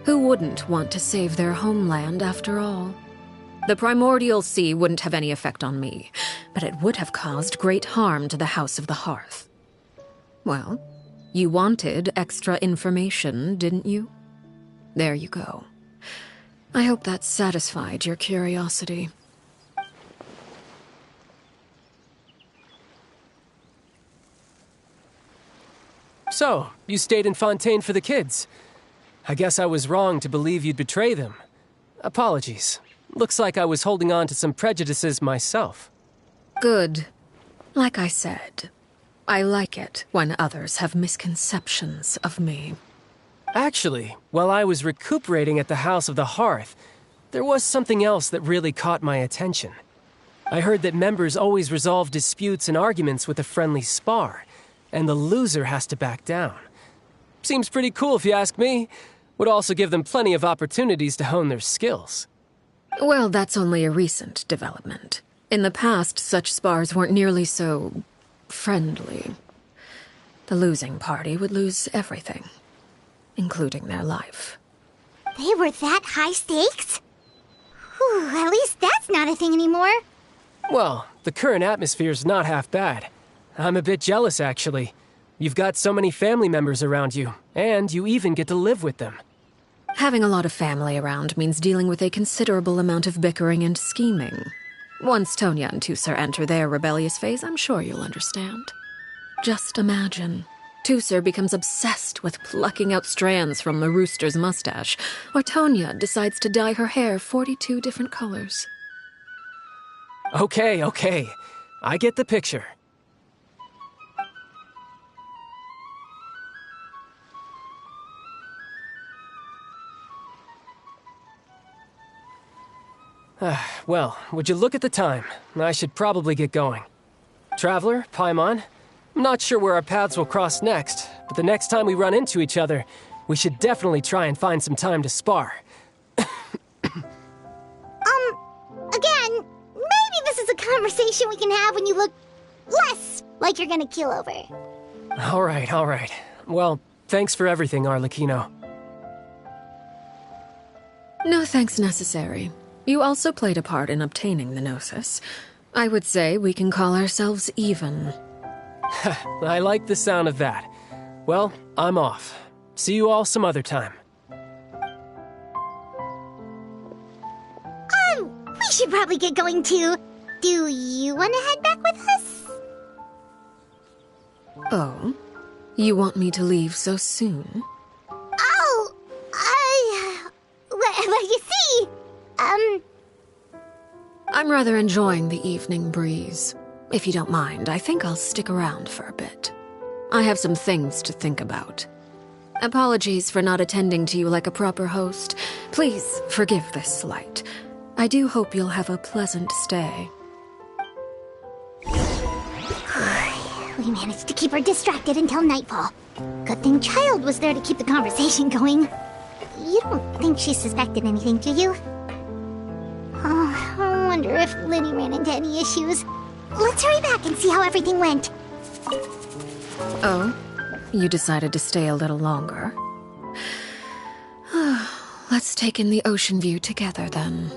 M: Who wouldn't want to save their homeland after all? The primordial sea wouldn't have any effect on me, but it would have caused great harm to the House of the Hearth. Well, you wanted extra information, didn't you? There you go. I hope that satisfied your curiosity.
J: So, you stayed in Fontaine for the kids. I guess I was wrong to believe you'd betray them. Apologies. Looks like I was holding on to some prejudices myself.
M: Good. Like I said, I like it when others have misconceptions of me.
J: Actually, while I was recuperating at the House of the Hearth, there was something else that really caught my attention. I heard that members always resolve disputes and arguments with a friendly spar, and the loser has to back down. Seems pretty cool if you ask me. Would also give them plenty of opportunities to hone their skills.
M: Well, that's only a recent development. In the past, such spars weren't nearly so friendly. The losing party would lose everything, including their life.
A: They were that high stakes? Whew, at least that's not a thing anymore.
J: Well, the current atmosphere's not half bad. I'm a bit jealous, actually. You've got so many family members around you, and you even get to live with them.
M: Having a lot of family around means dealing with a considerable amount of bickering and scheming. Once Tonya and Tusser enter their rebellious phase, I'm sure you'll understand. Just imagine. Tusser becomes obsessed with plucking out strands from the rooster's mustache, or Tonya decides to dye her hair 42 different colors.
J: Okay. I get the picture. Well, would you look at the time? I should probably get going. Traveler, Paimon, I'm not sure where our paths will cross next, but the next time we run into each other, we should definitely try and find some time to spar.
A: Again, maybe this is a conversation we can have when you look less like you're gonna keel over.
J: All right. Well, thanks for everything, Arlecchino.
M: No thanks necessary. You also played a part in obtaining the Gnosis. I would say we can call ourselves even.
J: I like the sound of that. Well, I'm off. See you all some other time.
A: We should probably get going too. Do you want to head back with us?
M: Oh? You want me to leave so soon?
A: Oh, well, you see,
M: I'm rather enjoying the evening breeze. If you don't mind, I think I'll stick around for a bit. I have some things to think about. Apologies for not attending to you like a proper host. Please forgive this slight. I do hope you'll have a pleasant stay.
A: We managed to keep her distracted until nightfall. Good thing Child was there to keep the conversation going. You don't think she suspected anything, do you? Oh, I wonder if Liddy ran into any issues. Let's hurry back and see how everything went.
M: Oh? You decided to stay a little longer? Let's take in the ocean view together, then.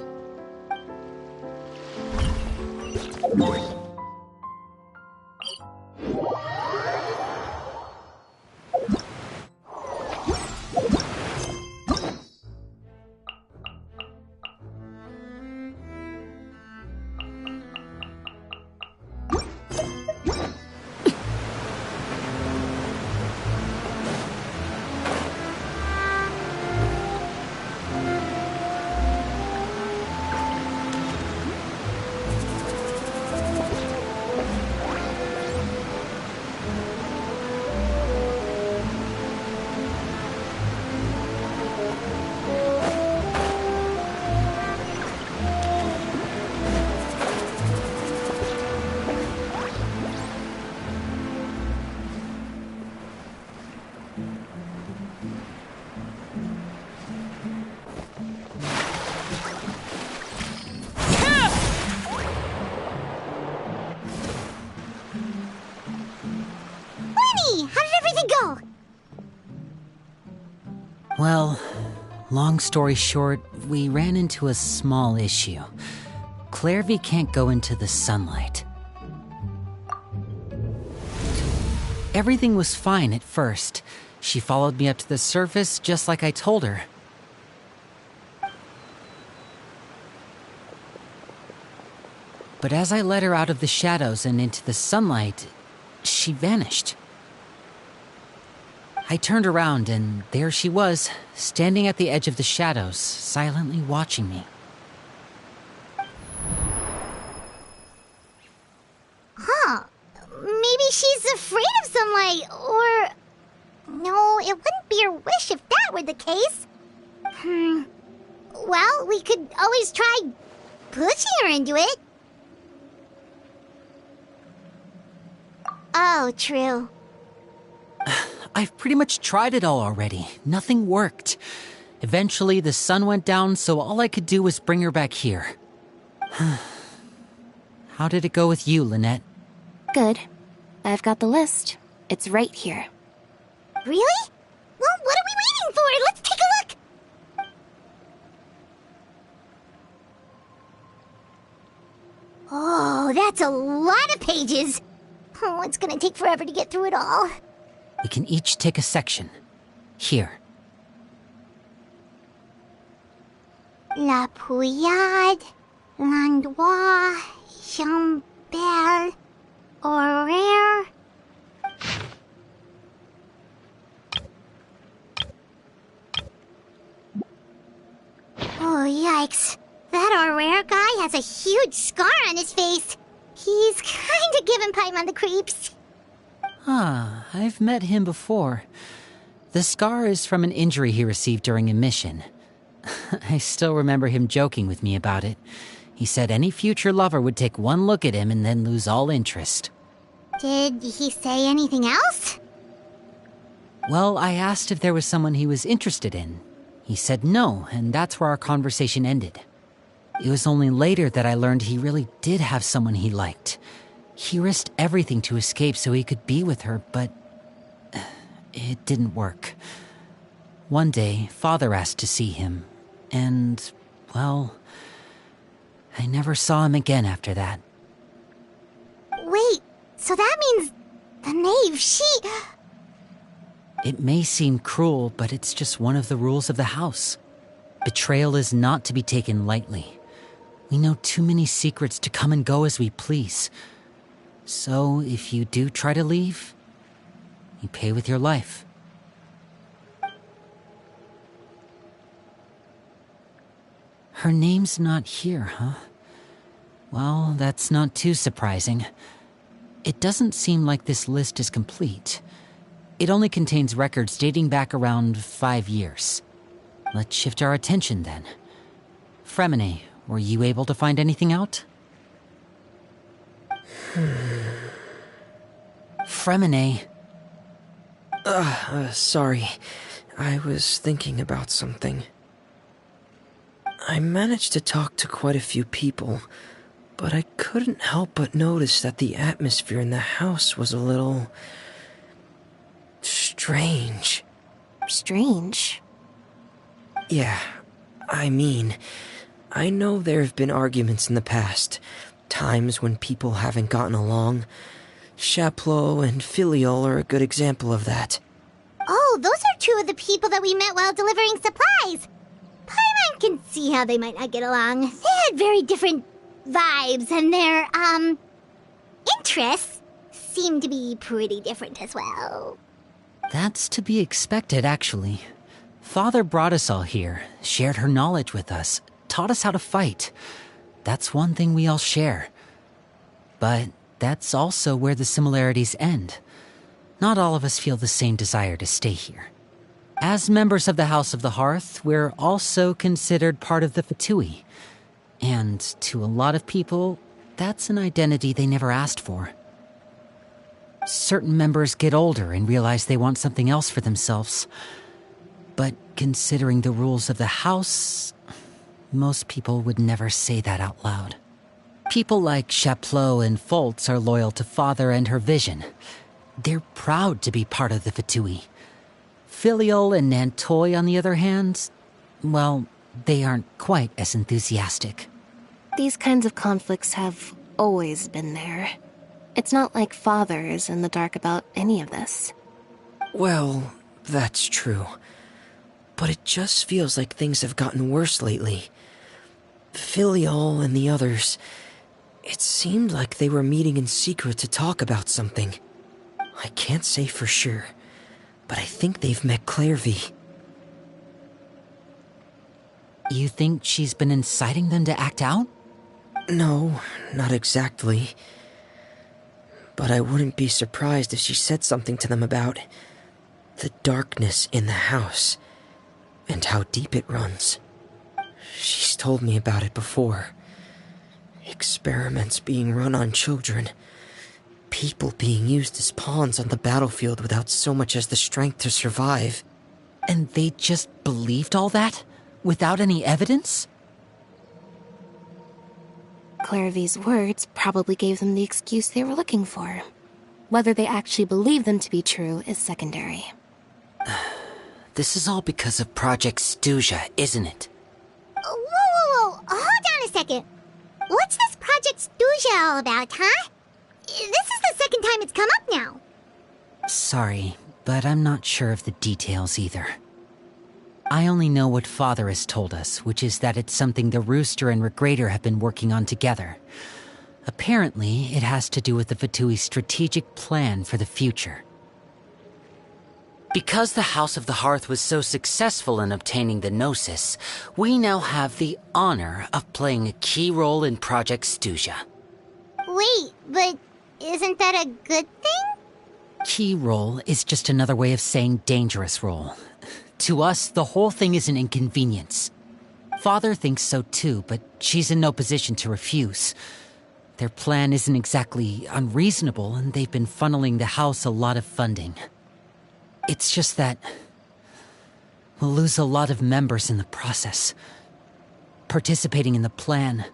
O: Well, long story short, we ran into a small issue. Clairvy can't go into the sunlight. Everything was fine at first. She followed me up to the surface just like I told her. But as I led her out of the shadows and into the sunlight, she vanished. I turned around and there she was, standing at the edge of the shadows, silently watching me.
A: Huh. Maybe she's afraid of sunlight, or... No, it wouldn't be her wish if that were the case. Well, we could always try pushing her into it. Oh, true.
O: I've pretty much tried it all already. Nothing worked. Eventually, the sun went down, so all I could do was bring her back here. How did it go with you, Lynette?
R: Good. I've got the list. It's right here.
A: Really? Well, what are we waiting for? Let's take a look! Oh, that's a lot of pages. Oh, it's gonna take forever to get through it all.
O: We can each take a section. Here.
A: La Pouillade, L'Endroit, Chambel, Horaire. Oh, yikes. That Horaire guy has a huge scar on his face. He's kinda giving Paimon the creeps.
O: Ah, I've met him before. The scar is from an injury he received during a mission. I still remember him joking with me about it. He said any future lover would take one look at him and then lose all interest.
A: Did he say anything else?
O: Well, I asked if there was someone he was interested in. He said no, and that's where our conversation ended. It was only later that I learned he really did have someone he liked. He risked everything to escape so he could be with her, but it didn't work. One day, Father asked to see him, and, well, I never saw him again after that.
A: Wait, so that means the knave, she...
O: It may seem cruel, but it's just one of the rules of the house. Betrayal is not to be taken lightly. We know too many secrets to come and go as we please. So, if you do try to leave, you pay with your life. Her name's not here, huh? Well, that's not too surprising. It doesn't seem like this list is complete. It only contains records dating back around 5 years. Let's shift our attention then. Fremine, were you able to find anything out? Fremine.
U: Sorry. I was thinking about something. I managed to talk to quite a few people, but I couldn't help but notice that the atmosphere in the house was a little... strange.
T: Strange?
U: Yeah, I mean, I know there have been arguments in the past, times when people haven't gotten along. Chaplot and Filiol are a good example of that.
A: Oh, those are two of the people that we met while delivering supplies. Paimon can see how they might not get along. They had very different vibes, and their, interests seem to be pretty different as well.
O: That's to be expected, actually. Father brought us all here, shared her knowledge with us, taught us how to fight. That's one thing we all share. But that's also where the similarities end. Not all of us feel the same desire to stay here. As members of the House of the Hearth, we're also considered part of the Fatui. And to a lot of people, that's an identity they never asked for. Certain members get older and realize they want something else for themselves. But considering the rules of the house, most people would never say that out loud. People like Chaplot and Foltz are loyal to Father and her vision. They're proud to be part of the Fatui. Filiol and Nantoy, on the other hand, well, they aren't quite as enthusiastic.
T: These kinds of conflicts have always been there. It's not like Father is in the dark about any of this.
U: Well, that's true. But it just feels like things have gotten worse lately. Filiol and the others, it seemed like they were meeting in secret to talk about something. I can't say for sure, but I think they've met Clairvy.
O: You think she's been inciting them to act out?
U: No, not exactly. But I wouldn't be surprised if she said something to them about the darkness in the house and how deep it runs. She's told me about it before. Experiments being run on children. People being used as pawns on the battlefield without so much as the strength to survive.
O: And they just believed all that? Without any evidence?
T: Clairvy's words probably gave them the excuse they were looking for. Whether they actually believe them to be true is secondary.
O: This is all because of Project Stuja, isn't it?
A: Whoa. Hold on a second. What's this Project Stuja all about, huh? This is the second time it's come up now.
O: Sorry, but I'm not sure of the details either. I only know what Father has told us, which is that it's something the Rooster and Regrator have been working on together. Apparently, it has to do with the Fatui's strategic plan for the future. Because the House of the Hearth was so successful in obtaining the Gnosis, we now have the honor of playing a key role in Project Stuja.
A: Wait, but isn't that a good thing?
O: Key role is just another way of saying dangerous role. To us, the whole thing is an inconvenience. Father thinks so too, but she's in no position to refuse. Their plan isn't exactly unreasonable, and they've been funneling the house a lot of funding. It's just that we'll lose a lot of members in the process. Participating in the plan,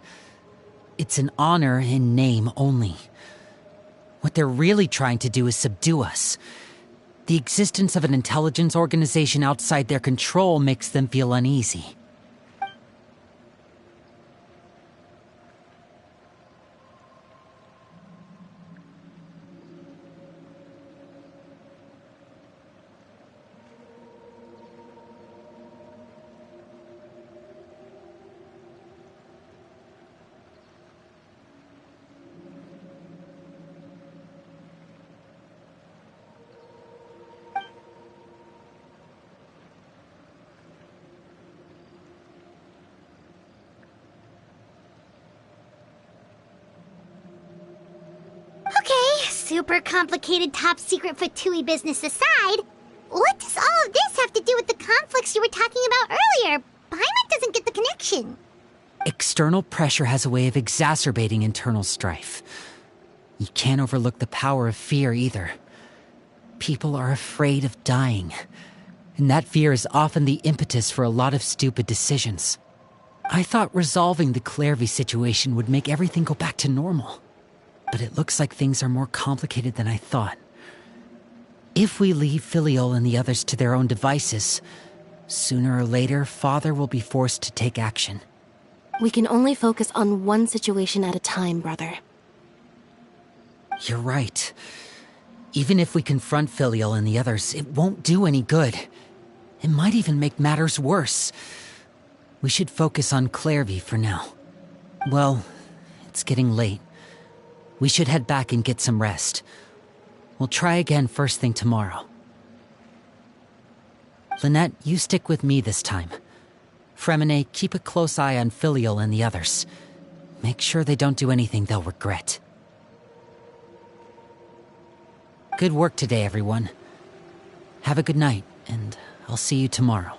O: it's an honor in name only. What they're really trying to do is subdue us. The existence of an intelligence organization outside their control makes them feel uneasy.
A: Okay, super complicated top secret Fatui business aside, what does all of this have to do with the conflicts you were talking about earlier? Paimon doesn't get the connection.
O: External pressure has a way of exacerbating internal strife. You can't overlook the power of fear either. People are afraid of dying, and that fear is often the impetus for a lot of stupid decisions. I thought resolving the Clairvy situation would make everything go back to normal. But it looks like things are more complicated than I thought. If we leave Filiol and the others to their own devices, sooner or later, Father will be forced to take action.
C: We can only focus on one situation at a time, brother.
O: You're right. Even if we confront Filiol and the others, it won't do any good. It might even make matters worse. We should focus on Clairvy for now. Well, it's getting late. We should head back and get some rest. We'll try again first thing tomorrow. Lynette, you stick with me this time. Fremine, keep a close eye on Filiol and the others. Make sure they don't do anything they'll regret. Good work today, everyone. Have a good night, and I'll see you tomorrow.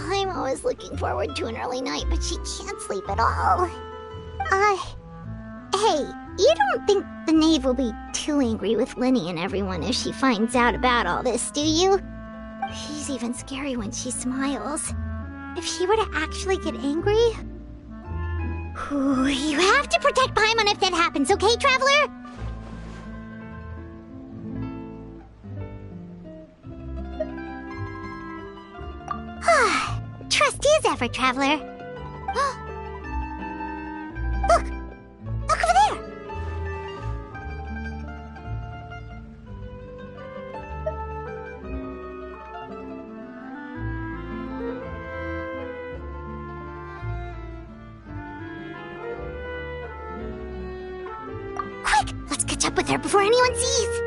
A: Paimon was looking forward to an early night, but she can't sleep at all. Hey, you don't think the knave will be too angry with Linny and everyone if she finds out about all this, do you? She's even scary when she smiles. If she were to actually get angry... Ooh, you have to protect Paimon if that happens, okay, Traveler? Trust is ever, Traveler. Look! Look over there! Quick! Let's catch up with her before anyone sees!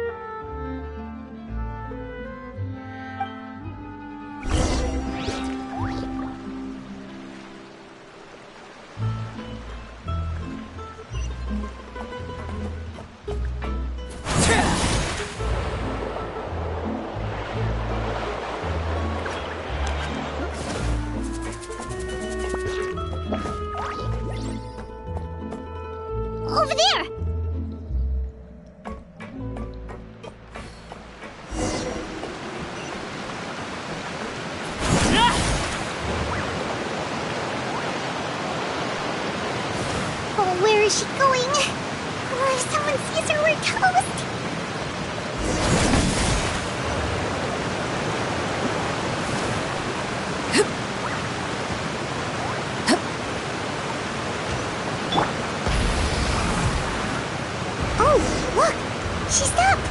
A: Over there! Oh, where is she going? Oh, if someone sees her, we're toast! Oh, look! She stopped!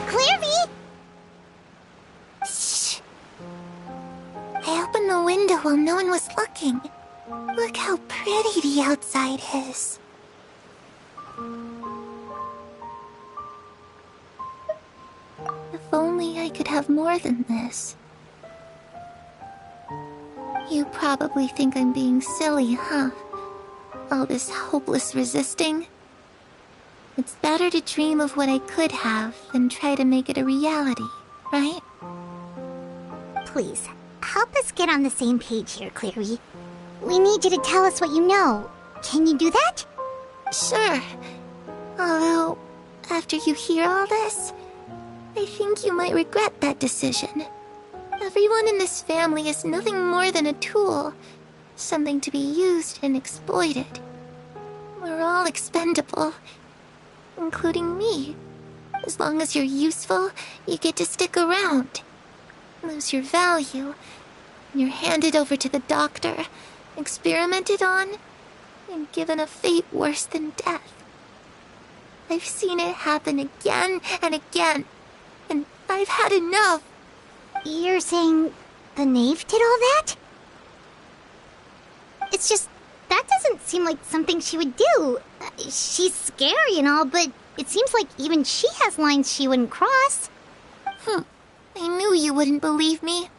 A: Clairvy! Shh! I opened the window while no one was looking. Look how pretty the outside is.
H: could have more than this. You probably think I'm being silly, huh? All this hopeless resisting. It's better to dream of what I could have than try to make it a reality, right?
A: Please, help us get on the same page here, Clary. We need you to tell us what you know. Can you do that?
H: Sure. Although, after you hear all this, I think you might regret that decision. Everyone in this family is nothing more than a tool, something to be used and exploited. We're all expendable, including me. As long as you're useful, you get to stick around. Lose your value, and you're handed over to the doctor, experimented on, and given a fate worse than death. I've seen it happen again and again, and I've had enough.
A: You're saying the knave did all that? It's just, that doesn't seem like something she would do. She's scary and all, but it seems like even she has lines she wouldn't cross.
H: I knew you wouldn't believe me.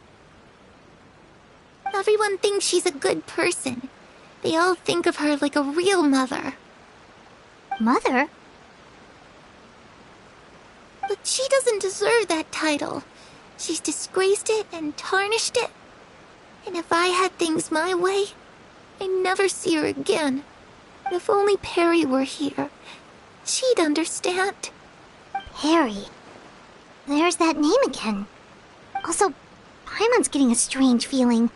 H: Everyone thinks she's a good person. They all think of her like a real mother.
A: Mother?
H: But she doesn't deserve that title. She's disgraced it and tarnished it. And if I had things my way, I'd never see her again. If only Perry were here, she'd understand.
A: Perry. There's that name again. Also, Paimon's getting a strange feeling.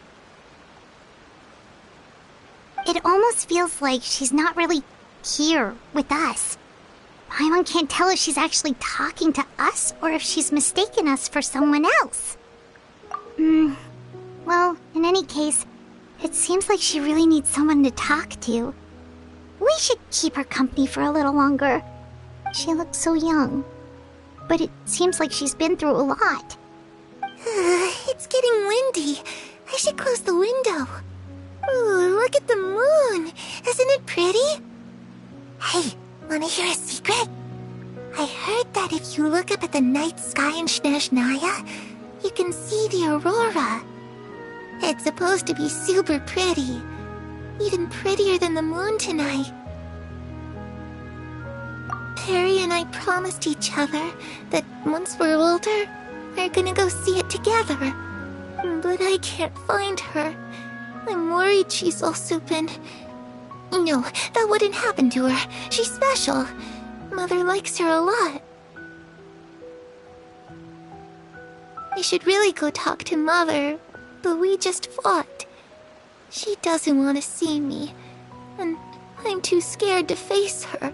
A: It almost feels like she's not really here with us. Paimon can't tell if she's actually talking to us or if she's mistaken us for someone else. Well, in any case, it seems like she really needs someone to talk to. We should keep her company for a little longer. She looks so young. But it seems like she's been through a lot.
H: It's getting windy. I should close the window. Ooh, look at the moon. Isn't it pretty? Hey, wanna hear a secret? I heard that if you look up at the night sky in Snezhnaya, you can see the aurora. It's supposed to be super pretty. Even prettier than the moon tonight. Perry and I promised each other that once we're older, we're gonna go see it together. But I can't find her. I'm worried she's also been... No, that wouldn't happen to her. She's special. Mother likes her a lot. I should really go talk to Mother, but we just fought. She doesn't want to see me, and I'm too scared to face her.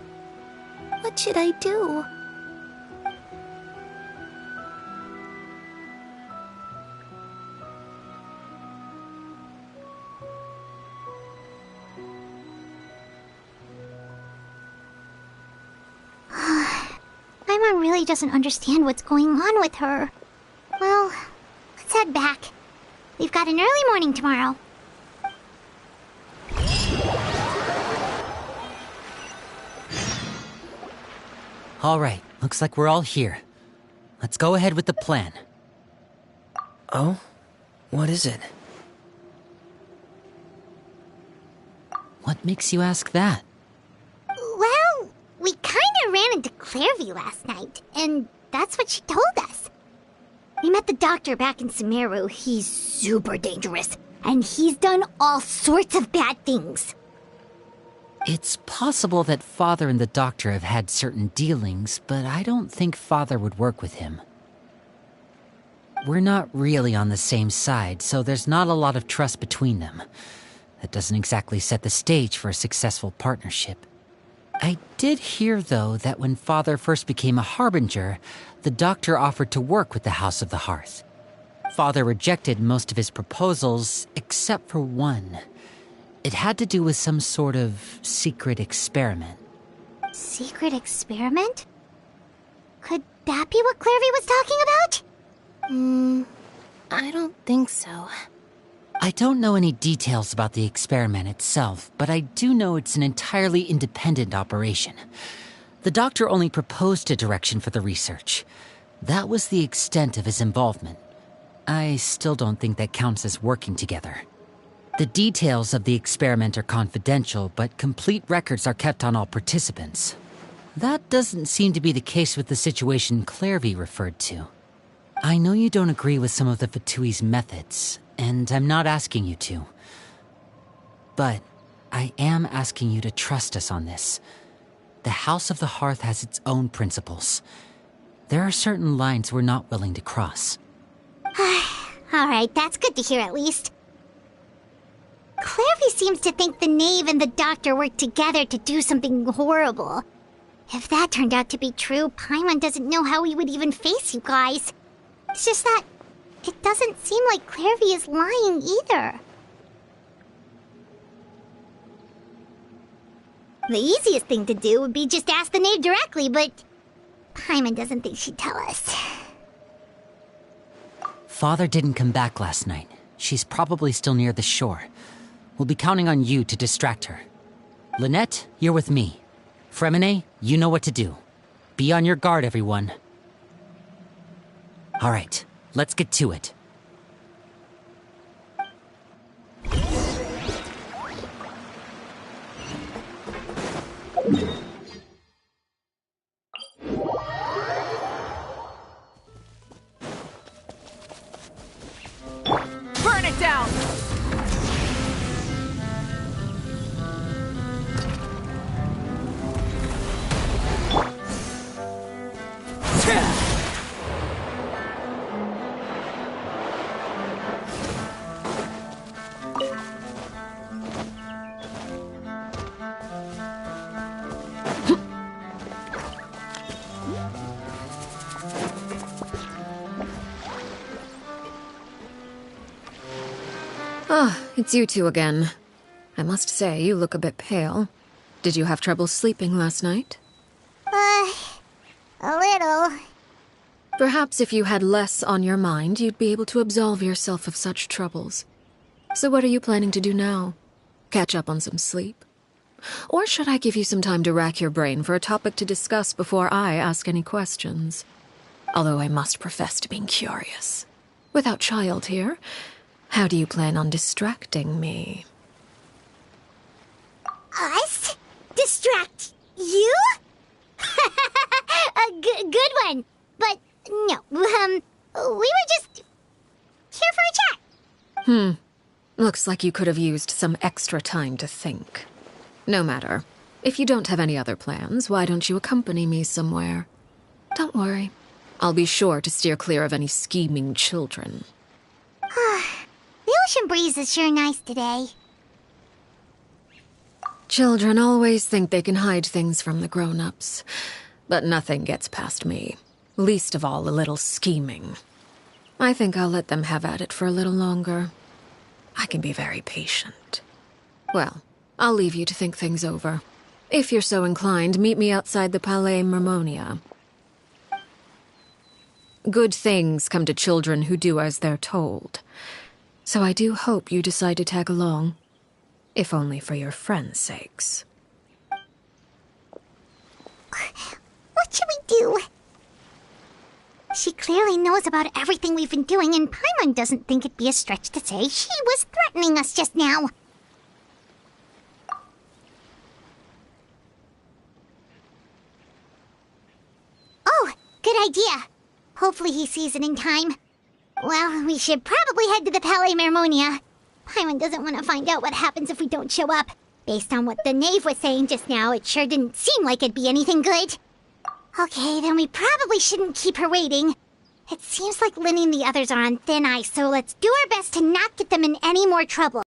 H: What should I do?
A: Paimon really doesn't understand what's going on with her. Well, let's head back. We've got an early morning tomorrow.
O: All right, looks like we're all here. Let's go ahead with the plan.
U: Oh? What is it?
O: What makes you ask that?
A: Well, we kinda ran into Clairvy last night, and that's what she told us. We met the doctor back in Sumeru. He's super dangerous, and he's done all sorts of bad things.
O: It's possible that Father and the Doctor have had certain dealings, but I don't think Father would work with him. We're not really on the same side, so there's not a lot of trust between them. That doesn't exactly set the stage for a successful partnership. I did hear, though, that when Father first became a Harbinger, the Doctor offered to work with the House of the Hearth. Father rejected most of his proposals, except for one. It had to do with some sort of secret experiment.
A: Secret experiment? Could that be what Clairvy was talking about?
C: I don't think so.
O: I don't know any details about the experiment itself, but I do know it's an entirely independent operation. The Doctor only proposed a direction for the research. That was the extent of his involvement. I still don't think that counts as working together. The details of the experiment are confidential, but complete records are kept on all participants. That doesn't seem to be the case with the situation Clairvy referred to. I know you don't agree with some of the Fatui's methods, and I'm not asking you to. But I am asking you to trust us on this. The House of the Hearth has its own principles. There are certain lines we're not willing to cross.
A: Alright, that's good to hear at least. Clairvy seems to think the knave and the doctor worked together to do something horrible. If that turned out to be true, Paimon doesn't know how he would even face you guys. It's just that it doesn't seem like Clairvy is lying either. The easiest thing to do would be just ask the knave directly, but Paimon doesn't think she'd tell us.
O: Father didn't come back last night. She's probably still near the shore. We'll be counting on you to distract her. Lynette, you're with me. Fremine, you know what to do. Be on your guard, everyone. All right, let's get to it.
K: Burn it down!
M: Ah, it's you two again. I must say, you look a bit pale. Did you have trouble sleeping last night?
A: A little.
M: Perhaps if you had less on your mind, you'd be able to absolve yourself of such troubles. So what are you planning to do now? Catch up on some sleep? Or should I give you some time to rack your brain for a topic to discuss before I ask any questions? Although I must profess to being curious. Without Child here, how do you plan on distracting me?
A: Us? Distract you? Good one. But no, we were just here for a chat.
M: Looks like you could have used some extra time to think. No matter. If you don't have any other plans, why don't you accompany me somewhere? Don't worry. I'll be sure to steer clear of any scheming children.
A: The ocean breeze is sure nice today.
M: Children always think they can hide things from the grown-ups. But nothing gets past me. Least of all a little scheming. I think I'll let them have at it for a little longer. I can be very patient. Well, I'll leave you to think things over. If you're so inclined, meet me outside the Palais Mermonia. Good things come to children who do as they're told. So I do hope you decide to tag along. If only for your friends' sakes.
A: What should we do? She clearly knows about everything we've been doing, and Paimon doesn't think it'd be a stretch to say she was threatening us just now. Oh, good idea. Hopefully he sees it in time. Well, we should probably head to the Palais Mermonia. Paimon doesn't want to find out what happens if we don't show up. Based on what the knave was saying just now, it sure didn't seem like it'd be anything good. Okay, then we probably shouldn't keep her waiting. It seems like Lynn and the others are on thin ice, so let's do our best to not get them in any more trouble.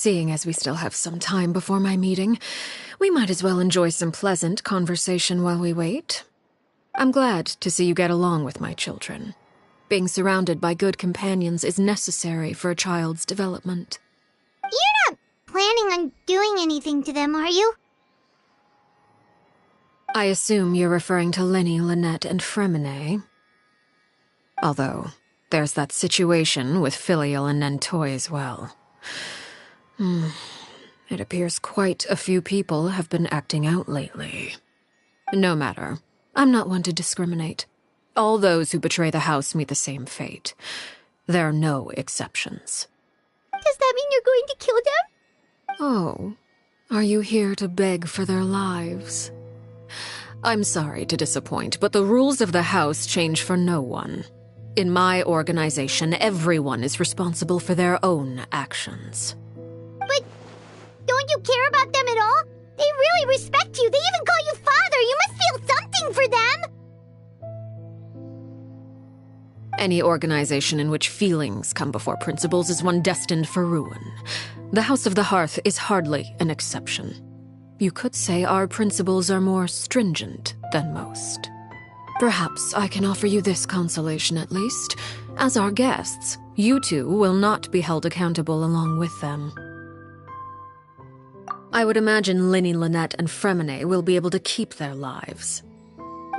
M: Seeing as we still have some time before my meeting, we might as well enjoy some pleasant conversation while we wait. I'm glad to see you get along with my children. Being surrounded by good companions is necessary for a child's development.
A: You're not planning on doing anything to them, are you?
M: I assume you're referring to Lenny, Lynette, and Fremine. Although, there's that situation with Filial and Nentoy as well. It appears quite a few people have been acting out lately. No matter. I'm not one to discriminate. All those who betray the house meet the same fate. There are no exceptions.
A: Does that mean you're going to kill them?
M: Oh, are you here to beg for their lives? I'm sorry to disappoint, but the rules of the house change for no one. In my organization, everyone is responsible for their own actions.
A: But don't you care about them at all? They really respect you. They even call you father. You must feel something for them.
M: Any organization in which feelings come before principles is one destined for ruin. The House of the Hearth is hardly an exception. You could say our principles are more stringent than most. Perhaps I can offer you this consolation at least. As our guests, you two will not be held accountable along with them. I would imagine Linny, Lynette, and Fremine will be able to keep their lives.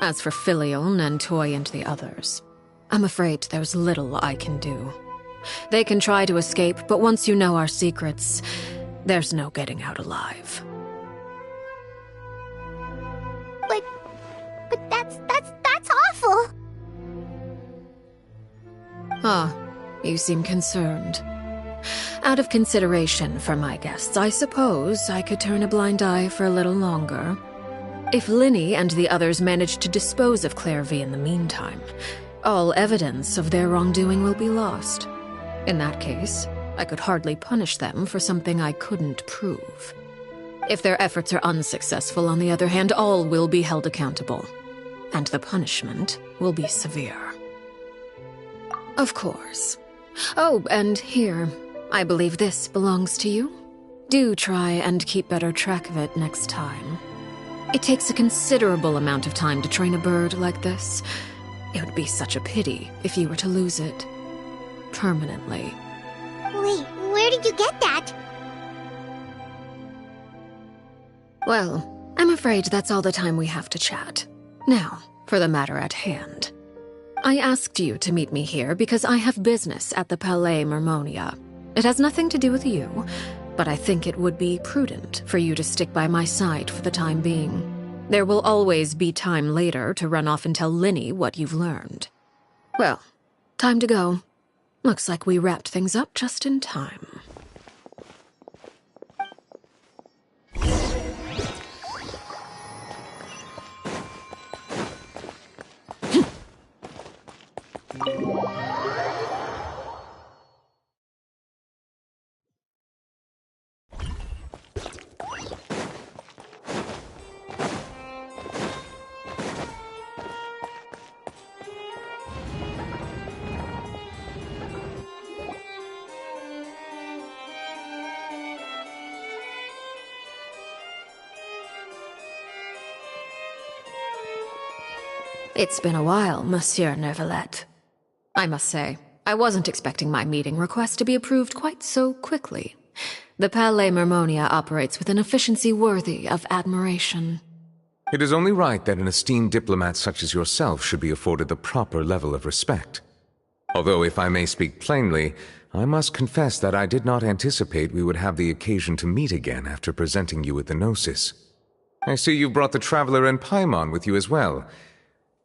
M: As for Filial, Nentoy, and the others, I'm afraid there's little I can do. They can try to escape, but once you know our secrets, there's no getting out alive.
A: But that's awful.
M: Ah, you seem concerned. Out of consideration for my guests, I suppose I could turn a blind eye for a little longer. If Linny and the others manage to dispose of Clairvy in the meantime, all evidence of their wrongdoing will be lost. In that case, I could hardly punish them for something I couldn't prove. If their efforts are unsuccessful, on the other hand, all will be held accountable, and the punishment will be severe. Of course. Oh, and here, I believe this belongs to you. Do try and keep better track of it next time. It takes a considerable amount of time to train a bird like this. It would be such a pity if you were to lose it. Permanently.
A: Wait, where did you get that?
M: Well, I'm afraid that's all the time we have to chat. Now, for the matter at hand. I asked you to meet me here because I have business at the Palais Mermonia. It has nothing to do with you, but I think it would be prudent for you to stick by my side for the time being. There will always be time later to run off and tell Linny what you've learned. Well, time to go. Looks like we wrapped things up just in time. It's been a while, Monsieur Neuvillette. I must say, I wasn't expecting my meeting request to be approved quite so quickly. The Palais Mermonia operates with an efficiency worthy of admiration.
K: It is only right that an esteemed diplomat such as yourself should be afforded the proper level of respect. Although, if I may speak plainly, I must confess that I did not anticipate we would have the occasion to meet again after presenting you with the Gnosis. I see you've brought the Traveler and Paimon with you as well.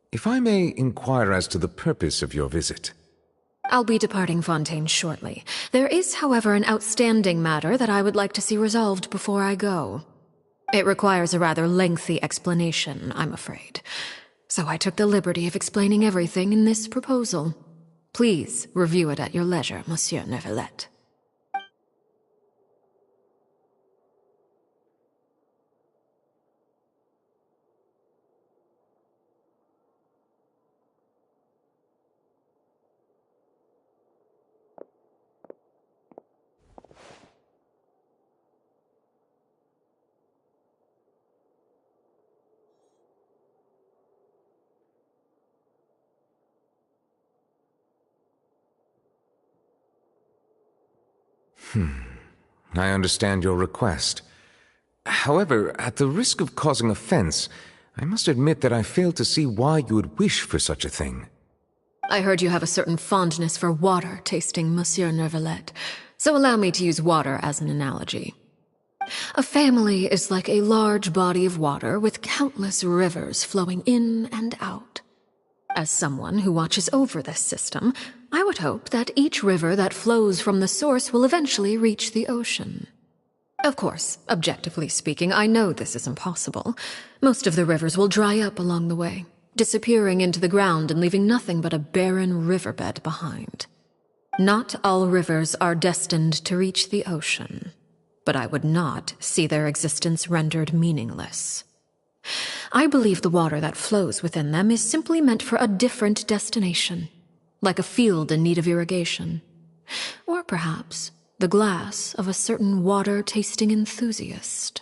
K: If I may inquire as to the purpose of your visit.
M: I'll be departing Fontaine shortly. There is, however, an outstanding matter that I would like to see resolved before I go. It requires a rather lengthy explanation, I'm afraid. So I took the liberty of explaining everything in this proposal. Please review it at your leisure, Monsieur Neuvillette.
K: I understand your request. However, at the risk of causing offense, I must admit that I fail to see why you would wish for such a thing.
M: I heard you have a certain fondness for water tasting, Monsieur Neuvillette, so allow me to use water as an analogy. A family is like a large body of water with countless rivers flowing in and out. As someone who watches over this system, I would hope that each river that flows from the source will eventually reach the ocean. Of course, objectively speaking, I know this is impossible. Most of the rivers will dry up along the way, disappearing into the ground and leaving nothing but a barren riverbed behind. Not all rivers are destined to reach the ocean, but I would not see their existence rendered meaningless. I believe the water that flows within them is simply meant for a different destination, like a field in need of irrigation. Or perhaps the glass of a certain water-tasting enthusiast.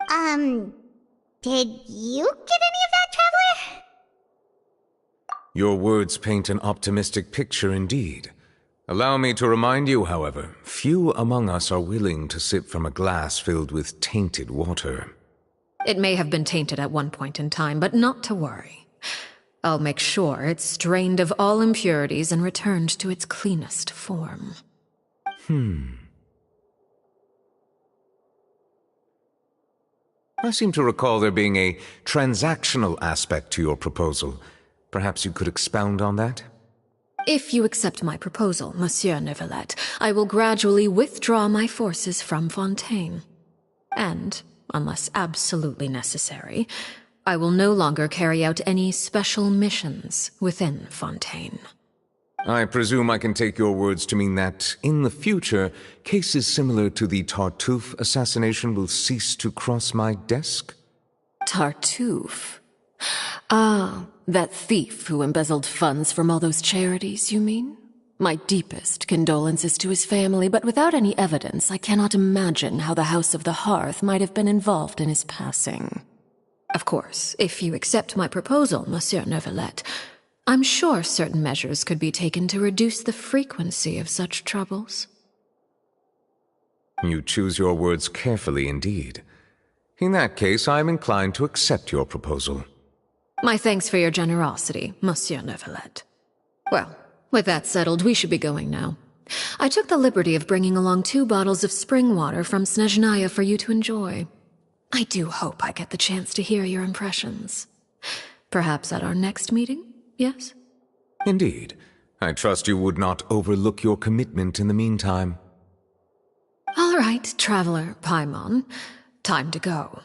A: Did you get any of that, Traveler?
K: Your words paint an optimistic picture indeed. Allow me to remind you, however, few among us are willing to sip from a glass filled with tainted water.
M: It may have been tainted at one point in time, but not to worry. I'll make sure it's strained of all impurities and returned to its cleanest form.
K: I seem to recall there being a transactional aspect to your proposal. Perhaps you could expound on that?
M: If you accept my proposal, Monsieur Neuvillette, I will gradually withdraw my forces from Fontaine. And, unless absolutely necessary, I will no longer carry out any special missions within Fontaine.
K: I presume I can take your words to mean that, in the future, cases similar to the Tartuffe assassination will cease to cross my desk?
M: Tartuffe? Ah, that thief who embezzled funds from all those charities, you mean? My deepest condolences to his family, but without any evidence, I cannot imagine how the House of the Hearth might have been involved in his passing. Of course, if you accept my proposal, Monsieur Neuvillette, I'm sure certain measures could be taken to reduce the frequency of such troubles.
K: You choose your words carefully indeed. In that case, I am inclined to accept your proposal.
M: My thanks for your generosity, Monsieur Neuvillette. Well, with that settled, we should be going now. I took the liberty of bringing along 2 bottles of spring water from Snezhnaya for you to enjoy. I do hope I get the chance to hear your impressions. Perhaps at our next meeting, yes?
K: Indeed. I trust you would not overlook your commitment in the meantime.
M: All right, Traveler Paimon. Time to go.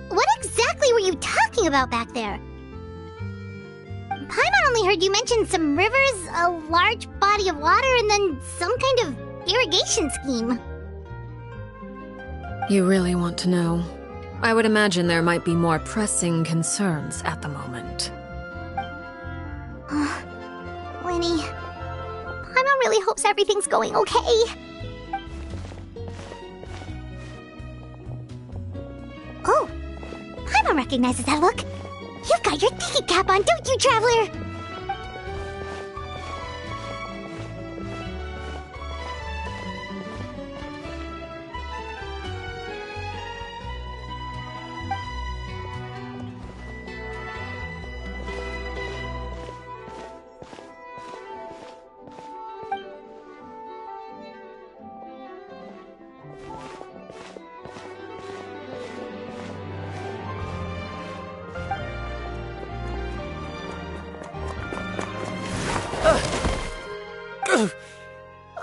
A: What exactly were you talking about back there? Paimon only heard you mention some rivers, a large body of water, and then some kind of irrigation scheme.
M: You really want to know? I would imagine there might be more pressing concerns at the moment.
A: Winnie, Paimon really hopes everything's going okay. Oh, Paimon recognizes that look. You've got your tiki cap on, don't you, Traveler?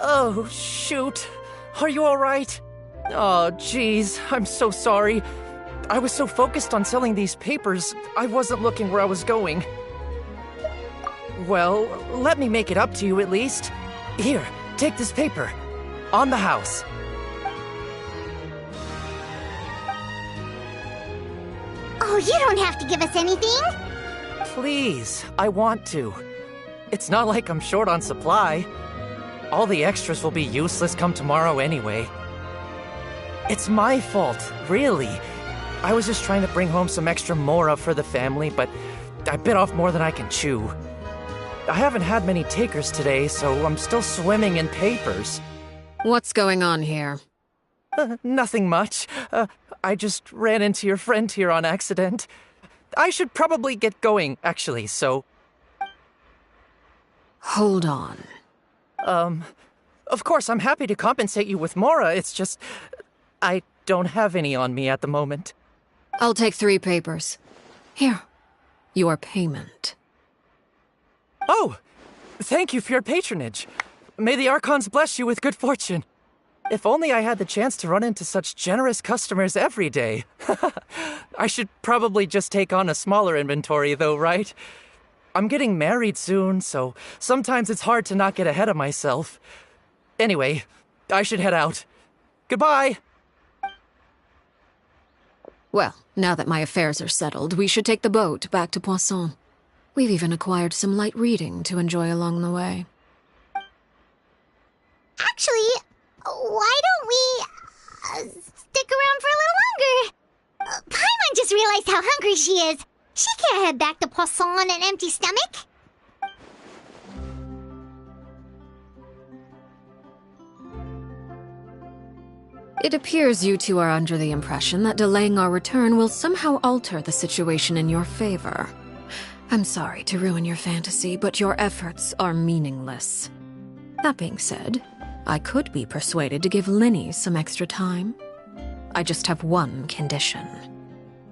I: Oh, shoot. Are you alright? Oh, jeez, I'm so sorry. I was so focused on selling these papers, I wasn't looking where I was going. Well, let me make it up to you at least. Here, take this paper. On the house.
A: Oh, you don't have to give us anything.
L: Please, I want to. It's not like I'm short on supply. All the extras will be useless come tomorrow anyway. It's my fault, really. I was just trying to bring home some extra mora for the family, but I bit off more than I can chew. I haven't had many takers today, so I'm still swimming in papers.
M: What's going on here?
L: Nothing much. I just ran into your friend here on accident. I should probably get going, actually, so...
M: Hold on.
L: Of course, I'm happy to compensate you with mora, it's just... I don't have any on me at the moment.
M: I'll take 3 papers. Here. Your payment.
L: Oh! Thank you for your patronage. May the Archons bless you with good fortune. If only I had the chance to run into such generous customers every day. I should probably just take on a smaller inventory, though, right? I'm getting married soon, so sometimes it's hard to not get ahead of myself. Anyway, I should head out. Goodbye!
M: Well, now that my affairs are settled, we should take the boat back to Poisson. We've even acquired some light reading to enjoy along the way.
A: Actually, why don't we stick around for a little longer? Paimon just realized how hungry she is. She can't head back to Poisson on an empty stomach.
M: It appears you two are under the impression that delaying our return will somehow alter the situation in your favor. I'm sorry to ruin your fantasy, but your efforts are meaningless. That being said, I could be persuaded to give Linny some extra time. I just have one condition.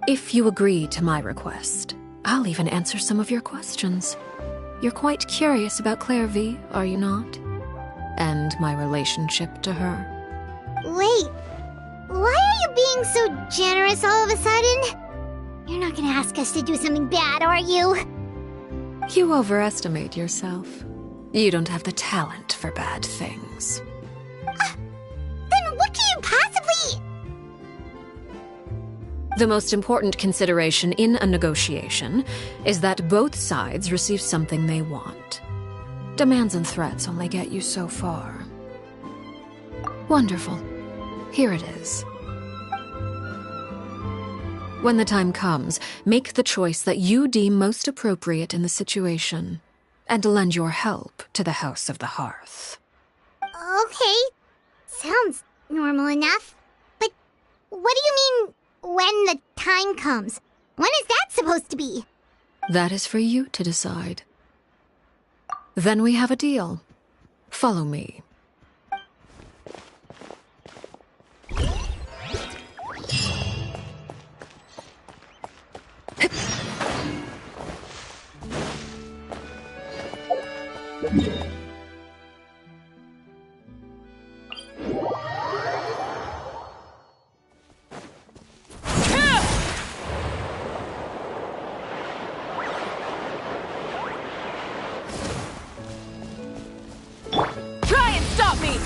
M: If you agree to my request, I'll even answer some of your questions. You're quite curious about Claire V, are you not? And my relationship to her.
A: Wait, why are you being so generous all of a sudden? You're not gonna ask us to do something bad, are you?
M: You overestimate yourself. You don't have the talent for bad things.
A: Then what can you possibly...
M: The most important consideration in a negotiation is that both sides receive something they want. Demands and threats only get you so far. Wonderful. Here it is. When the time comes, make the choice that you deem most appropriate in the situation, and lend your help to the House of the Hearth.
A: Okay, sounds normal enough. But what do you mean, when the time comes? When is that supposed to be?
M: That is for you to decide. Then we have a deal. Follow me.
C: Try and stop me!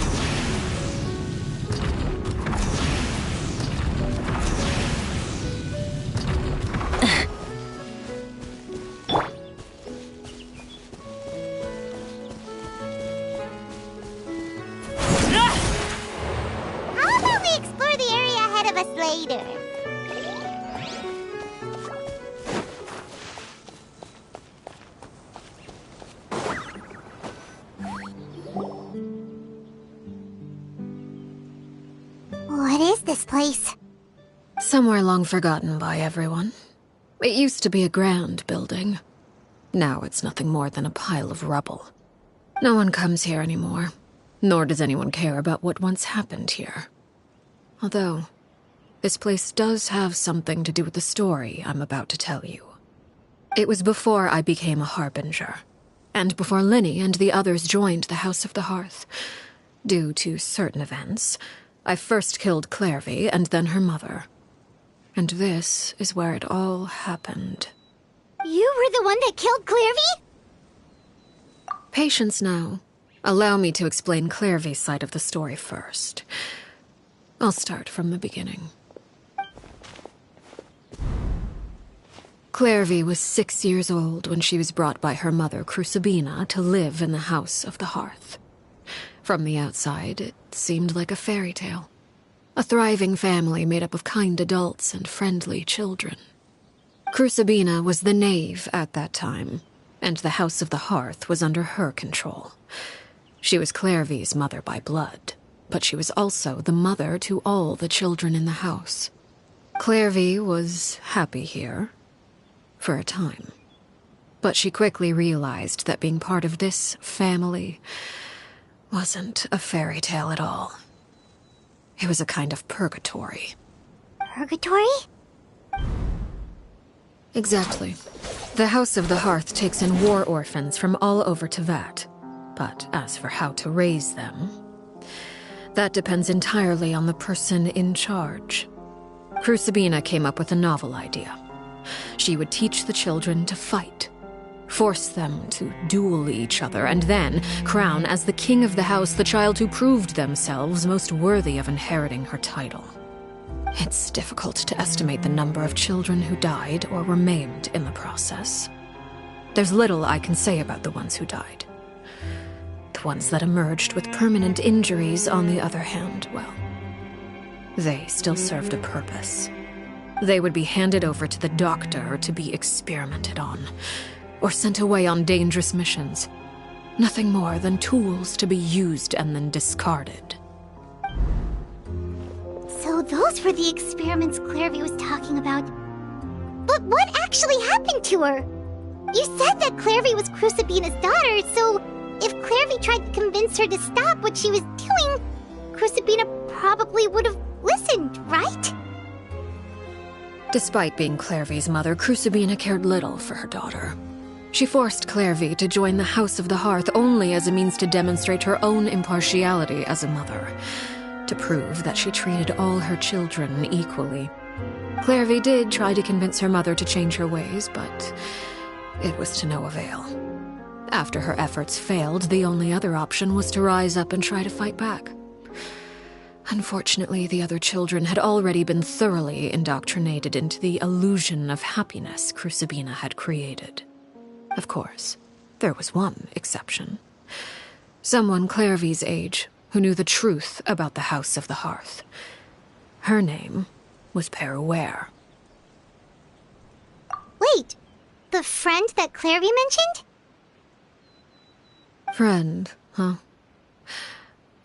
A: How about we explore the area ahead of us later? What is this place?
M: Somewhere long forgotten by everyone. It used to be a grand building. Now it's nothing more than a pile of rubble. No one comes here anymore, nor does anyone care about what once happened here. Although, this place does have something to do with the story I'm about to tell you. It was before I became a Harbinger, and before Linny and the others joined the House of the Hearth. Due to certain events, I first killed Clairvy and then her mother. And this is where it all happened.
A: You were the one that killed Clairvy?
M: Patience now. Allow me to explain Clairvy's side of the story first. I'll start from the beginning. Clairvy was 6 years old when she was brought by her mother, Crucibina, to live in the House of the Hearth. From the outside, it seemed like a fairy tale. A thriving family made up of kind adults and friendly children. Crucibina was the knave at that time, and the House of the Hearth was under her control. She was Clairvy's mother by blood, but she was also the mother to all the children in the house. Clairvy was happy here, for a time. But she quickly realized that being part of this family wasn't a fairy tale at all. It was a kind of purgatory.
A: Purgatory?
M: Exactly. The House of the Hearth takes in war orphans from all over Tevat. But as for how to raise them, that depends entirely on the person in charge. Crucibina came up with a novel idea. She would teach the children to fight, force them to duel each other, and then crown as the king of the house the child who proved themselves most worthy of inheriting her title. It's difficult to estimate the number of children who died or were maimed in the process. There's little I can say about the ones who died. The ones that emerged with permanent injuries, on the other hand, well, they still served a purpose. They would be handed over to the doctor to be experimented on, or sent away on dangerous missions. Nothing more than tools to be used and then discarded.
A: So those were the experiments Clairvy was talking about. But what actually happened to her? You said that Clairvy was Crucibina's daughter, so if Clairvy tried to convince her to stop what she was doing, Crucibina probably would have listened, right?
M: Despite being Clairvy's mother, Crucibina cared little for her daughter. She forced Clairvy to join the House of the Hearth only as a means to demonstrate her own impartiality as a mother, to prove that she treated all her children equally. Clairvy did try to convince her mother to change her ways, but it was to no avail. After her efforts failed, the only other option was to rise up and try to fight back. Unfortunately, the other children had already been thoroughly indoctrinated into the illusion of happiness Crucibina had created. Of course, there was one exception. Someone Clairvy's age who knew the truth about the House of the Hearth. Her name was Peruere.
A: Wait, the friend that Clairvy mentioned?
M: Friend, huh?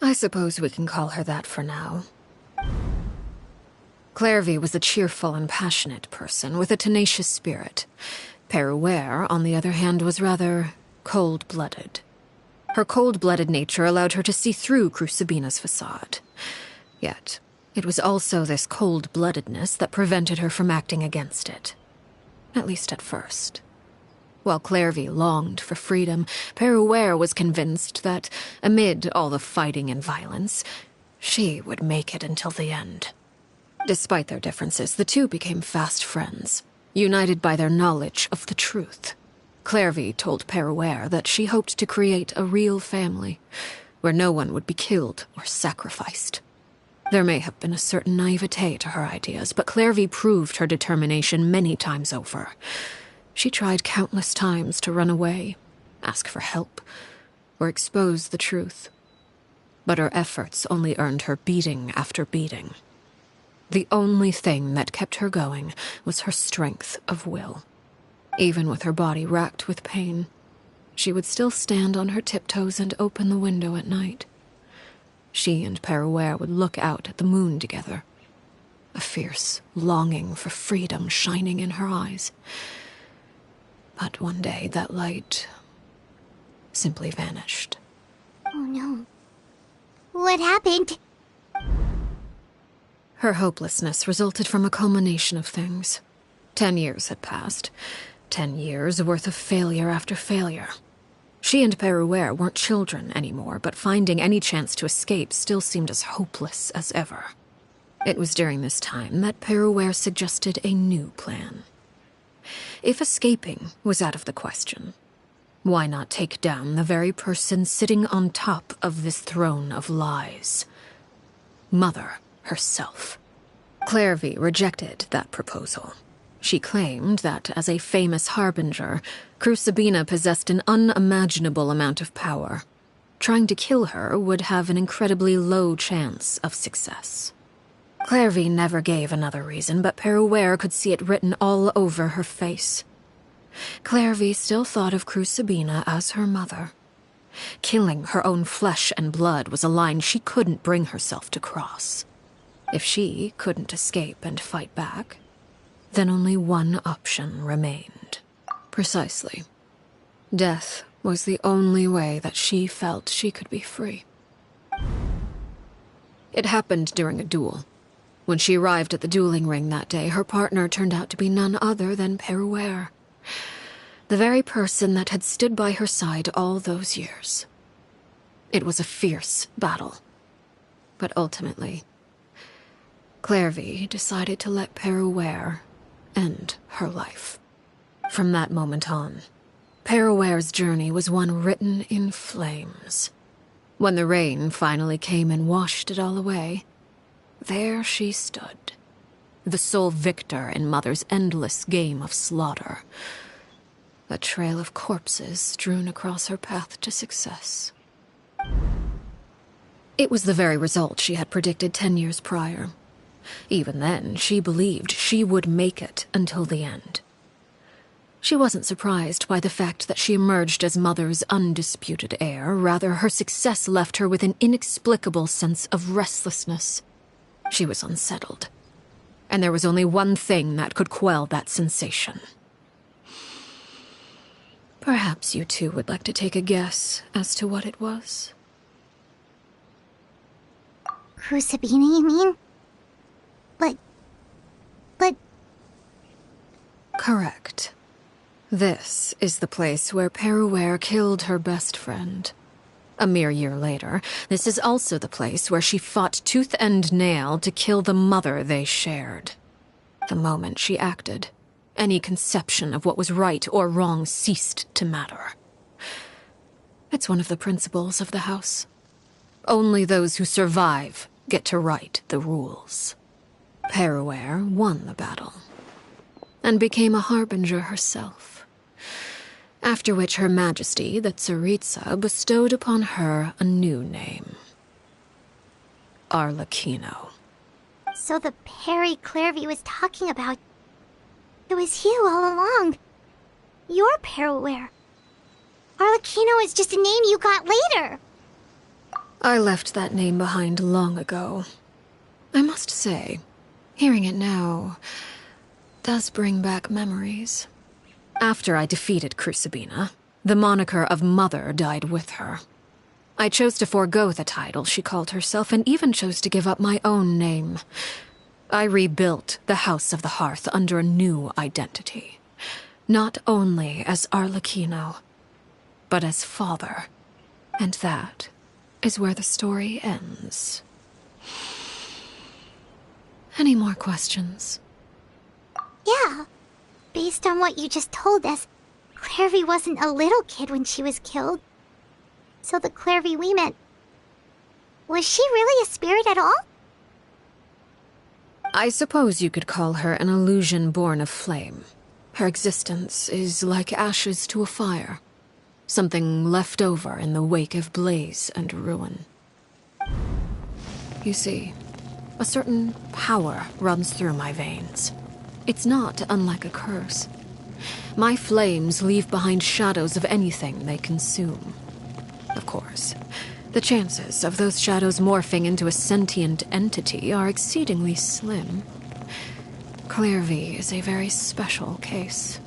M: I suppose we can call her that for now. Clairvy was a cheerful and passionate person with a tenacious spirit. Peruere, on the other hand, was rather cold-blooded. Her cold-blooded nature allowed her to see through Crucibina's facade. Yet, it was also this cold-bloodedness that prevented her from acting against it. At least at first. While Clairvy longed for freedom, Peruere was convinced that, amid all the fighting and violence, she would make it until the end. Despite their differences, the two became fast friends, united by their knowledge of the truth. Clairvy told Peruere that she hoped to create a real family, where no one would be killed or sacrificed. There may have been a certain naivete to her ideas, but Clairvy proved her determination many times over. She tried countless times to run away, ask for help, or expose the truth. But her efforts only earned her beating after beating. The only thing that kept her going was her strength of will. Even with her body racked with pain, she would still stand on her tiptoes and open the window at night. She and Peruere would look out at the moon together, a fierce longing for freedom shining in her eyes. But one day that light simply vanished.
A: Oh no. What happened?
M: Her hopelessness resulted from a culmination of things. 10 years had passed. 10 years worth of failure after failure. She and Peruere weren't children anymore, but finding any chance to escape still seemed as hopeless as ever. It was during this time that Peruere suggested a new plan. If escaping was out of the question, why not take down the very person sitting on top of this throne of lies? Mother herself. Clairvy rejected that proposal. She claimed that, as a famous harbinger, Crucibina possessed an unimaginable amount of power. Trying to kill her would have an incredibly low chance of success. Clairvy never gave another reason, but Peruere could see it written all over her face. Clairvy still thought of Crucibina as her mother. Killing her own flesh and blood was a line she couldn't bring herself to cross. If she couldn't escape and fight back, then only one option remained. Precisely. Death was the only way that she felt she could be free. It happened during a duel. When she arrived at the dueling ring that day, her partner turned out to be none other than Peruere, the very person that had stood by her side all those years. It was a fierce battle, but ultimately, Clairvy decided to let Peruere end her life. From that moment on, Peruere's journey was one written in flames. When the rain finally came and washed it all away, there she stood, the sole victor in Mother's endless game of slaughter. A trail of corpses strewn across her path to success. It was the very result she had predicted 10 years prior. Even then, she believed she would make it until the end. She wasn't surprised by the fact that she emerged as Mother's undisputed heir. Rather, her success left her with an inexplicable sense of restlessness. She was unsettled, and there was only one thing that could quell that sensation. Perhaps you two would like to take a guess as to what it was?
A: Crucibina, you mean? But...
M: Correct. This is the place where Peruere killed her best friend. A mere year later, this is also the place where she fought tooth and nail to kill the mother they shared. The moment she acted, any conception of what was right or wrong ceased to matter. It's one of the principles of the house. Only those who survive get to write the rules. Peruere won the battle, and became a harbinger herself. After which Her Majesty, the Tsaritsa, bestowed upon her a new name. Arlecchino.
A: So the Perry Clairvy was talking about... It was you all along. You're Peruere. Arlecchino is just a name you got later.
M: I left that name behind long ago. I must say, hearing it now does bring back memories. After I defeated Crucibina, the moniker of Mother died with her. I chose to forego the title she called herself, and even chose to give up my own name. I rebuilt the House of the Hearth under a new identity. Not only as Arlecchino, but as father. And that is where the story ends. Any more questions?
A: Yeah. Based on what you just told us, Clairvy wasn't a little kid when she was killed. So the Clairvy we met... Was she really a spirit at all?
M: I suppose you could call her an illusion born of flame. Her existence is like ashes to a fire. Something left over in the wake of blaze and ruin. You see, a certain power runs through my veins. It's not unlike a curse. My flames leave behind shadows of anything they consume. Of course, the chances of those shadows morphing into a sentient entity are exceedingly slim. Clairvy is a very special case.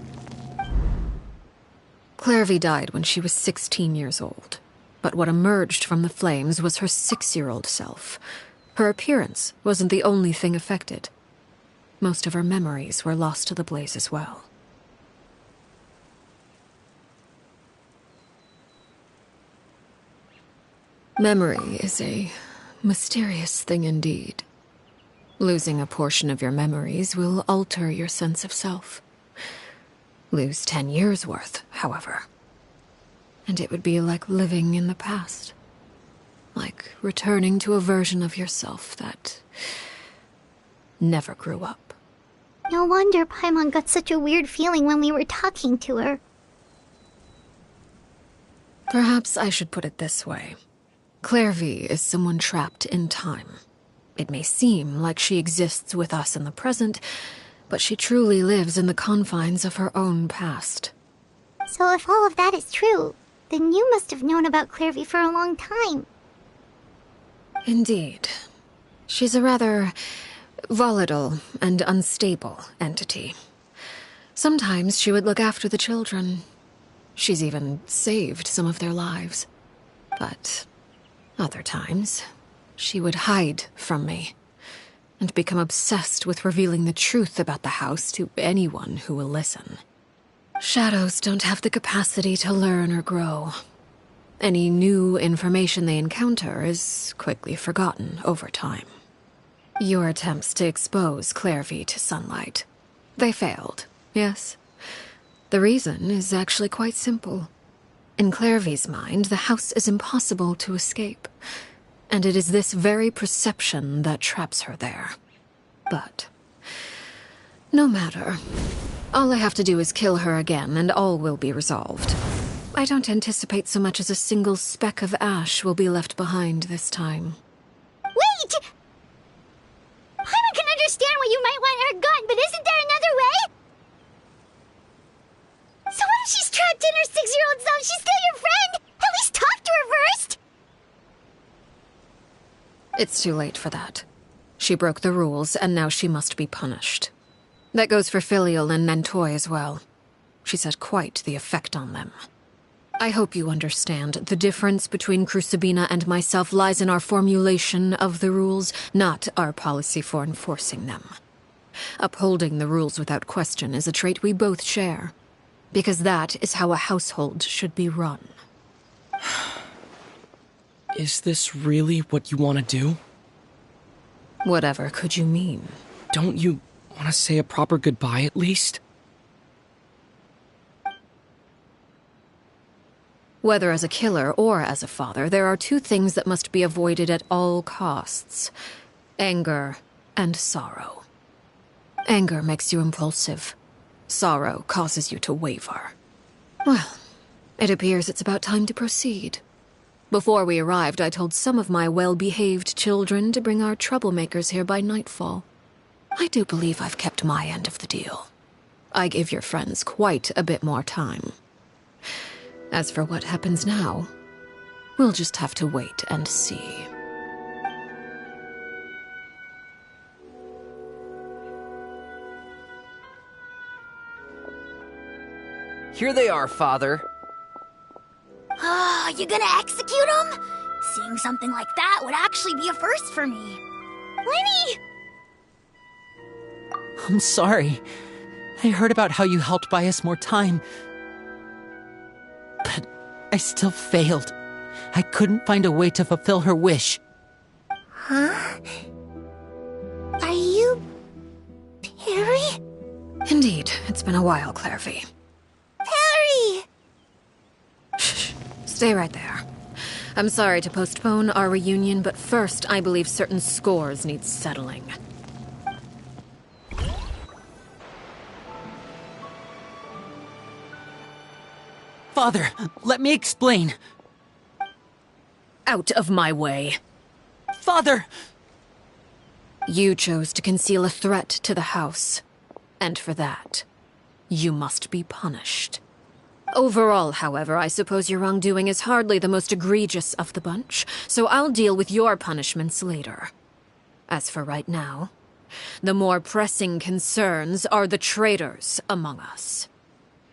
M: Clairvy died when she was 16 years old, but what emerged from the flames was her 6-year-old self. Her appearance wasn't the only thing affected. Most of her memories were lost to the blaze as well. Memory is a mysterious thing indeed. Losing a portion of your memories will alter your sense of self. Lose 10 years' worth, however, and it would be like living in the past. Like returning to a version of yourself that never grew up.
A: No wonder Paimon got such a weird feeling when we were talking to her.
M: Perhaps I should put it this way. Clairvy is someone trapped in time. It may seem like she exists with us in the present, but she truly lives in the confines of her own past.
A: So if all of that is true, then you must have known about Clairvy for a long time.
M: Indeed. She's a rather volatile and unstable entity. Sometimes she would look after the children. She's even saved some of their lives. But other times, she would hide from me and become obsessed with revealing the truth about the house to anyone who will listen. Shadows don't have the capacity to learn or grow. Any new information they encounter is quickly forgotten over time. Your attempts to expose Clairvy to sunlight. They failed, yes? The reason is actually quite simple. In Clairvy's mind, the house is impossible to escape, and it is this very perception that traps her there. But no matter. All I have to do is kill her again, and all will be resolved. I don't anticipate so much as a single speck of ash will be left behind this time.
A: Wait! Paimon can understand why you might want her gone, but isn't there another way? So what if she's trapped in her 6-year-old self? She's still your friend! At least talk to her first!
M: It's too late for that. She broke the rules, and now she must be punished. That goes for Filial and Nantoy as well. She's had quite the effect on them. I hope you understand. The difference between Crucibina and myself lies in our formulation of the rules, not our policy for enforcing them. Upholding the rules without question is a trait we both share, because that is how a household should be run.
L: Is this really what you want to do?
M: Whatever could you mean?
L: Don't you want to say a proper goodbye at least?
M: Whether as a killer or as a father, there are two things that must be avoided at all costs: anger and sorrow. Anger makes you impulsive. Sorrow causes you to waver. Well, it appears it's about time to proceed. Before we arrived, I told some of my well-behaved children to bring our troublemakers here by nightfall. I do believe I've kept my end of the deal. I gave your friends quite a bit more time. As for what happens now, we'll just have to wait and see.
I: Here they are, Father.
N: You gonna execute him? Seeing something like that would actually be a first for me. Lenny!
O: I'm sorry. I heard about how you helped buy us more time. But I still failed. I couldn't find a way to fulfill her wish.
A: Huh? Are you... Perry?
M: Indeed, it's been a while, Clairvy.
A: Perry!
M: Shh. Stay right there. I'm sorry to postpone our reunion, but first I believe certain scores need settling.
O: Father, let me explain.
M: Out of my way.
O: Father!
M: You chose to conceal a threat to the house, and for that, you must be punished. Overall, however, I suppose your wrongdoing is hardly the most egregious of the bunch, so I'll deal with your punishments later. As for right now, the more pressing concerns are the traitors among us.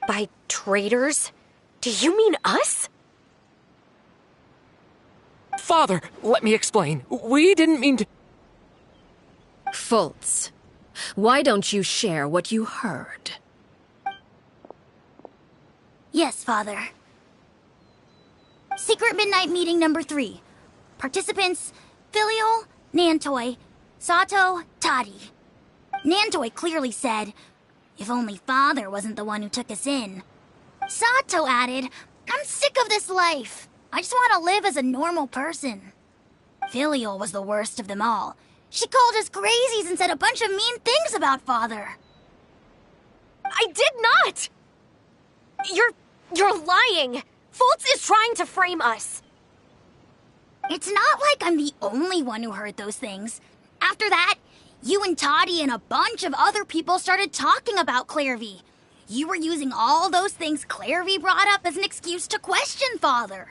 T: By traitors? Do you mean us?
L: Father, let me explain. We didn't mean to...
M: Fultz, why don't you share what you heard?
N: Yes, Father. Secret Midnight Meeting number 3. Participants: Filial, Nantoy, Sato, Toddy. Nantoy clearly said, "If only Father wasn't the one who took us in." Sato added, "I'm sick of this life. I just want to live as a normal person." Filial was the worst of them all. She called us crazies and said a bunch of mean things about Father.
T: I did not! You're lying! Fultz is trying to frame us!
P: It's not like I'm the only one who heard those things. After that, you and Toddy and a bunch of other people started talking about Clairvy. You were using all those things Clairvy brought up as an excuse to question Father.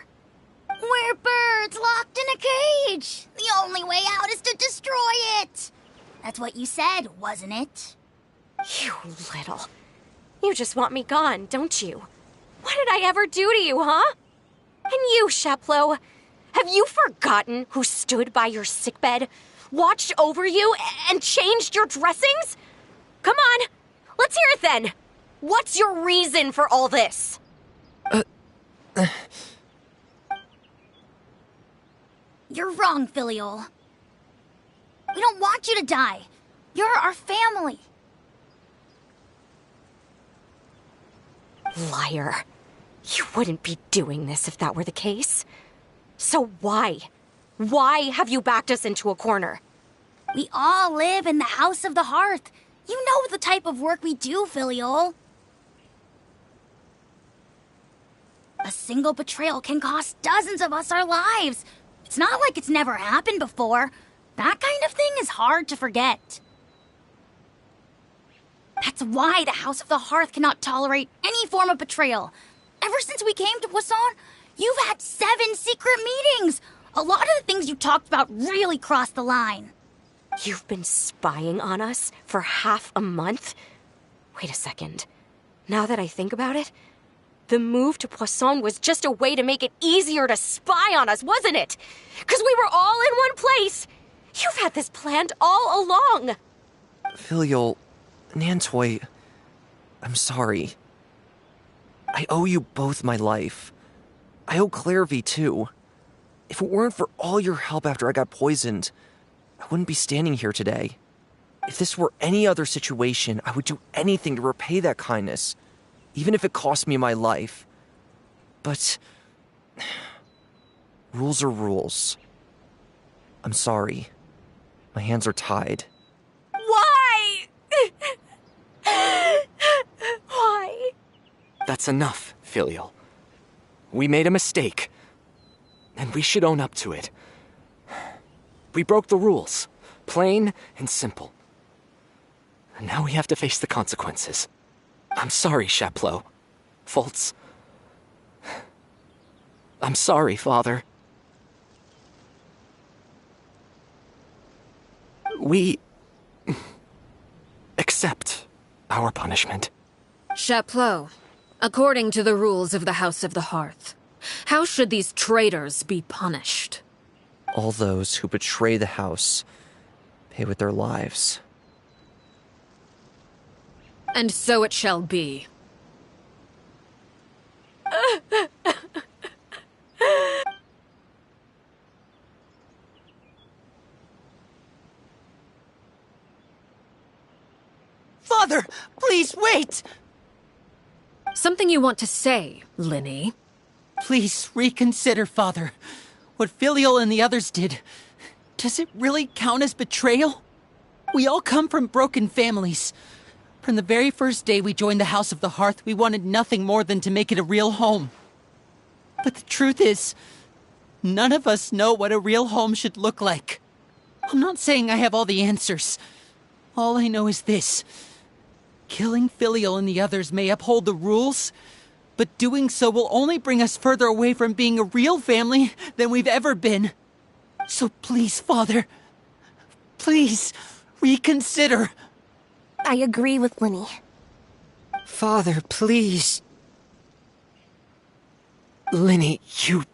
P: We're birds locked in a cage. The only way out is to destroy it. That's what you said, wasn't it?
T: You little... You just want me gone, don't you? What did I ever do to you, huh? And you, Sheplo, have you forgotten who stood by your sickbed, watched over you, and changed your dressings? Come on, let's hear it then. What's your reason for all this?
P: You're wrong, Filiol. We don't want you to die. You're our family.
T: Liar. You wouldn't be doing this if that were the case. So why? Why have you backed us into a corner?
P: We all live in the House of the Hearth. You know the type of work we do, Filiol. A single betrayal can cost dozens of us our lives. It's not like it's never happened before. That kind of thing is hard to forget. That's why the House of the Hearth cannot tolerate any form of betrayal. Ever since we came to Poisson, you've had 7 secret meetings. A lot of the things you talked about really crossed the line.
T: You've been spying on us for half a month? Wait a second. Now that I think about it, the move to Poisson was just a way to make it easier to spy on us, wasn't it? Because we were all in one place. You've had this planned all along.
I: Filial, Nantoy, I'm sorry. I owe you both my life. I owe Clairvy too. If it weren't for all your help after I got poisoned, I wouldn't be standing here today. If this were any other situation, I would do anything to repay that kindness, even if it cost me my life. But rules are rules. I'm sorry. My hands are tied.
T: Why? Why?
L: That's enough, Filial. We made a mistake, and we should own up to it. We broke the rules, plain and simple. And now we have to face the consequences. I'm sorry, Chapleau. Fultz. I'm sorry, Father. We accept our punishment.
M: Chapleau, according to the rules of the House of the Hearth, how should these traitors be punished?
I: All those who betray the house pay with their lives.
M: And so it shall be.
O: Father, please wait!
M: Something you want to say, Linny?
O: Please reconsider, Father. What Filial and the others did, does it really count as betrayal? We all come from broken families. From the very first day we joined the House of the Hearth, we wanted nothing more than to make it a real home. But the truth is, none of us know what a real home should look like. I'm not saying I have all the answers. All I know is this. Killing Filial and the others may uphold the rules, but doing so will only bring us further away from being a real family than we've ever been. So please, Father, please reconsider.
A: I agree with Linny.
U: Father, please.
L: Linny, you...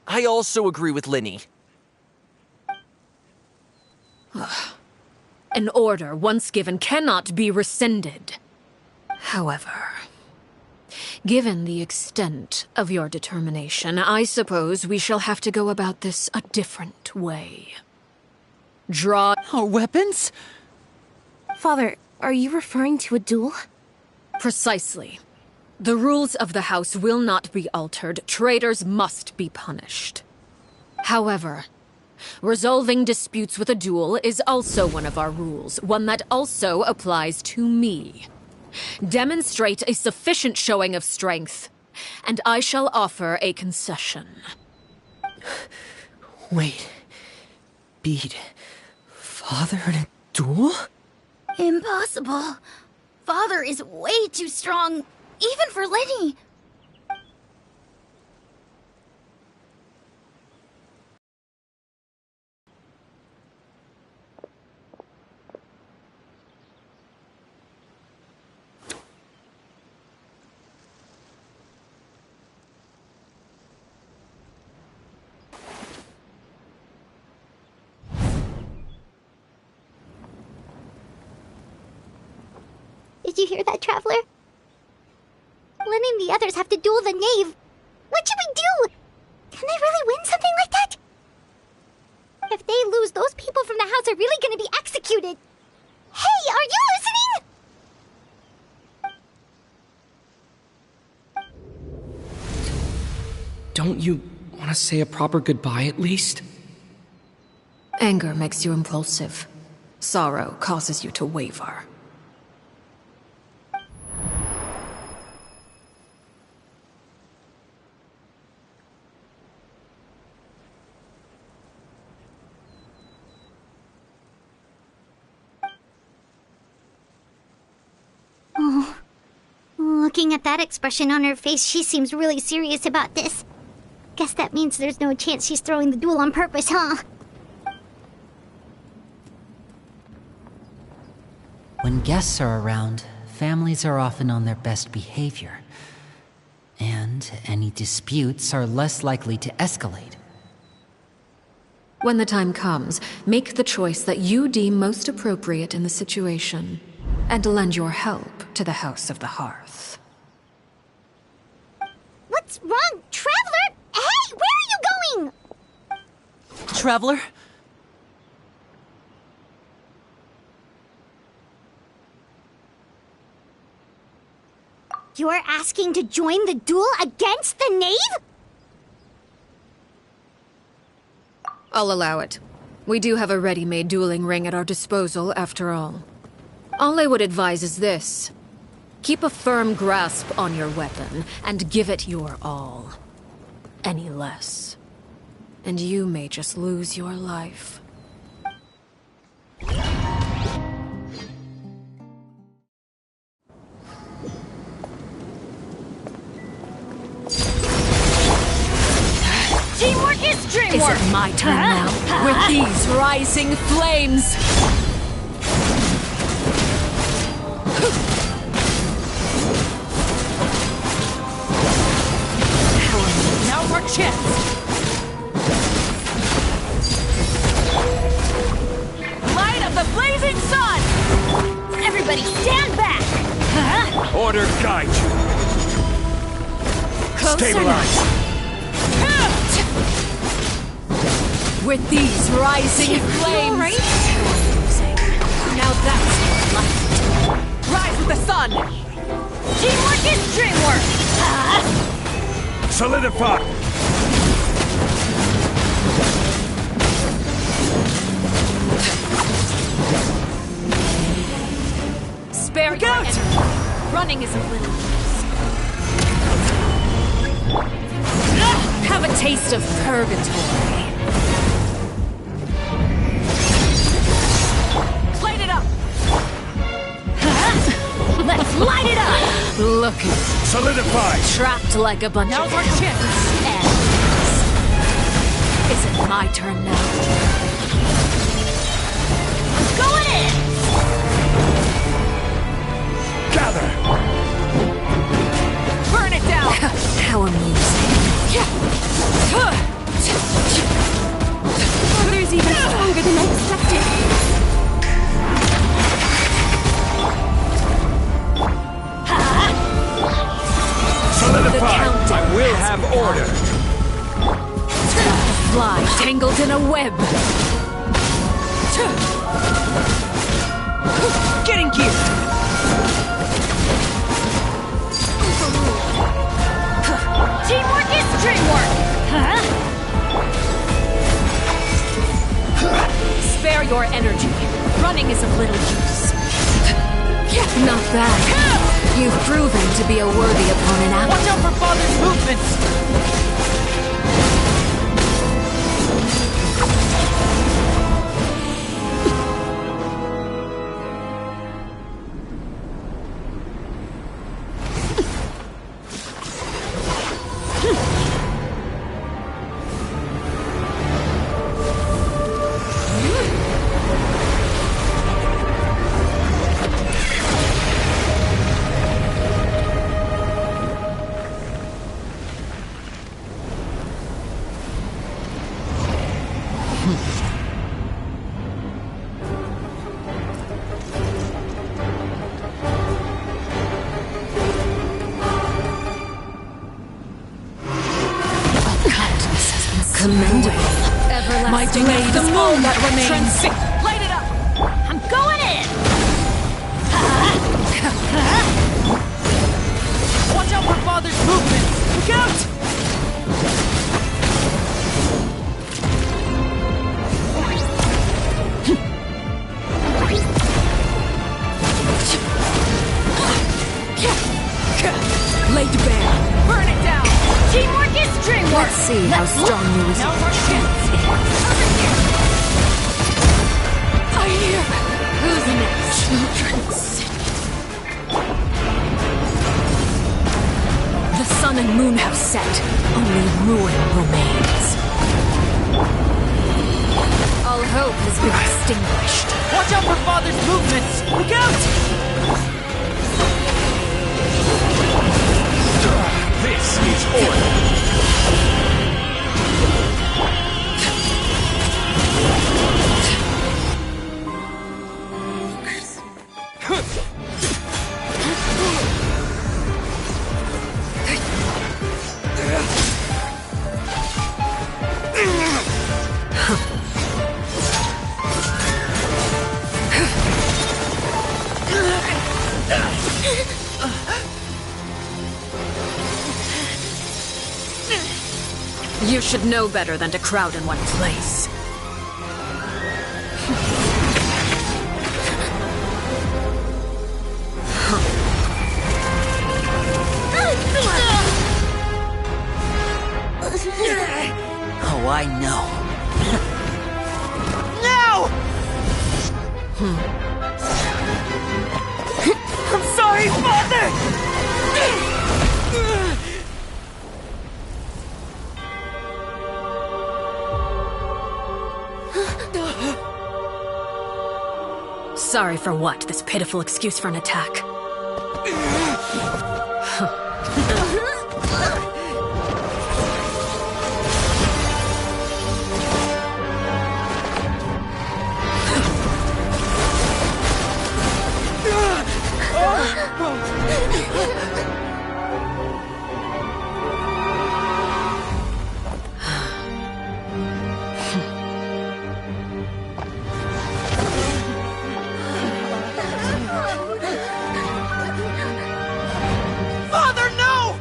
I: I also agree with Linny.
M: An order once given cannot be rescinded. However, given the extent of your determination, I suppose we shall have to go about this a different way. Draw
U: our weapons?
C: Father, are you referring to a duel?
M: Precisely. The rules of the house will not be altered. Traitors must be punished. However, Resolving disputes with a duel is also one of our rules, one that also applies to me. Demonstrate a sufficient showing of strength, and I shall offer a concession.
U: Wait. Beat Father in a duel?
P: Impossible. Father is way too strong, even for Lenny.
A: Did you hear that, Traveler? Lenny and the others have to duel the knave. What should we do? Can they really win something like that? If they lose, those people from the house are really gonna be executed. Hey, are you listening?
U: Don't you want to say a proper goodbye at least?
M: Anger makes you impulsive. Sorrow causes you to waver.
A: Oh, looking at that expression on her face, she seems really serious about this. Guess that means there's no chance she's throwing the duel on purpose, huh?
O: When guests are around, families are often on their best behavior. And any disputes are less likely to escalate.
M: When the time comes, make the choice that you deem most appropriate in the situation, and lend your help to the House of the Hearth.
A: What's wrong, Traveler? Hey, where are you going?
U: Traveler?
A: You're asking to join the duel against the knave?
M: I'll allow it. We do have a ready-made dueling ring at our disposal, after all. All I would advise is this. Keep a firm grasp on your weapon, and give it your all. Any less, and you may just lose your life.
N: Teamwork is dreamwork!
M: Is it my turn now? With these rising flames!
N: Now our chance! Light of the blazing sun! Everybody stand back! Huh?
G: Order guide you. Stabilize.
M: With these rising flames!
N: Right?
M: Now that's light. Rise with the sun!
N: Teamwork is dreamwork!
G: Solidify.
M: Spare your energy. Running is a little Have a taste of purgatory.
N: Light it up! Let's light it up!
M: Look at
G: Solidify.
M: trapped like a bunch
N: Now's
M: of
N: our chance!
M: ants. Is it my turn now?
N: Going in!
G: Gather.
N: Burn it down!
M: How amusing.
C: Father's even stronger than I expected.
G: Solidify. I will have order.
M: Fly tangled in a web.
U: Getting geared!
N: Teamwork is dreamwork! Huh?
M: your energy. Running is of little use. Not bad. You've proven to be a worthy opponent after.
L: Watch out for Father's movements!
M: Commendable. My blade is all that remains.
T: Light it up! I'm going in!
L: Watch out for Father's movements! Look out!
M: Laid bare.
T: Burn it down! Teamwork is dreamwork!
M: Let's see how strong you resist.
T: No more chance! Over here!
M: I hear. Who's next? Children's city. The sun and moon have set. Only ruin remains. All hope has been extinguished.
L: Watch out for Father's movements! Look out!
G: This is order.
M: You should know better than to crowd in one place.
O: Oh, I know.
L: No! I'm sorry, Father!
M: Sorry for what? This pitiful excuse for an attack.
L: Father, no!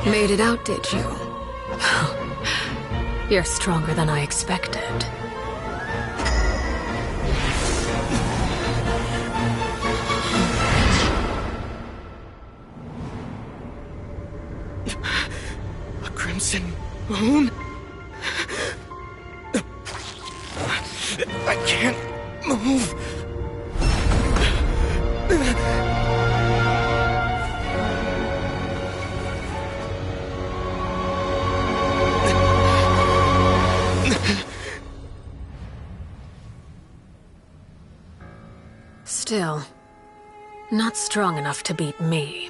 M: Made it out, did you? You're stronger than I expected.
L: A crimson moon? I can't move.
M: Still, not strong enough to beat me.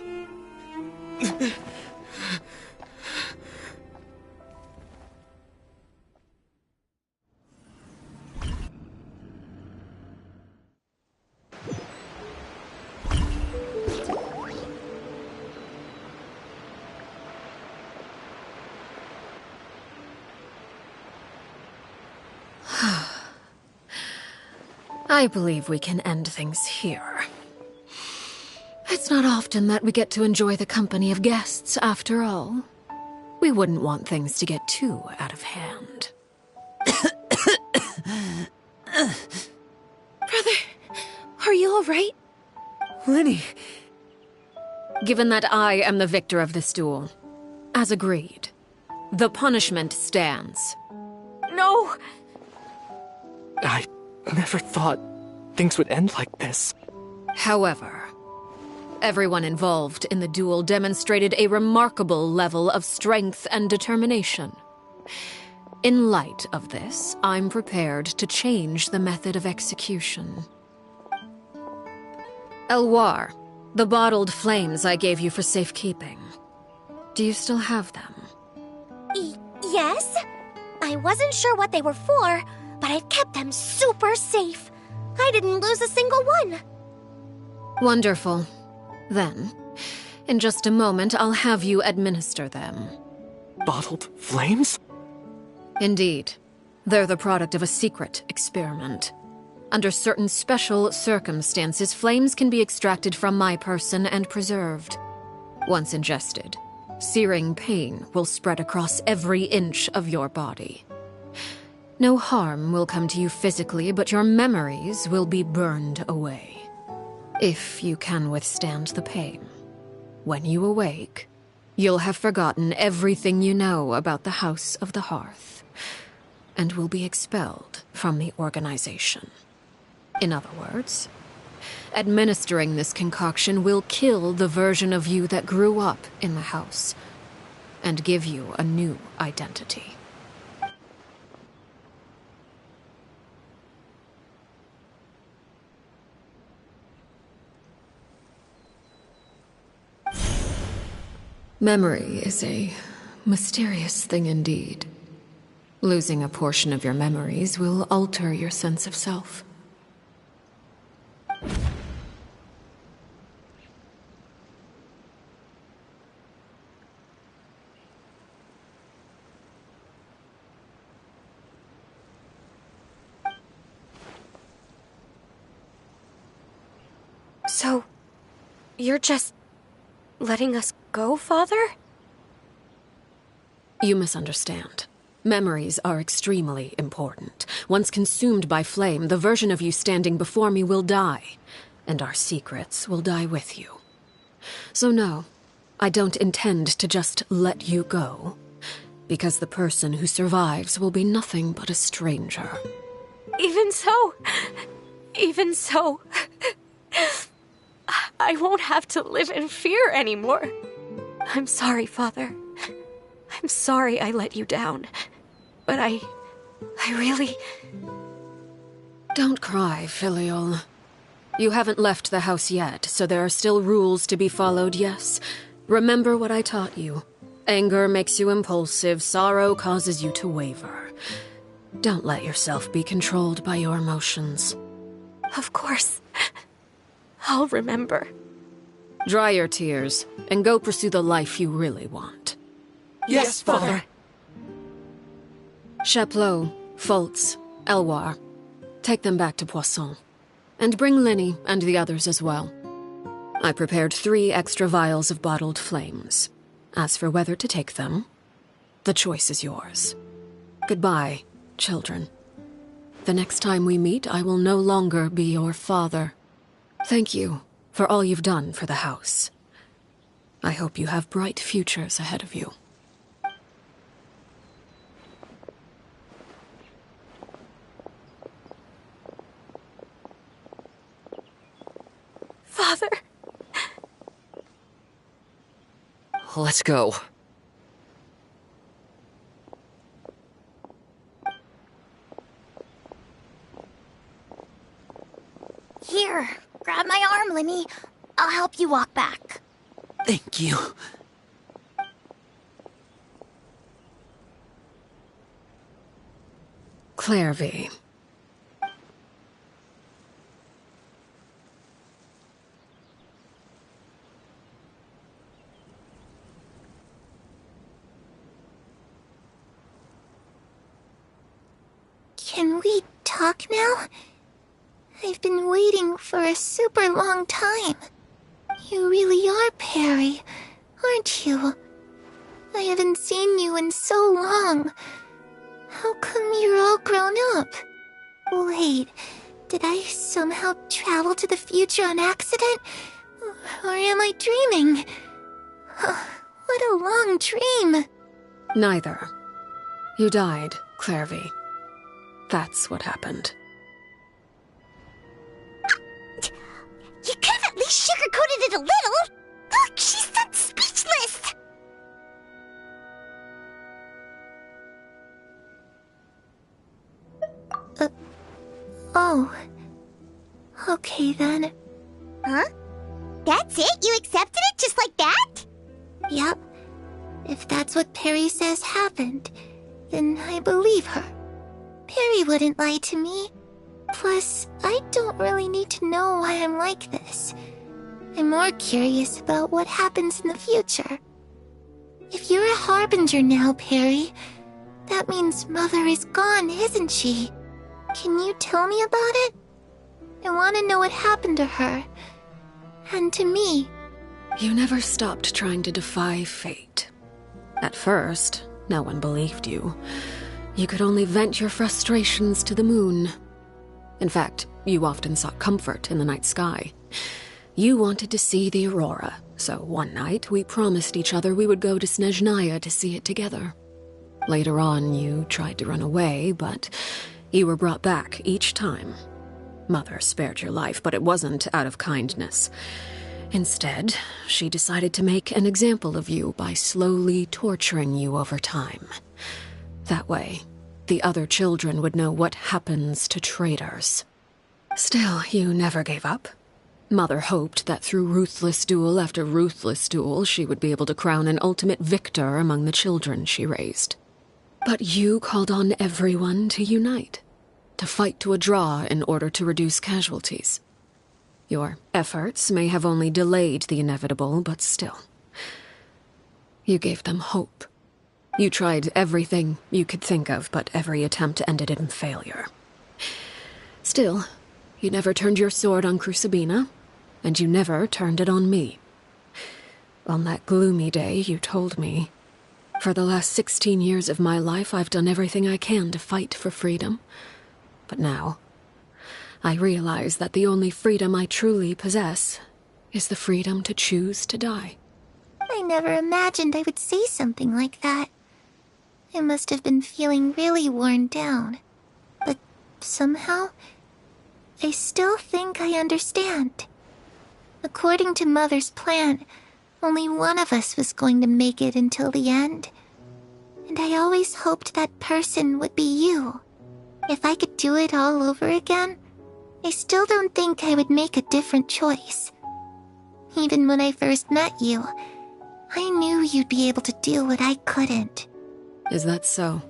M: I believe we can end things here. It's not often that we get to enjoy the company of guests, after all. We wouldn't want things to get too out of hand.
E: Brother, are you alright?
U: Lenny.
M: Given that I am the victor of this duel, as agreed, the punishment stands.
T: No!
L: I never thought things would end like this.
M: However, everyone involved in the duel demonstrated a remarkable level of strength and determination. In light of this, I'm prepared to change the method of execution. Elwar, the bottled flames I gave you for safekeeping. Do you still have them?
S: Yes? I wasn't sure what they were for, but I've kept them super safe. I didn't lose a single one.
M: Wonderful. Then, in just a moment, I'll have you administer them.
L: Bottled flames?
M: Indeed. They're the product of a secret experiment. Under certain special circumstances, flames can be extracted from my person and preserved. Once ingested, searing pain will spread across every inch of your body. No harm will come to you physically, but your memories will be burned away. If you can withstand the pain. When you awake, you'll have forgotten everything you know about the House of the Hearth, and will be expelled from the organization. In other words, administering this concoction will kill the version of you that grew up in the house, and give you a new identity. Memory is a mysterious thing indeed. Losing a portion of your memories will alter your sense of self.
T: So, you're just letting us go, Father?
M: You misunderstand. Memories are extremely important. Once consumed by flame, the version of you standing before me will die, and our secrets will die with you. So no, I don't intend to just let you go, because the person who survives will be nothing but a stranger.
T: Even so, I won't have to live in fear anymore. I'm sorry, Father. I'm sorry I let you down. But I really...
M: Don't cry, Filial. You haven't left the house yet, so there are still rules to be followed, yes? Remember what I taught you. Anger makes you impulsive, sorrow causes you to waver. Don't let yourself be controlled by your emotions.
T: Of course. I'll remember.
M: Dry your tears, and go pursue the life you really want.
L: Yes, Father.
M: Chaplot, Foltz, Elwar, take them back to Poisson. And bring Linny and the others as well. I prepared 3 extra vials of bottled flames. As for whether to take them, the choice is yours. Goodbye, children. The next time we meet, I will no longer be your father. Thank you for all you've done for the house. I hope you have bright futures ahead of you.
T: Father.
I: Let's go.
P: Here, grab my arm, Linny. I'll help you walk back.
U: Thank you.
M: Clairvy.
H: Can we talk now? I've been waiting for a super long time. You really are Perry, aren't you? I haven't seen you in so long. How come you're all grown up? Wait, did I somehow travel to the future on accident? Or am I dreaming? What a long dream.
M: Neither. You died, Clairvy. That's what happened.
A: You could have at least sugarcoated it a little. Look, she's done speechless.
H: Oh. Okay then.
A: Huh? That's it? You accepted it just like that?
H: Yep. If that's what Perry says happened, then I believe her. Perry wouldn't lie to me. Plus, I don't really need to know why I'm like this. I'm more curious about what happens in the future. If you're a harbinger now, Perry, that means Mother is gone, isn't she? Can you tell me about it? I want to know what happened to her. And to me.
M: You never stopped trying to defy fate. At first, no one believed you. You could only vent your frustrations to the moon. In fact, you often sought comfort in the night sky. You wanted to see the aurora, so one night we promised each other we would go to Snezhnaya to see it together. Later on, you tried to run away, but you were brought back each time. Mother spared your life, but it wasn't out of kindness. Instead, she decided to make an example of you by slowly torturing you over time. That way, the other children would know what happens to traitors. Still, you never gave up. Mother hoped that through ruthless duel after ruthless duel, she would be able to crown an ultimate victor among the children she raised. But you called on everyone to unite, to fight to a draw in order to reduce casualties. Your efforts may have only delayed the inevitable, but still. You gave them hope. You tried everything you could think of, but every attempt ended in failure. Still, you never turned your sword on Crucibina, and you never turned it on me. On that gloomy day, you told me, "For the last 16 years of my life, I've done everything I can to fight for freedom. But now, I realize that the only freedom I truly possess is the freedom to choose to die."
H: I never imagined I would say something like that. I must have been feeling really worn down. But somehow, I still think I understand. According to Mother's plan, only one of us was going to make it until the end. And I always hoped that person would be you. If I could do it all over again, I still don't think I would make a different choice. Even when I first met you, I knew you'd be able to do what I couldn't.
M: Is that so?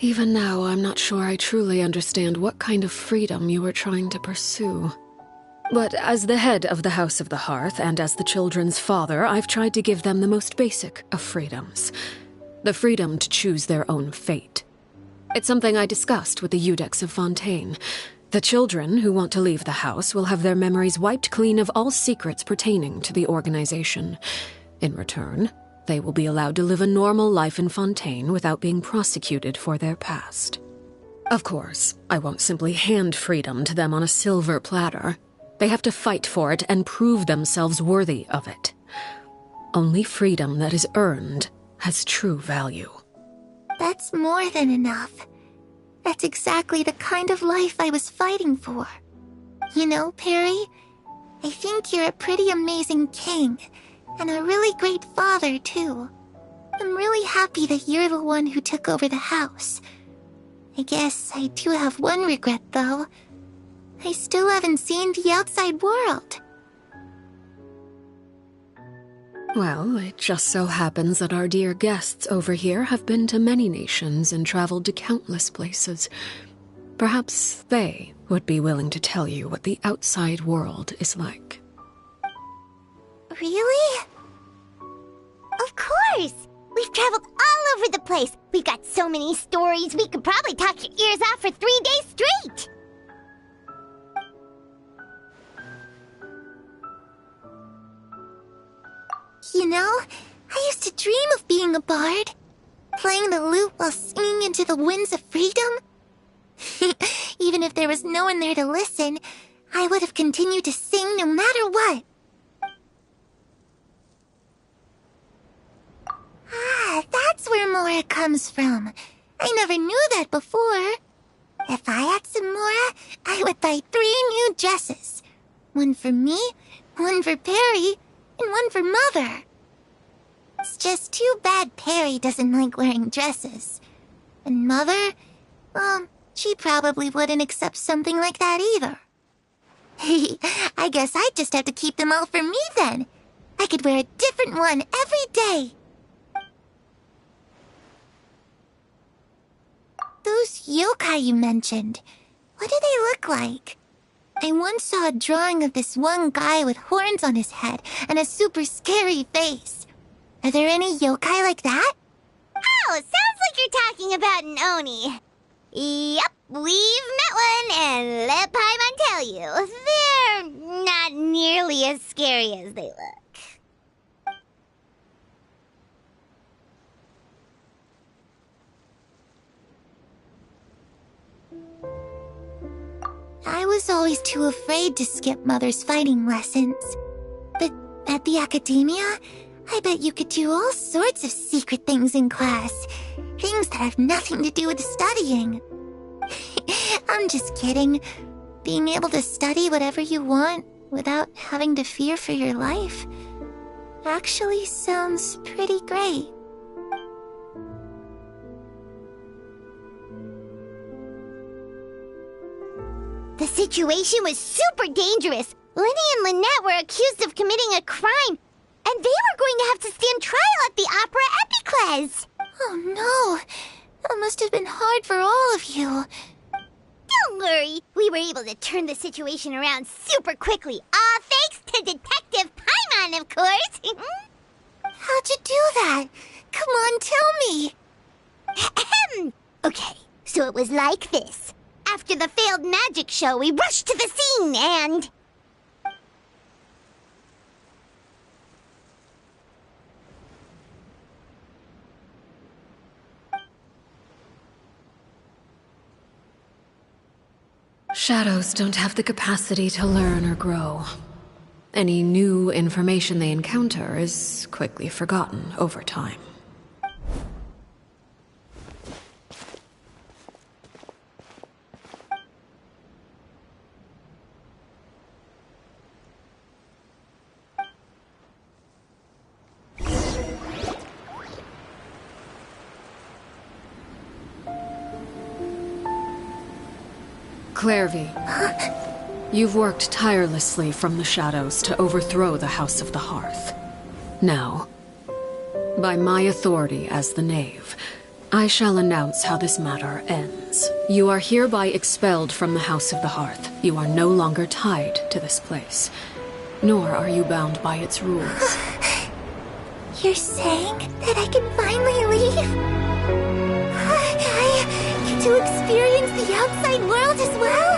M: Even now, I'm not sure I truly understand what kind of freedom you were trying to pursue. But as the head of the House of the Hearth and as the children's father, I've tried to give them the most basic of freedoms. The freedom to choose their own fate. It's something I discussed with the Eudex of Fontaine. The children who want to leave the house will have their memories wiped clean of all secrets pertaining to the organization. In return, they will be allowed to live a normal life in Fontaine without being prosecuted for their past. Of course, I won't simply hand freedom to them on a silver platter. They have to fight for it and prove themselves worthy of it. Only freedom that is earned has true value.
H: That's more than enough. That's exactly the kind of life I was fighting for. You know, Perry, I think you're a pretty amazing king, and a really great father, too. I'm really happy that you're the one who took over the house. I guess I do have one regret, though. I still haven't seen the outside world.
M: Well, it just so happens that our dear guests over here have been to many nations and traveled to countless places. Perhaps they would be willing to tell you what the outside world is like.
A: Really? Of course! We've traveled all over the place. We've got so many stories, we could probably talk your ears off for 3 days straight.
H: You know, I used to dream of being a bard. Playing the lute while singing into the winds of freedom. Even if there was no one there to listen, I would have continued to sing no matter what. Ah, that's where Mora comes from. I never knew that before. If I had some Mora, I would buy 3 new dresses. One for me, one for Perry, and one for Mother. It's just too bad Perry doesn't like wearing dresses. And Mother, well, she probably wouldn't accept something like that either. I guess I'd just have to keep them all for me then. I could wear a different one every day. Those yokai you mentioned, what do they look like? I once saw a drawing of this one guy with horns on his head and a super scary face. Are there any yokai like that?
A: Oh, sounds like you're talking about an Oni. Yep, we've met one, and let Paimon tell you, they're not nearly as scary as they look.
H: I was always too afraid to skip Mother's fighting lessons. But at the academia, I bet you could do all sorts of secret things in class. Things that have nothing to do with studying. I'm just kidding. Being able to study whatever you want without having to fear for your life actually sounds pretty great.
A: The situation was super dangerous. Lenny and Lynette were accused of committing a crime, and they were going to have to stand trial at the Opera Epicles.
H: Oh no, that must have been hard for all of you.
A: Don't worry, we were able to turn the situation around super quickly, all thanks to Detective Paimon, of course.
H: How'd you do that? Come on, tell me.
A: Okay, so it was like this. After the failed magic show, we rushed to the scene and...
M: Shadows don't have the capacity to learn or grow. Any new information they encounter is quickly forgotten over time. Clairvy, you've worked tirelessly from the shadows to overthrow the House of the Hearth. Now, by my authority as the Knave, I shall announce how this matter ends. You are hereby expelled from the House of the Hearth. You are no longer tied to this place, nor are you bound by its rules.
H: You're saying that I can finally leave? I get to experience the outside world as well?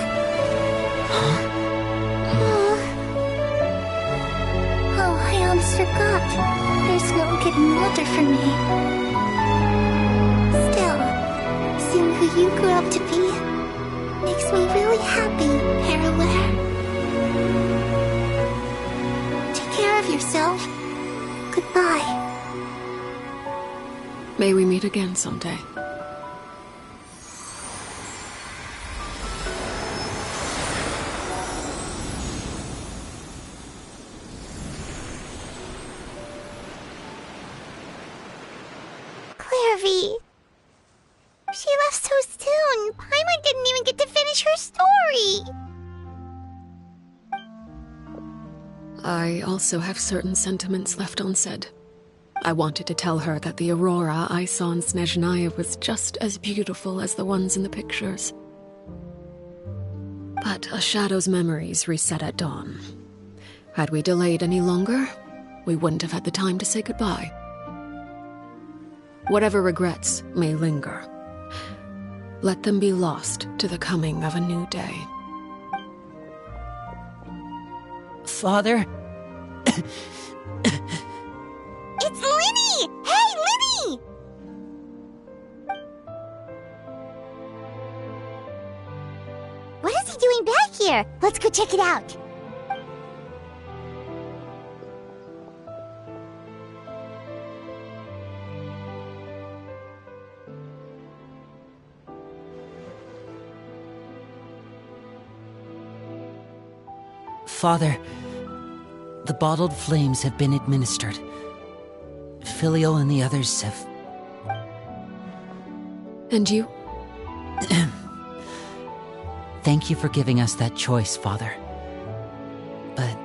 H: Oh, I almost forgot. There's no getting older for me. Still, seeing who you grew up to be makes me really happy, Harroware. Take care of yourself. Goodbye.
M: May we meet again someday.
A: Clairvy. She left so soon. Paimon didn't even get to finish her story.
M: I also have certain sentiments left unsaid. I wanted to tell her that the aurora I saw in Snezhnaya was just as beautiful as the ones in the pictures. But a shadow's memories reset at dawn. Had we delayed any longer, we wouldn't have had the time to say goodbye. Whatever regrets may linger, let them be lost to the coming of a new day.
O: Father?
A: something back here. Let's go check it out.
O: Father, the bottled flames have been administered. Filio and the others have...
M: And you?
O: Thank you for giving us that choice, Father. But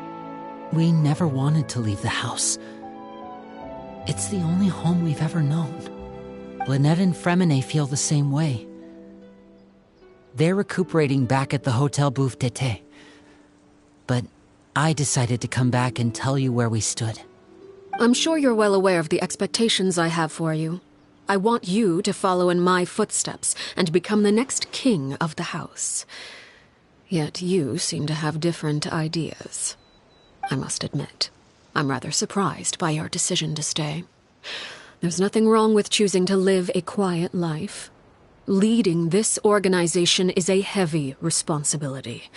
O: we never wanted to leave the house. It's the only home we've ever known. Lynette and Fremine feel the same way. They're recuperating back at the Hotel Bouffe d'été. But I decided to come back and tell you where we stood.
M: I'm sure you're well aware of the expectations I have for you. I want you to follow in my footsteps and become the next king of the house. Yet you seem to have different ideas. I must admit, I'm rather surprised by your decision to stay. There's nothing wrong with choosing to live a quiet life. Leading this organization is a heavy responsibility.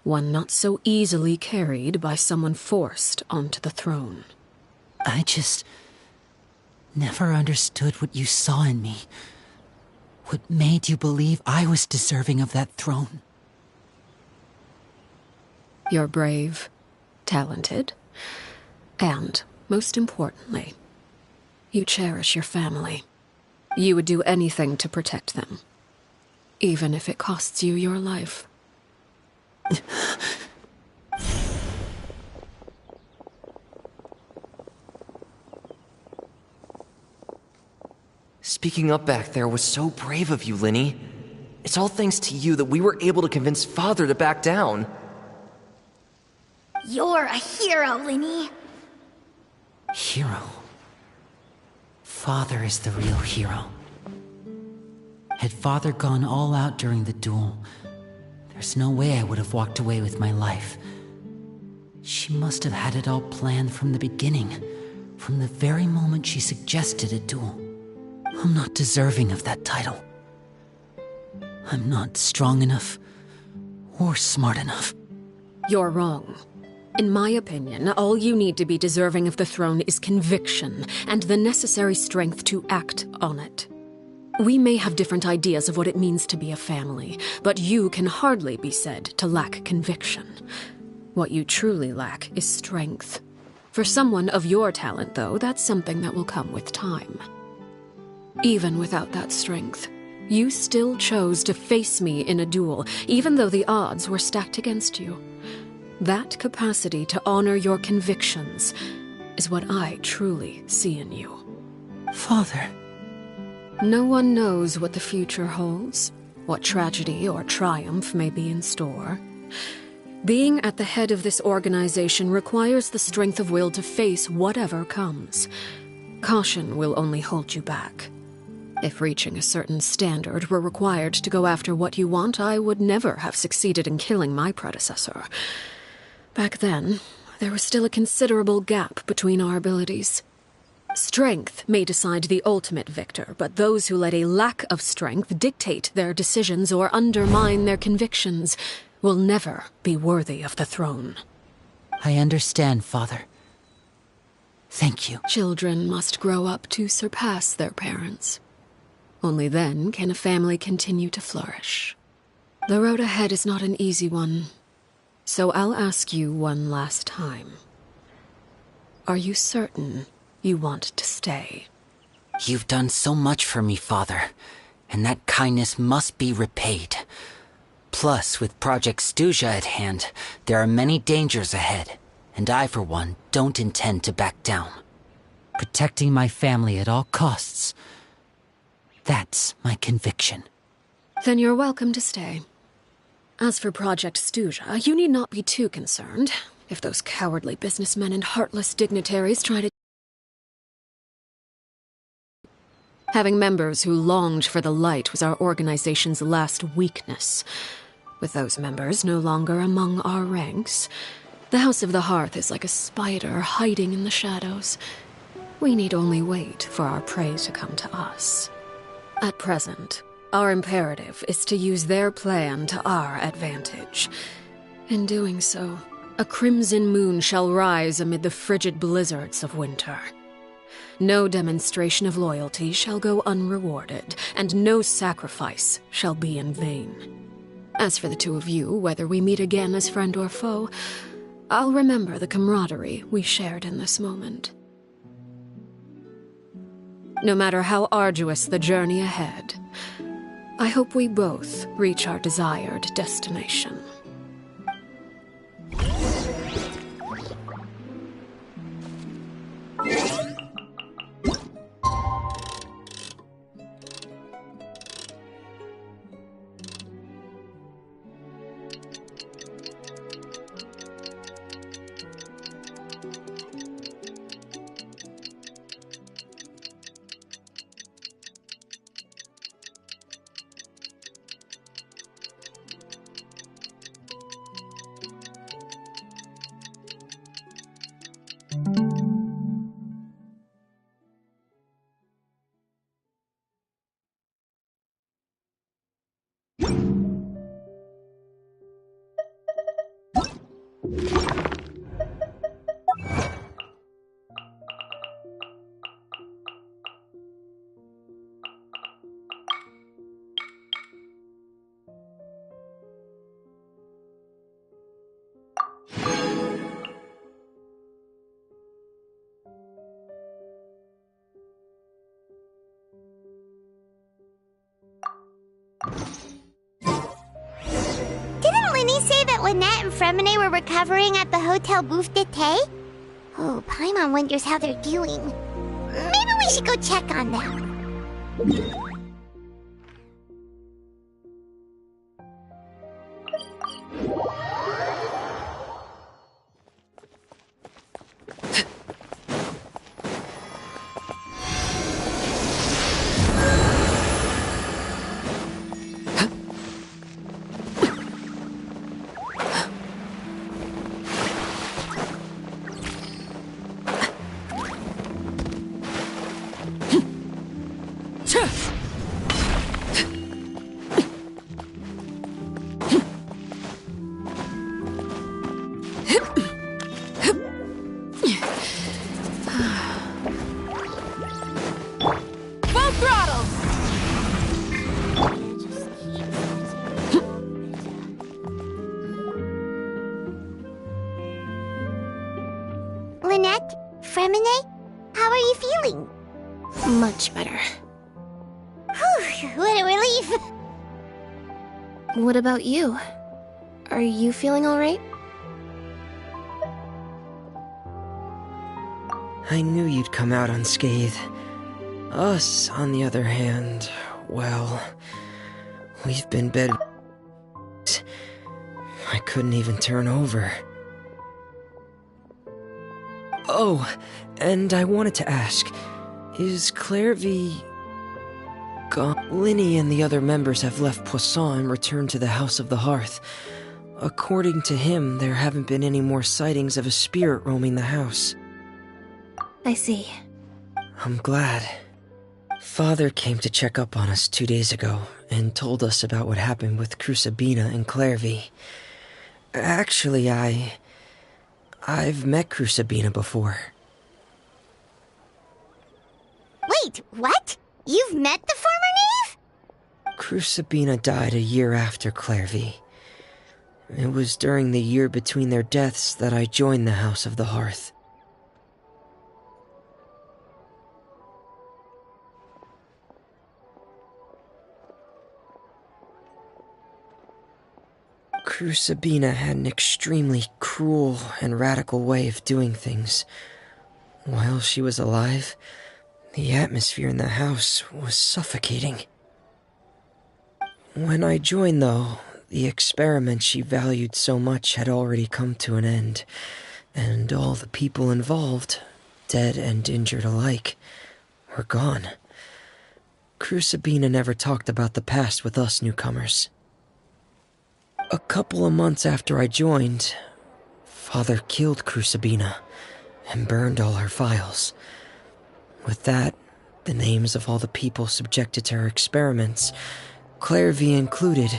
M: One not so easily carried by someone forced onto the throne.
O: I just never understood what you saw in me. What made you believe I was deserving of that throne?
M: You're brave, talented, and, most importantly, you cherish your family. You would do anything to protect them, even if it costs you your life.
I: Speaking up back there was so brave of you, Linny. It's all thanks to you that we were able to convince Father to back down.
P: You're a hero, Linny.
O: Hero? Father is the real hero. Had Father gone all out during the duel, there's no way I would have walked away with my life. She must have had it all planned from the beginning, from the very moment she suggested a duel. I'm not deserving of that title. I'm not strong enough or smart enough.
M: You're wrong. In my opinion, all you need to be deserving of the throne is conviction and the necessary strength to act on it. We may have different ideas of what it means to be a family, but you can hardly be said to lack conviction. What you truly lack is strength. For someone of your talent, though, that's something that will come with time. Even without that strength, you still chose to face me in a duel, even though the odds were stacked against you. That capacity to honor your convictions is what I truly see in you.
O: Father.
M: No one knows what the future holds, what tragedy or triumph may be in store. Being at the head of this organization requires the strength of will to face whatever comes. Caution will only hold you back. If reaching a certain standard were required to go after what you want, I would never have succeeded in killing my predecessor. Back then, there was still a considerable gap between our abilities. Strength may decide the ultimate victor, but those who let a lack of strength dictate their decisions or undermine their convictions will never be worthy of the throne.
O: I understand, Father. Thank you.
M: Children must grow up to surpass their parents. Only then can a family continue to flourish. The road ahead is not an easy one, so I'll ask you one last time. Are you certain you want to stay?
O: You've done so much for me, Father, and that kindness must be repaid. Plus, with Project Stuja at hand, there are many dangers ahead, and I, for one, don't intend to back down. Protecting my family at all costs, that's my conviction.
M: Then you're welcome to stay. As for Project Stuja, you need not be too concerned. If those cowardly businessmen and heartless dignitaries try to... Having members who longed for the light was our organization's last weakness. With those members no longer among our ranks, the House of the Hearth is like a spider hiding in the shadows. We need only wait for our prey to come to us. At present, Our imperative is to use their plan to our advantage. In doing so, a crimson moon shall rise amid the frigid blizzards of winter. No demonstration of loyalty shall go unrewarded, and no sacrifice shall be in vain. As for the two of you, whether we meet again as friend or foe, I'll remember the camaraderie we shared in this moment. No matter how arduous the journey ahead, I hope we both reach our desired destination.
A: Didn't Linny say that Lynette and Fremine were recovering at the Hotel Bouffe d'été? Oh, Paimon wonders how they're doing. Maybe we should go check on them. Lynette, Fremine, how are you feeling?
R: Much better.
A: Whew, what a relief!
R: What about you? Are you feeling alright?
U: I knew you'd come out unscathed. Us, on the other hand, well, we've been bed. I couldn't even turn over. Oh, and I wanted to ask, is Clairvy gone? Linny and the other members have left Poisson and returned to the House of the Hearth. According to him, there haven't been any more sightings of a spirit roaming the house.
R: I see.
U: I'm glad. Father came to check up on us 2 days ago and told us about what happened with Crucibina and Clairvy. Actually, I've met Crucibina before.
A: Wait, what? You've met the former Knave?
U: Crucibina died a year after Clairvy. It was during the year between their deaths that I joined the House of the Hearth. Crucibina had an extremely cruel and radical way of doing things. While she was alive, the atmosphere in the house was suffocating. When I joined, though, the experiment she valued so much had already come to an end, and all the people involved, dead and injured alike, were gone. Crucibina never talked about the past with us newcomers. A couple of months after I joined, Father killed Crucibina and burned all her files. With that, the names of all the people subjected to her experiments, Clairvy included,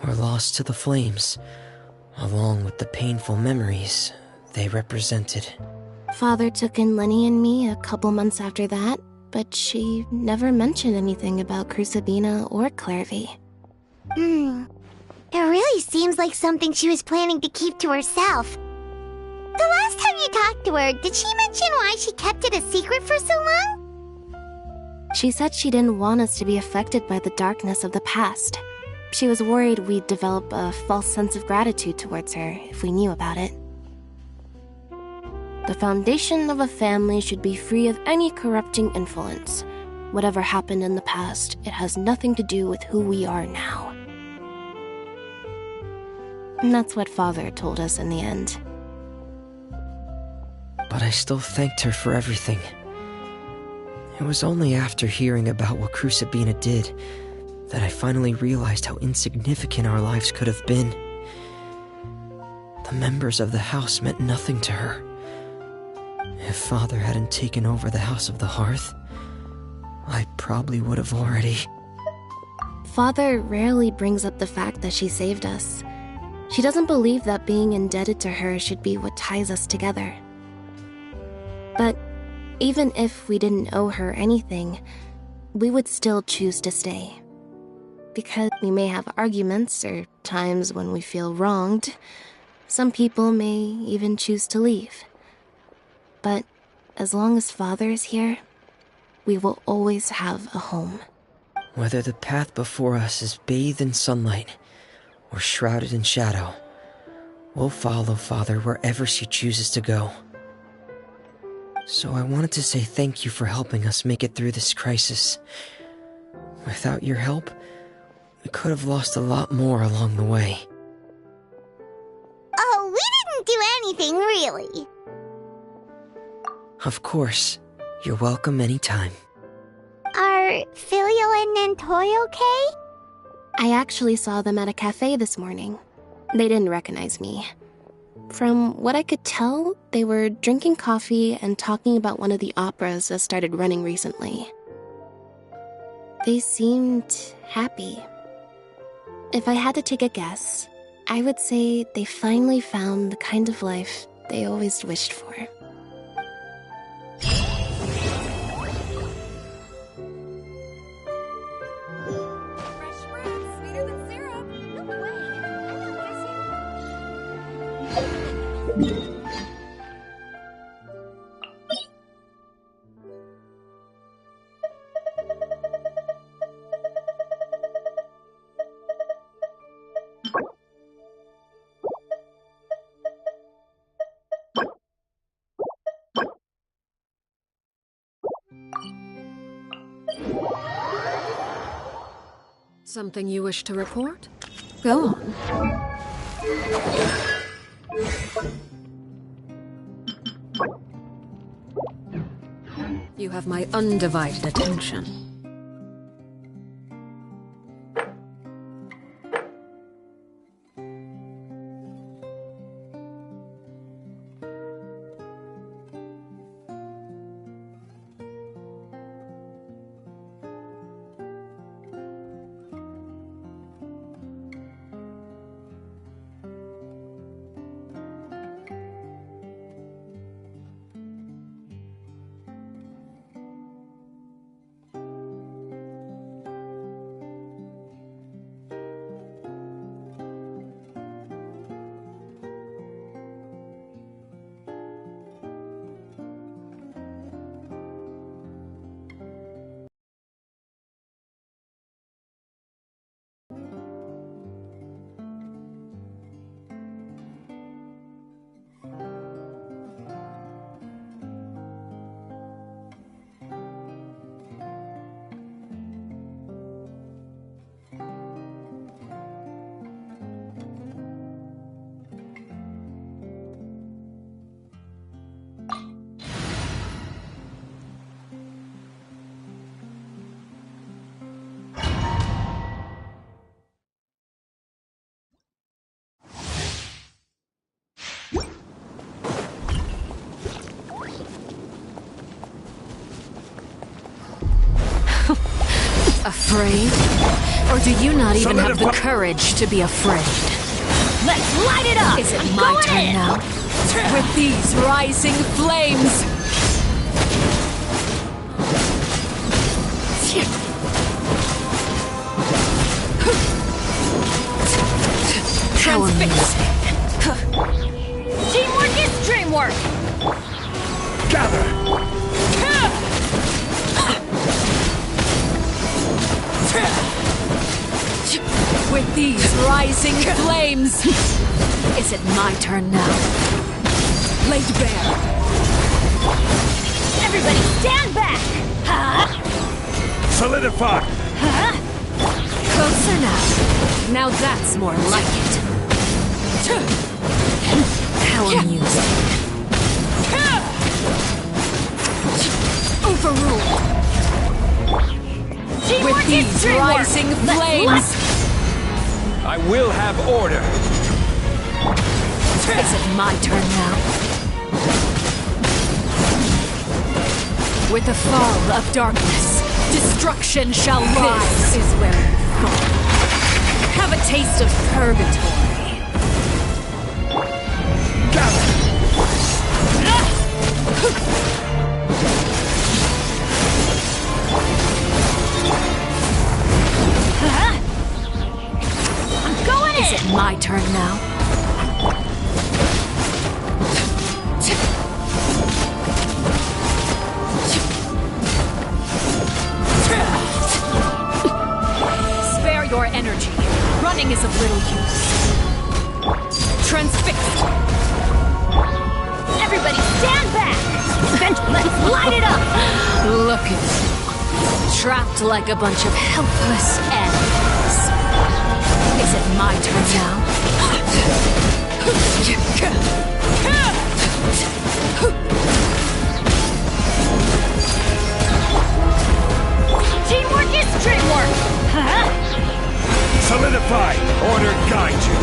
U: were lost to the flames, along with the painful memories they represented.
C: Father took in Lenny and me a couple months after that, but she never mentioned anything about Crucibina or Clairvy.
A: It really seems like something she was planning to keep to herself. The last time you talked to her, did she mention why she kept it a secret for so long?
C: She said she didn't want us to be affected by the darkness of the past. She was worried we'd develop a false sense of gratitude towards her if we knew about it. The foundation of a family should be free of any corrupting influence. Whatever happened in the past, it has nothing to do with who we are now. And that's what Father told us in the end.
U: But I still thanked her for everything. It was only after hearing about what Crucibina did that I finally realized how insignificant our lives could have been. The members of the house meant nothing to her. If Father hadn't taken over the House of the Hearth, I probably would have already...
C: Father rarely brings up the fact that she saved us. She doesn't believe that being indebted to her should be what ties us together. But even if we didn't owe her anything, we would still choose to stay. Because we may have arguments or times when we feel wronged, some people may even choose to leave. But as long as Father is here, we will always have a home.
U: Whether the path before us is bathed in sunlight or shrouded in shadow, we'll follow Father wherever she chooses to go. So I wanted to say thank you for helping us make it through this crisis. Without your help, we could have lost a lot more along the way.
A: Oh, we didn't do anything, really.
U: Of course. You're welcome anytime.
A: Are Filio and Nantoy okay?
C: I actually saw them at a cafe this morning. They didn't recognize me. From what I could tell, they were drinking coffee and talking about one of the operas that started running recently. They seemed happy. If I had to take a guess, I would say they finally found the kind of life they always wished for.
M: Something you wish to report? Go on. You have my undivided attention. Afraid? Or do you not even have the courage to be afraid?
N: Let's light it up!
M: Is it my turn now? With these rising flames! How amazing.
N: Teamwork is dreamwork!
B: Gather!
M: With these rising flames! Is it my turn now? Laid bare.
N: Everybody stand back!
B: Solidify!
M: Closer now. Now that's more like it. How amusing. Overruled. With these rising flames!
B: I will have order.
M: Is it my turn now? With the fall of darkness, destruction shall rise. This is where you fall. Have a taste of purgatory.
N: I'm going in!
M: Is it my turn now? Spare your energy. Running is of little use. Transfixed.
N: Everybody stand back! Let's light it up!
M: Look at you. Trapped like a bunch of helpless animals. Is it my turn now?
N: Teamwork is dreamwork!
B: Solidify! Order guide you!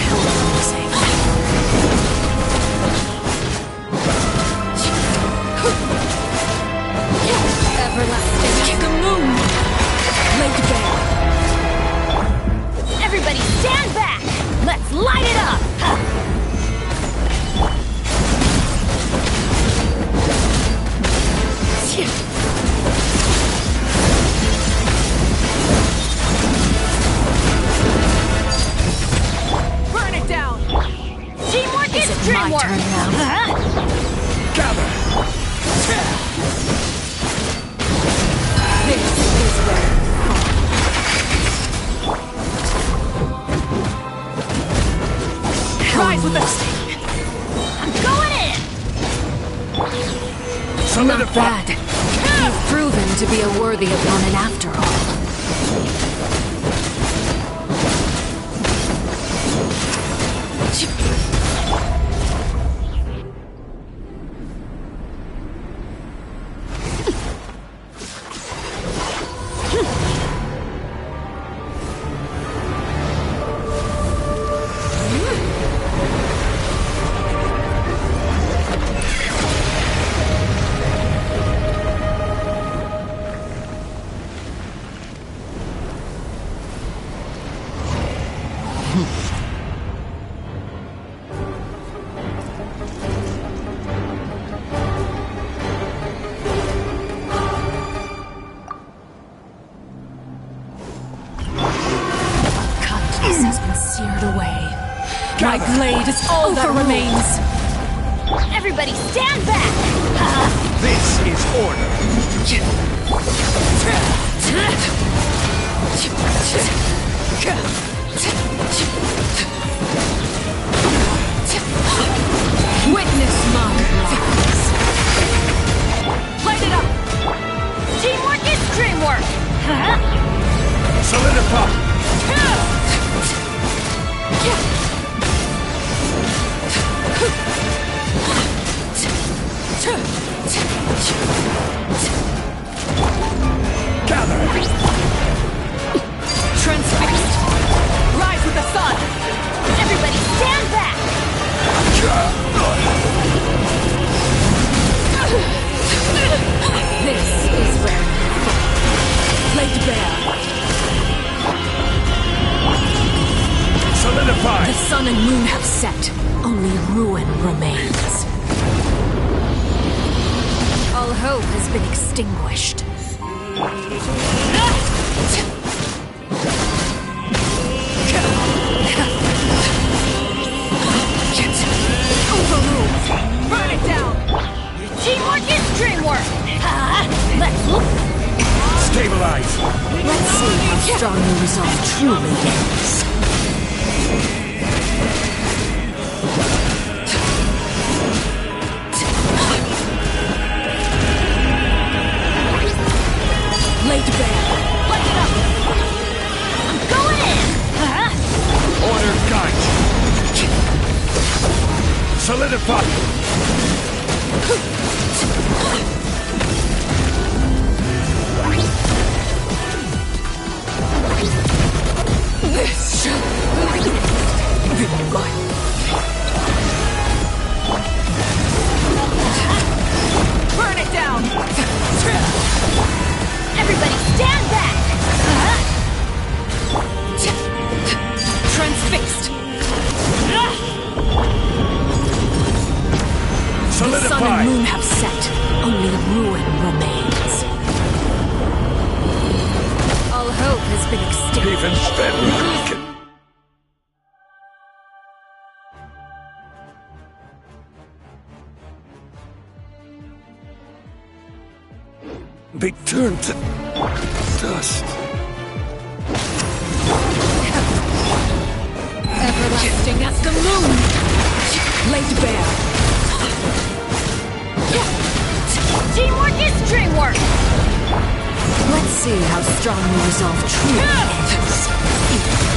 M: How amusing. Everlasting as the moon! Laid bare.
N: Everybody stand back! Let's light it up!
M: Burn it down!
N: Teamwork is
M: it
N: dreamwork!
M: my turn now?
B: Gather!
M: This is where you fall. Rise with us!
N: I'm going in!
M: Not bad. You've proven to be a worthy opponent after all. Kindness has been seared away. My blade is all that remains.
N: Everybody stand back!
B: This is order!
M: Witness my rise.
N: Light it up! Teamwork is dreamwork!
B: Solidify! Gather!
M: Transfixed. sun and moon have set. Only ruin remains. All hope has been extinguished.
Q: Overruled. Burn it down. Teamwork is dreamwork. Let's
B: Stabilize.
M: Let's see how strong your resolve truly is. Laid bare.
Q: Light it up. I'm going in.
B: Order guide you. Solidify.
Q: This shall be mine. Burn it down. Everybody stand back.
M: Transfixed. The sun
B: Solidify.
M: and moon have set. Only ruin remains. All hope has been extinguished.
B: Even bedrock can be turned to dust.
M: Everlasting as the moon. Laid bare.
Q: Teamwork is dreamwork.
M: Let's see how strong your resolve truly is.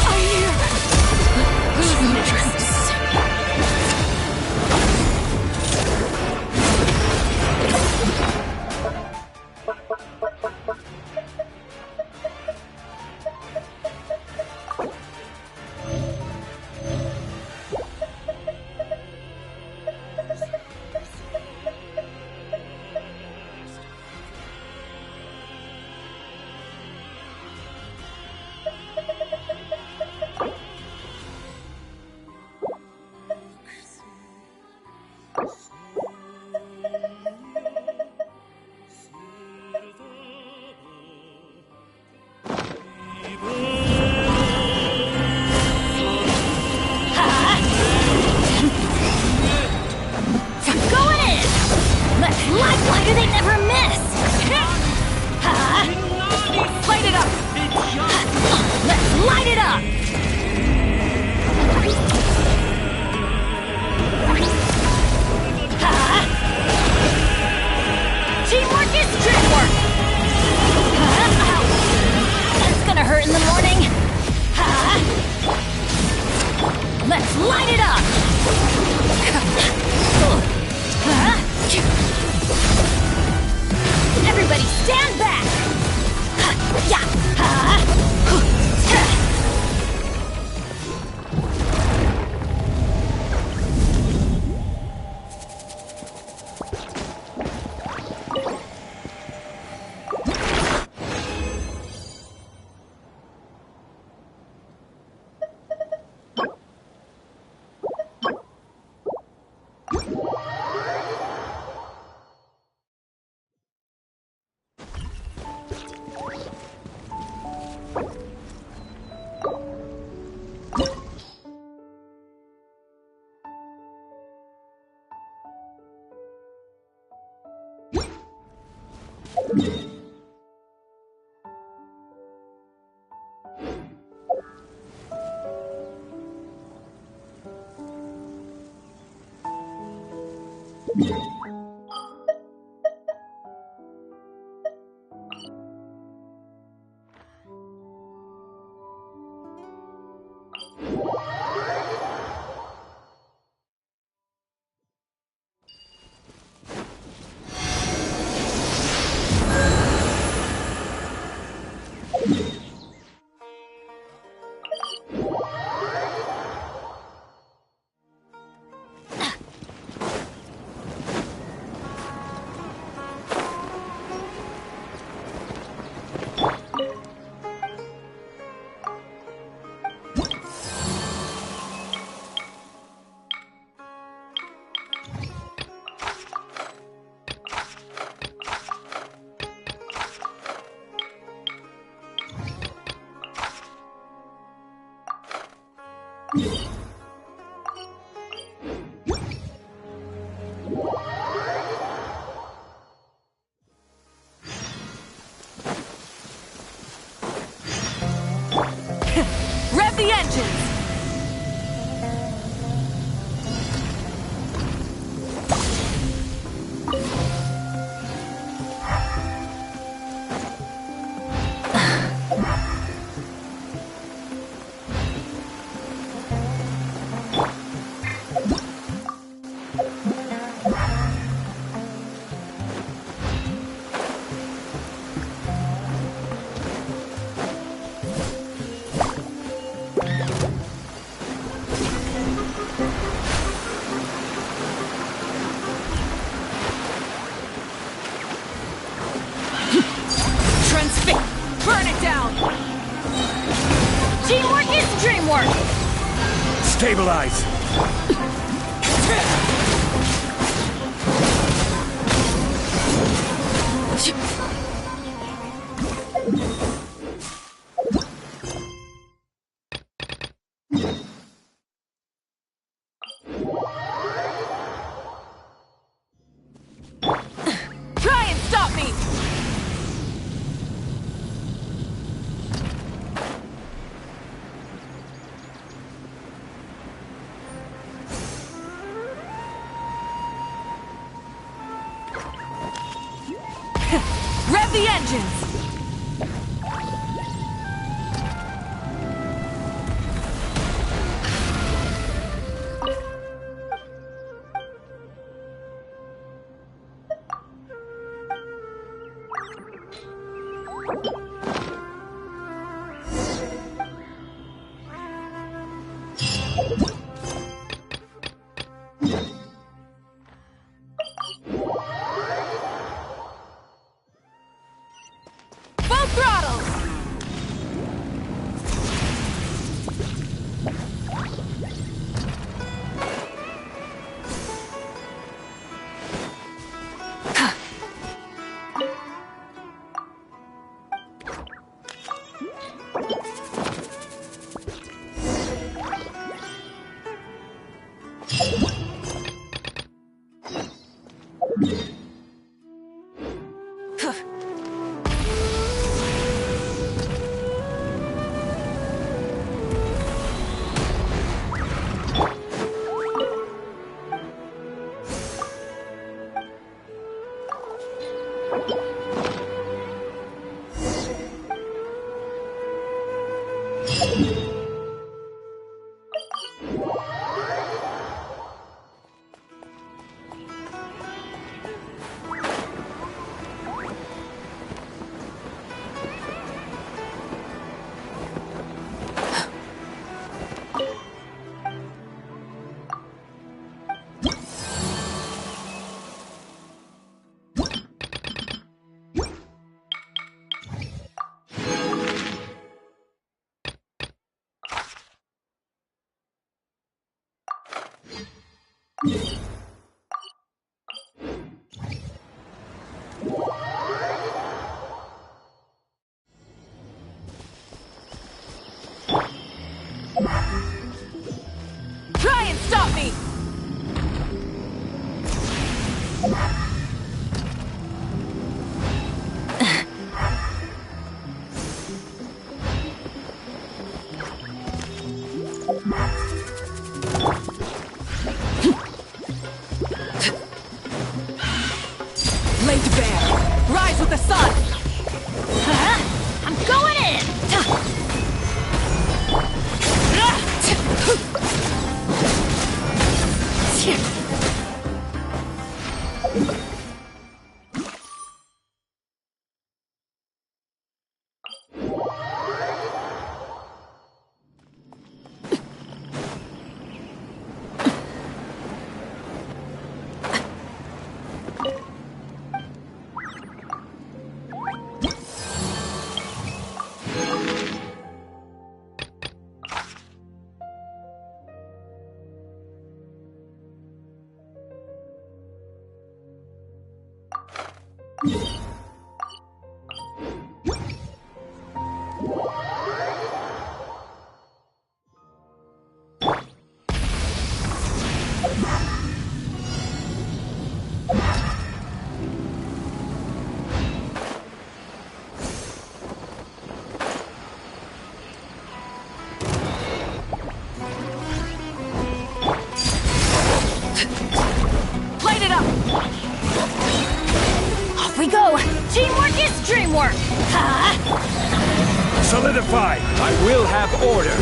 Q: I hear
M: Goodness.
Q: Why do they never miss? Light it up! Let's light it up! Teamwork is dreamwork! That's gonna hurt in the morning. Let's light it up! Everybody stand back! Rev the engines! Burn it down! Teamwork is dreamwork!
B: Stabilize!
Q: Try and stop me! Rev the engines! Full throttle! Try and stop me! Laid bare! Rise with the sun! I'm going in! dream work! Ha!
B: Solidify! I will have order!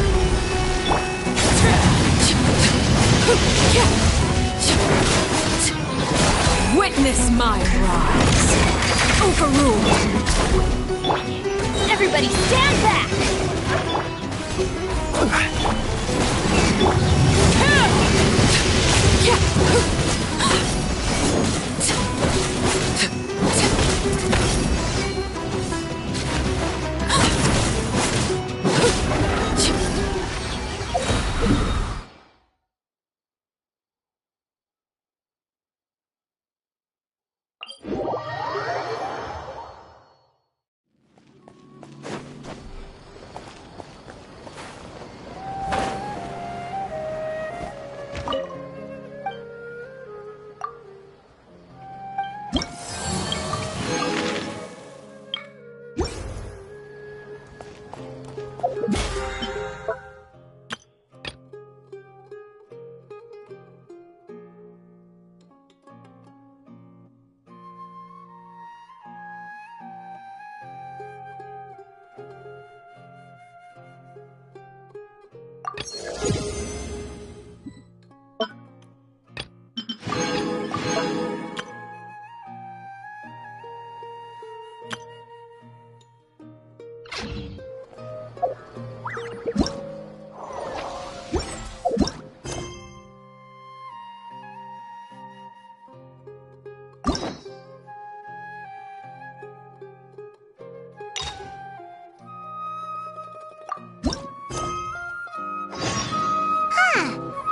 M: Witness my rise. Overruled.
Q: Everybody stand back!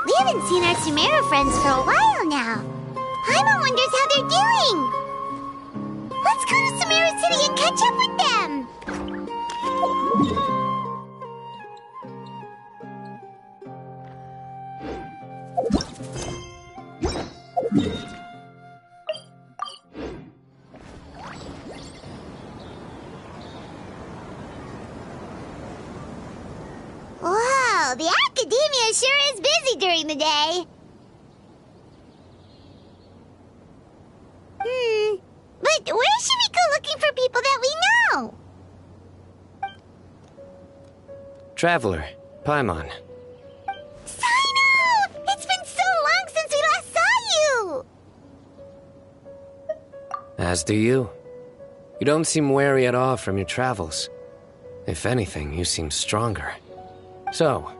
A: We haven't seen our Sumeru friends for a while now. Paimon wonders how they're doing. Let's go to Sumeru City and catch up with them. Whoa, the academia sure is busy during the day. But where should we go looking for people that we know?
D: Traveler, Paimon.
A: Sino! It's been so long since we last saw you!
D: As do you. You don't seem weary at all from your travels. If anything, you seem stronger. So,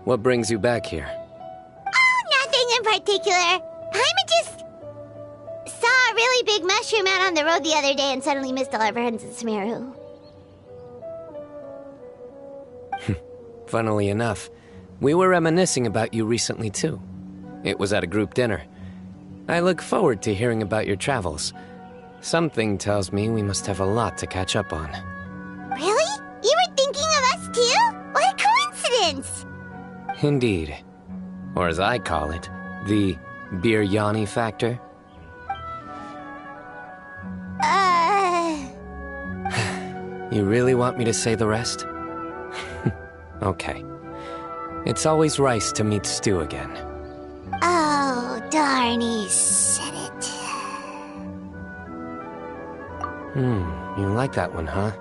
D: what brings you back here?
A: Oh, nothing in particular. Paimon just saw a really big mushroom out on the road the other day and suddenly missed all our friends in Sumeru.
D: Funnily enough, we were reminiscing about you recently too. It was at a group dinner. I look forward to hearing about your travels. Something tells me we must have a lot to catch up on.
A: Really? You were thinking of us too? What a coincidence!
D: Indeed. Or as I call it, the biryani factor. You really want me to say the rest? Okay. It's always rice to meet stew again.
A: Oh, darn, he said it.
D: You like that one, huh?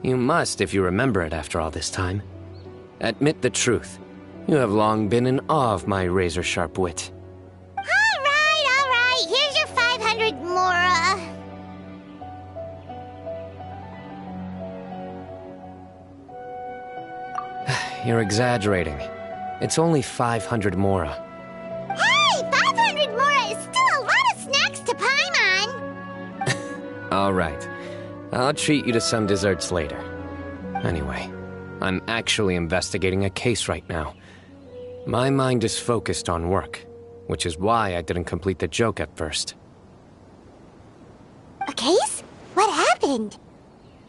D: You must if you remember it after all this time. Admit the truth. You have long been in awe of my razor-sharp wit.
A: All right. Here's your 500 Mora.
D: You're exaggerating. It's only 500 Mora.
A: Hey, 500 Mora is still a lot of snacks to Paimon.
D: All right. I'll treat you to some desserts later. Anyway, I'm actually investigating a case right now. My mind is focused on work, which is why I didn't complete the joke at first.
A: A case? What happened?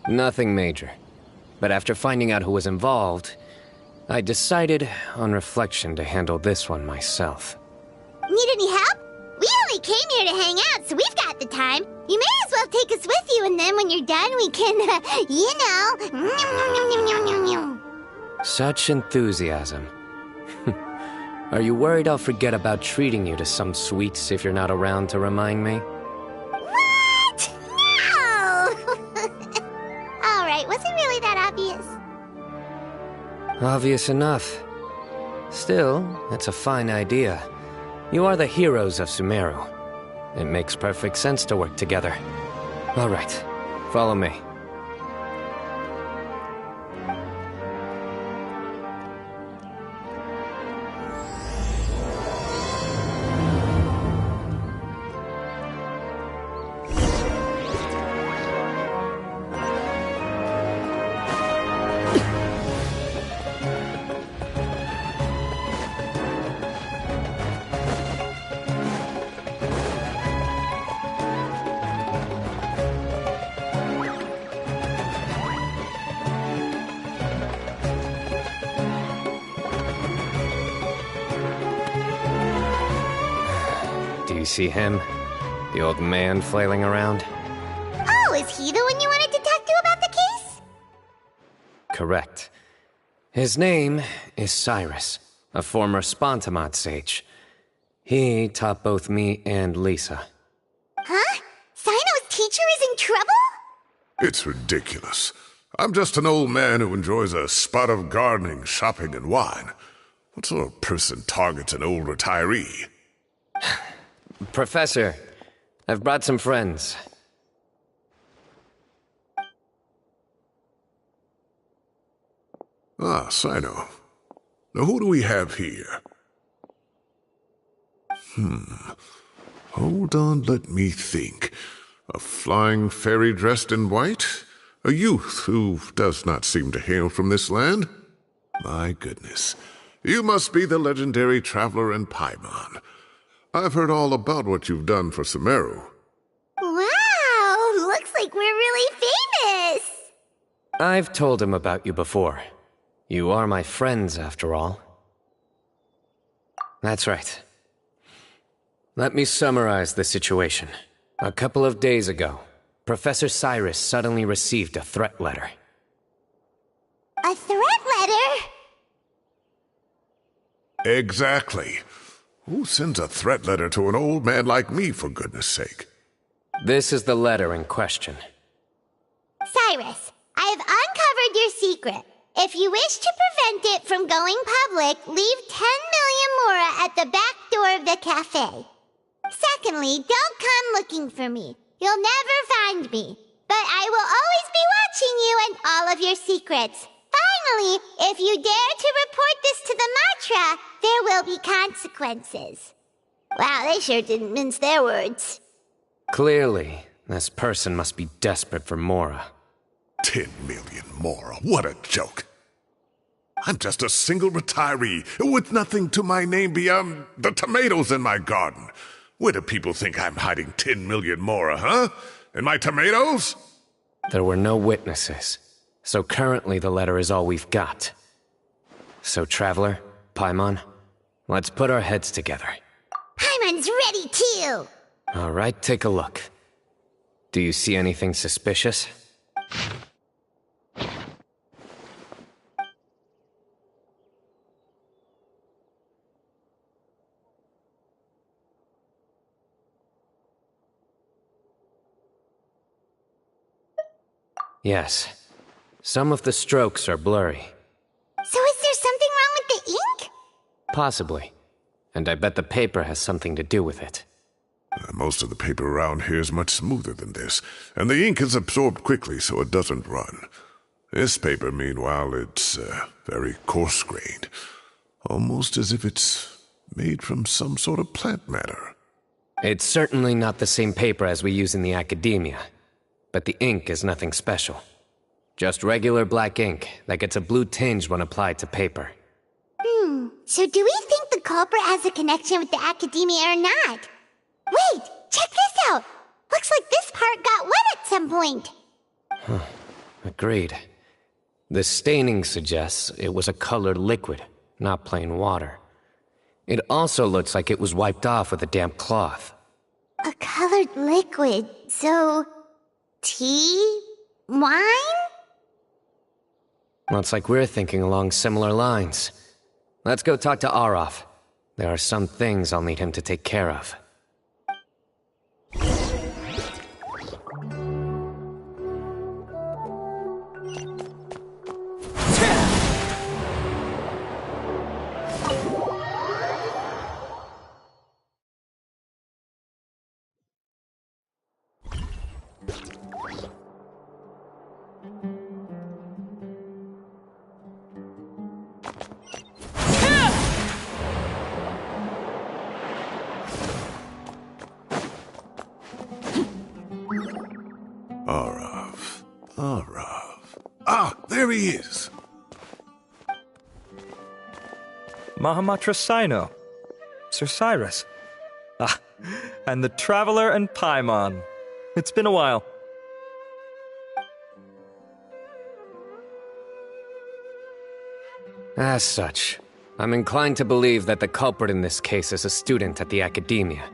D: Nothing major. But after finding out who was involved, I decided, on reflection, to handle this one myself.
A: Need any help? We only came here to hang out, so we've got the time. You may as well take us with you, and then when you're done, we can,
D: Such enthusiasm. Are you worried I'll forget about treating you to some sweets if you're not around to remind me?
A: What? No!
D: Obvious enough. Still, it's a fine idea. You are the heroes of Sumeru. It makes perfect sense to work together. All right, follow me. Do you see him? The old man flailing around?
A: Oh, is he the one you wanted to talk to about the case?
D: Correct. His name is Cyrus, a former Spontamod sage. He taught both me and Lisa.
A: Huh? Sino's teacher is in trouble?
F: It's ridiculous. I'm just an old man who enjoys a spot of gardening, shopping, and wine. What sort of person targets an old retiree?
D: Professor, I've brought some friends.
F: Ah, Sino. Now who do we have here? Hold on, let me think. A flying fairy dressed in white? A youth who does not seem to hail from this land? My goodness. You must be the legendary traveler in Paimon. I've heard all about what you've done for Sumeru.
A: Wow, looks like we're really famous.
D: I've told him about you before. You are my friends, after all. That's right. Let me summarize the situation. A couple of days ago, Professor Cyrus suddenly received a threat letter.
A: A threat letter?
F: Exactly. Who sends a threat letter to an old man like me, for goodness sake?
D: This is the letter in question.
A: Cyrus, I have uncovered your secret. If you wish to prevent it from going public, leave 10 million mora at the back door of the cafe. Secondly, don't come looking for me. You'll never find me. But I will always be watching you and all of your secrets. Finally, if you dare to report this to the Matra, there will be consequences. Wow, they sure didn't mince their words.
D: Clearly, this person must be desperate for Mora.
F: 10 million mora, what a joke. I'm just a single retiree with nothing to my name beyond the tomatoes in my garden. Where do people think I'm hiding 10 million mora, huh? In my tomatoes?
D: There were no witnesses, so currently the letter is all we've got. So, Traveler, Paimon, let's put our heads together.
A: Paimon's ready too!
D: Alright, take a look. Do you see anything suspicious? Yes. Some of the strokes are blurry.
A: So is there something wrong with the ink?
D: Possibly. And I bet the paper has something to do with it.
F: Most of the paper around here is much smoother than this, and the ink is absorbed quickly so it doesn't run. This paper, meanwhile, it's very coarse-grained. Almost as if it's made from some sort of plant matter.
D: It's certainly not the same paper as we use in the academia. But the ink is nothing special. Just regular black ink that gets a blue tinge when applied to paper.
A: So do we think the culprit has a connection with the academia or not? Wait, check this out! Looks like this part got wet at some point.
D: Agreed. The staining suggests it was a colored liquid, not plain water. It also looks like it was wiped off with a damp cloth.
A: A colored liquid, so... tea? Wine?
D: Looks like we're thinking along similar lines. Let's go talk to Arof. There are some things I'll need him to take care of.
F: Arav. Ah, there he is.
J: Mahamatra Sino. Sir Cyrus. Ah, and the Traveler and Paimon. It's been a while.
D: As such, I'm inclined to believe that the culprit in this case is a student at the academia.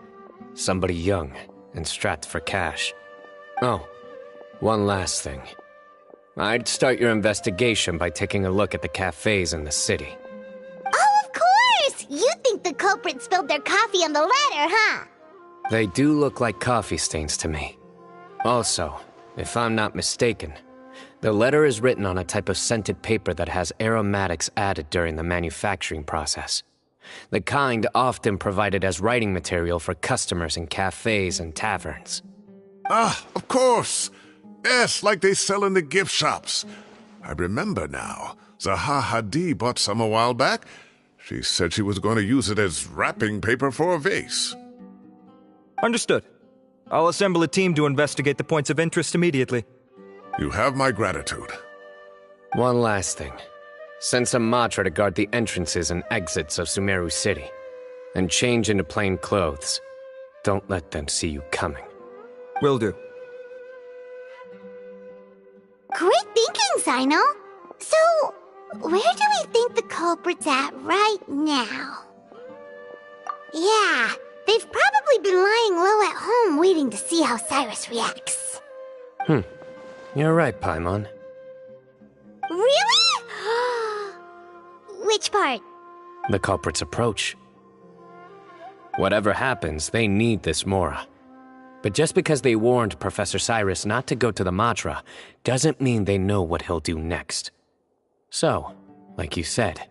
D: Somebody young and strapped for cash. Oh, one last thing. I'd start your investigation by taking a look at the cafes in the city.
A: Oh, of course! You think the culprit spilled their coffee on the ladder, huh?
D: They do look like coffee stains to me. Also, if I'm not mistaken, the letter is written on a type of scented paper that has aromatics added during the manufacturing process. The kind often provided as writing material for customers in cafes and taverns.
F: Ah, of course! Yes, like they sell in the gift shops. I remember now. Zaha Hadid bought some a while back. She said she was going to use it as wrapping paper for a vase.
J: Understood. I'll assemble a team to investigate the points of interest immediately.
F: You have my gratitude.
D: One last thing. Send some Matra to guard the entrances and exits of Sumeru City. And change into plain clothes. Don't let them see you coming.
J: Will do.
A: Great thinking, Sino. So, where do we think the culprit's at right now? Yeah, they've probably been lying low at home waiting to see how Cyrus reacts.
D: You're right, Paimon.
A: Really? Which part?
D: The culprit's approach. Whatever happens, they need this Mora. But just because they warned Professor Cyrus not to go to the Matra, doesn't mean they know what he'll do next. So, like you said,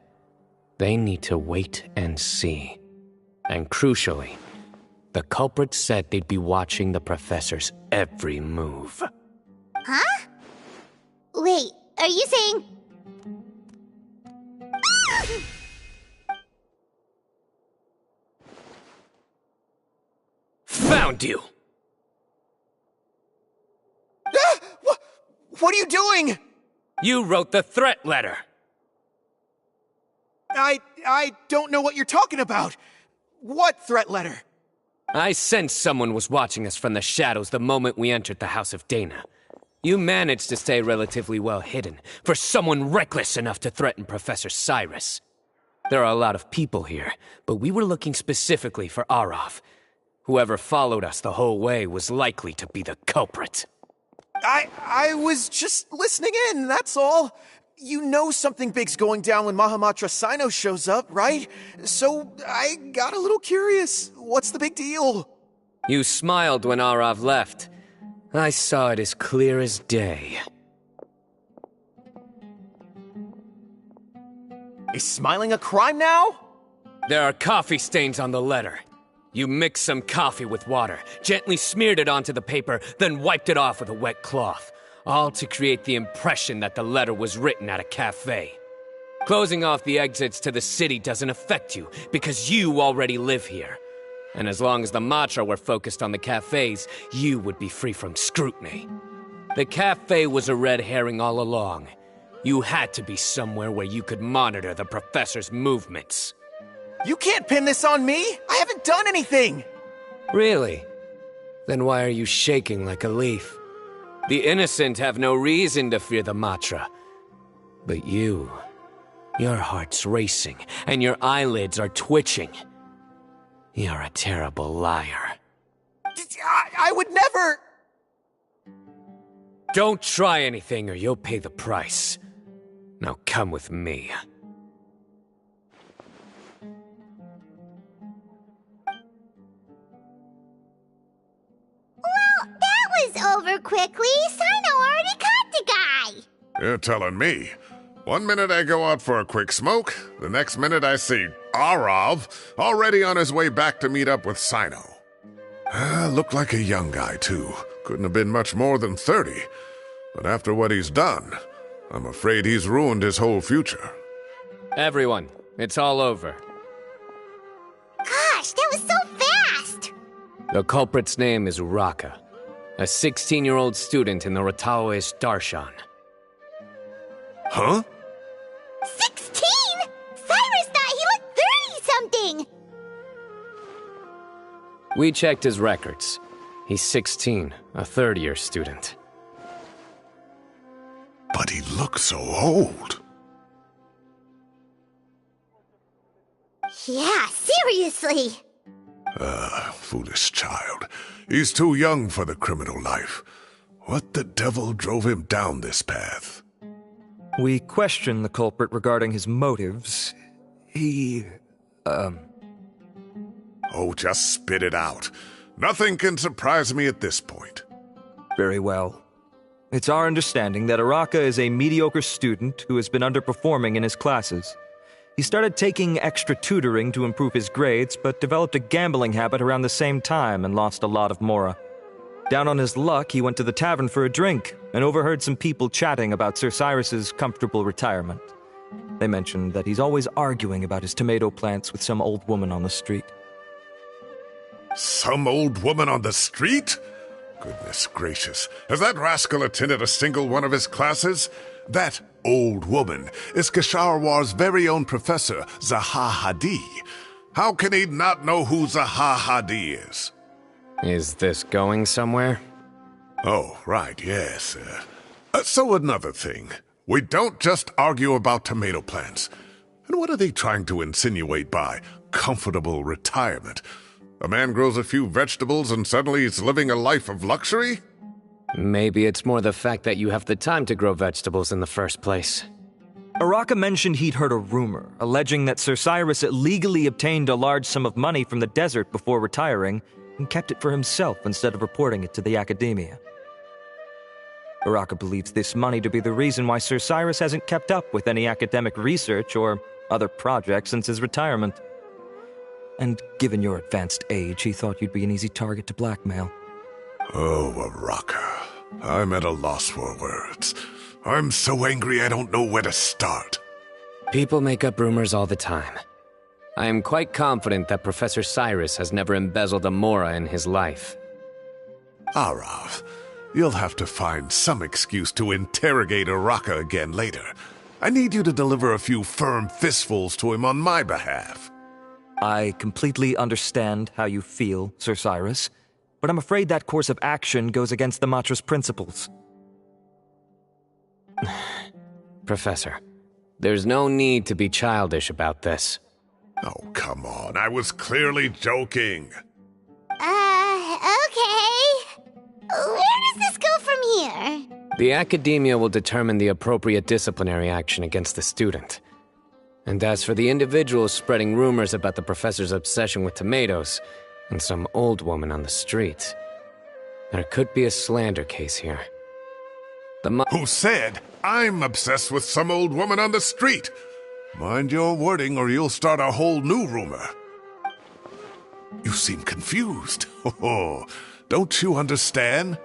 D: they need to wait and see. And crucially, the culprit said they'd be watching the Professor's every move.
A: Huh? Wait, are you saying...
G: Found you!
V: What are you doing?
G: You wrote the threat letter.
V: I don't know what you're talking about. What threat letter?
G: I sensed someone was watching us from the shadows the moment we entered the House of Dana. You managed to stay relatively well hidden for someone reckless enough to threaten Professor Cyrus. There are a lot of people here, but we were looking specifically for Arav. Whoever followed us the whole way was likely to be the culprit.
V: I was just listening in, that's all. You know something big's going down when Mahamatra Sino shows up, right? So I got a little curious. What's the big deal?
G: You smiled when Arav left. I saw it as clear as day.
V: Is smiling a crime now?
G: There are coffee stains on the letter. You mixed some coffee with water, gently smeared it onto the paper, then wiped it off with a wet cloth, all to create the impression that the letter was written at a cafe. Closing off the exits to the city doesn't affect you, because you already live here. And as long as the Matra were focused on the cafes, you would be free from scrutiny. The cafe was a red herring all along. You had to be somewhere where you could monitor the Professor's movements.
V: You can't pin this on me! I haven't done anything!
G: Really? Then why are you shaking like a leaf? The innocent have no reason to fear the Matra. But you... your heart's racing, and your eyelids are twitching. You're a terrible liar.
V: I would never...
G: Don't try anything or you'll pay the price. Now come with me.
A: Well, that was over quickly. Sino already caught the guy.
F: You're telling me. One minute I go out for a quick smoke, the next minute I see Arav, already on his way back to meet up with Sino. Looked like a young guy, too. Couldn't have been much more than 30. But after what he's done, I'm afraid he's ruined his whole future.
D: Everyone, it's all over.
A: Gosh, that was so fast!
D: The culprit's name is Uraka, a 16-year-old student in the Rataoish Darshan.
F: Huh?
A: 16?! Cyrus thought he looked 30-something!
D: We checked his records. He's 16, a third-year student.
F: But he looks so old.
A: Yeah, seriously!
F: Foolish child. He's too young for the criminal life. What the devil drove him down this path?
J: We questioned the culprit regarding his motives.
F: Oh, just spit it out. Nothing can surprise me at this point.
J: Very well. It's our understanding that Uraka is a mediocre student who has been underperforming in his classes. He started taking extra tutoring to improve his grades, but developed a gambling habit around the same time and lost a lot of mora. Down on his luck, he went to the tavern for a drink and overheard some people chatting about Sir Cyrus's comfortable retirement. They mentioned that he's always arguing about his tomato plants with some old woman on the street.
F: Some old woman on the street? Goodness gracious, has that rascal attended a single one of his classes? That old woman is Kasharwar's very own professor, Zaha Hadi. How can he not know who Zaha Hadi is?
D: Is this going somewhere?
F: Oh, right, yes. So another thing. We don't just argue about tomato plants. And what are they trying to insinuate by comfortable retirement? A man grows a few vegetables and suddenly he's living a life of luxury?
D: Maybe it's more the fact that you have the time to grow vegetables in the first place.
J: Uraka mentioned he'd heard a rumor, alleging that Sir Cyrus illegally obtained a large sum of money from the desert before retiring and kept it for himself instead of reporting it to the academia. Uraka believes this money to be the reason why Sir Cyrus hasn't kept up with any academic research or other projects since his retirement. And given your advanced age, he thought you'd be an easy target to blackmail.
F: Oh, Uraka. I'm at a loss for words. I'm so angry I don't know where to start.
D: People make up rumors all the time. I am quite confident that Professor Cyrus has never embezzled a mora in his life.
F: Arav, you'll have to find some excuse to interrogate Uraka again later. I need you to deliver a few firm fistfuls to him on my behalf.
J: I completely understand how you feel, Sir Cyrus, but I'm afraid that course of action goes against the Matra's principles.
D: Professor, there's no need to be childish about this.
F: Oh, come on. I was clearly joking.
A: Okay. Where does this go from here?
D: The academia will determine the appropriate disciplinary action against the student. And as for the individuals spreading rumors about the professor's obsession with tomatoes and some old woman on the street, there could be a slander case here.
F: Who said I'm obsessed with some old woman on the street? Mind your wording or you'll start a whole new rumor. You seem confused. Oh, don't you understand?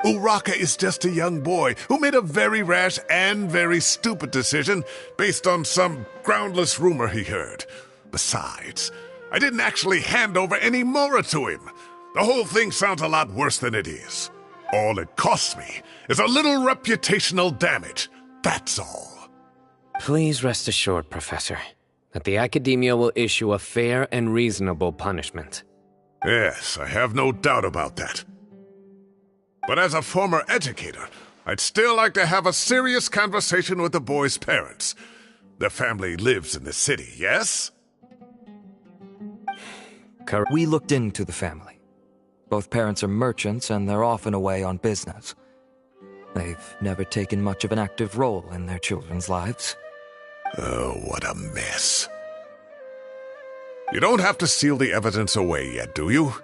F: Uraka is just a young boy who made a very rash and very stupid decision based on some groundless rumor he heard. Besides, I didn't actually hand over any mora to him. The whole thing sounds a lot worse than it is. All it costs me is a little reputational damage. That's all.
D: Please rest assured, Professor, that the academia will issue a fair and reasonable punishment.
F: Yes, I have no doubt about that. But as a former educator, I'd still like to have a serious conversation with the boy's parents. Their family lives in the city, yes?
J: We looked into the family. Both parents are merchants and they're often away on business. They've never taken much of an active role in their children's lives.
F: Oh, what a mess. You don't have to seal the evidence away yet, do you?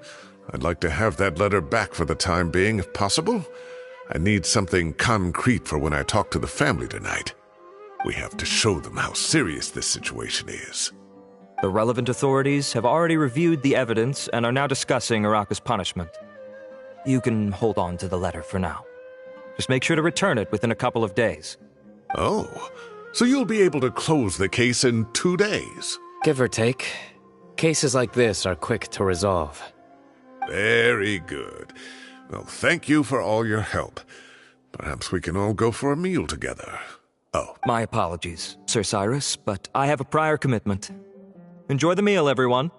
F: I'd like to have that letter back for the time being, if possible. I need something concrete for when I talk to the family tonight. We have to show them how serious this situation is.
J: The relevant authorities have already reviewed the evidence and are now discussing Araka's punishment. You can hold on to the letter for now. Just make sure to return it within a couple of days.
F: Oh, so you'll be able to close the case in 2 days?
D: Give or take. Cases like this are quick to resolve.
F: Very good. Well, thank you for all your help. Perhaps we can all go for a meal together. Oh.
J: My apologies, Sir Cyrus, but I have a prior commitment. Enjoy the meal, everyone.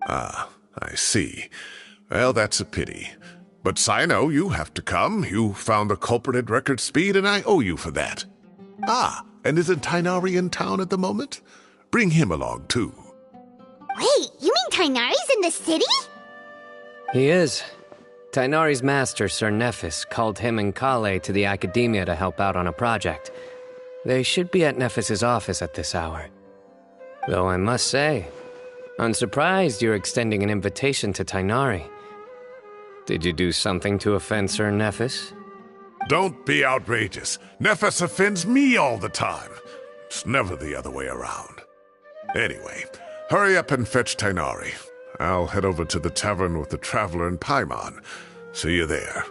F: Ah, I see. Well, that's a pity. But Sino, you have to come. You found the culprit at record speed, and I owe you for that. Ah, and isn't Tighnari in town at the moment? Bring him along, too.
A: Wait, you mean Tighnari's in the city?
D: He is. Tighnari's master, Sir Nephis, called him and Kale to the academia to help out on a project. They should be at Nephis's office at this hour. Though I must say, I'm surprised you're extending an invitation to Tighnari. Did you do something to offend Sir Nephis?
F: Don't be outrageous. Nephis offends me all the time. It's never the other way around. Anyway, hurry up and fetch Tighnari. I'll head over to the tavern with the Traveler and Paimon. See you there.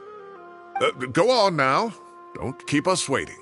F: Go on now. Don't keep us waiting.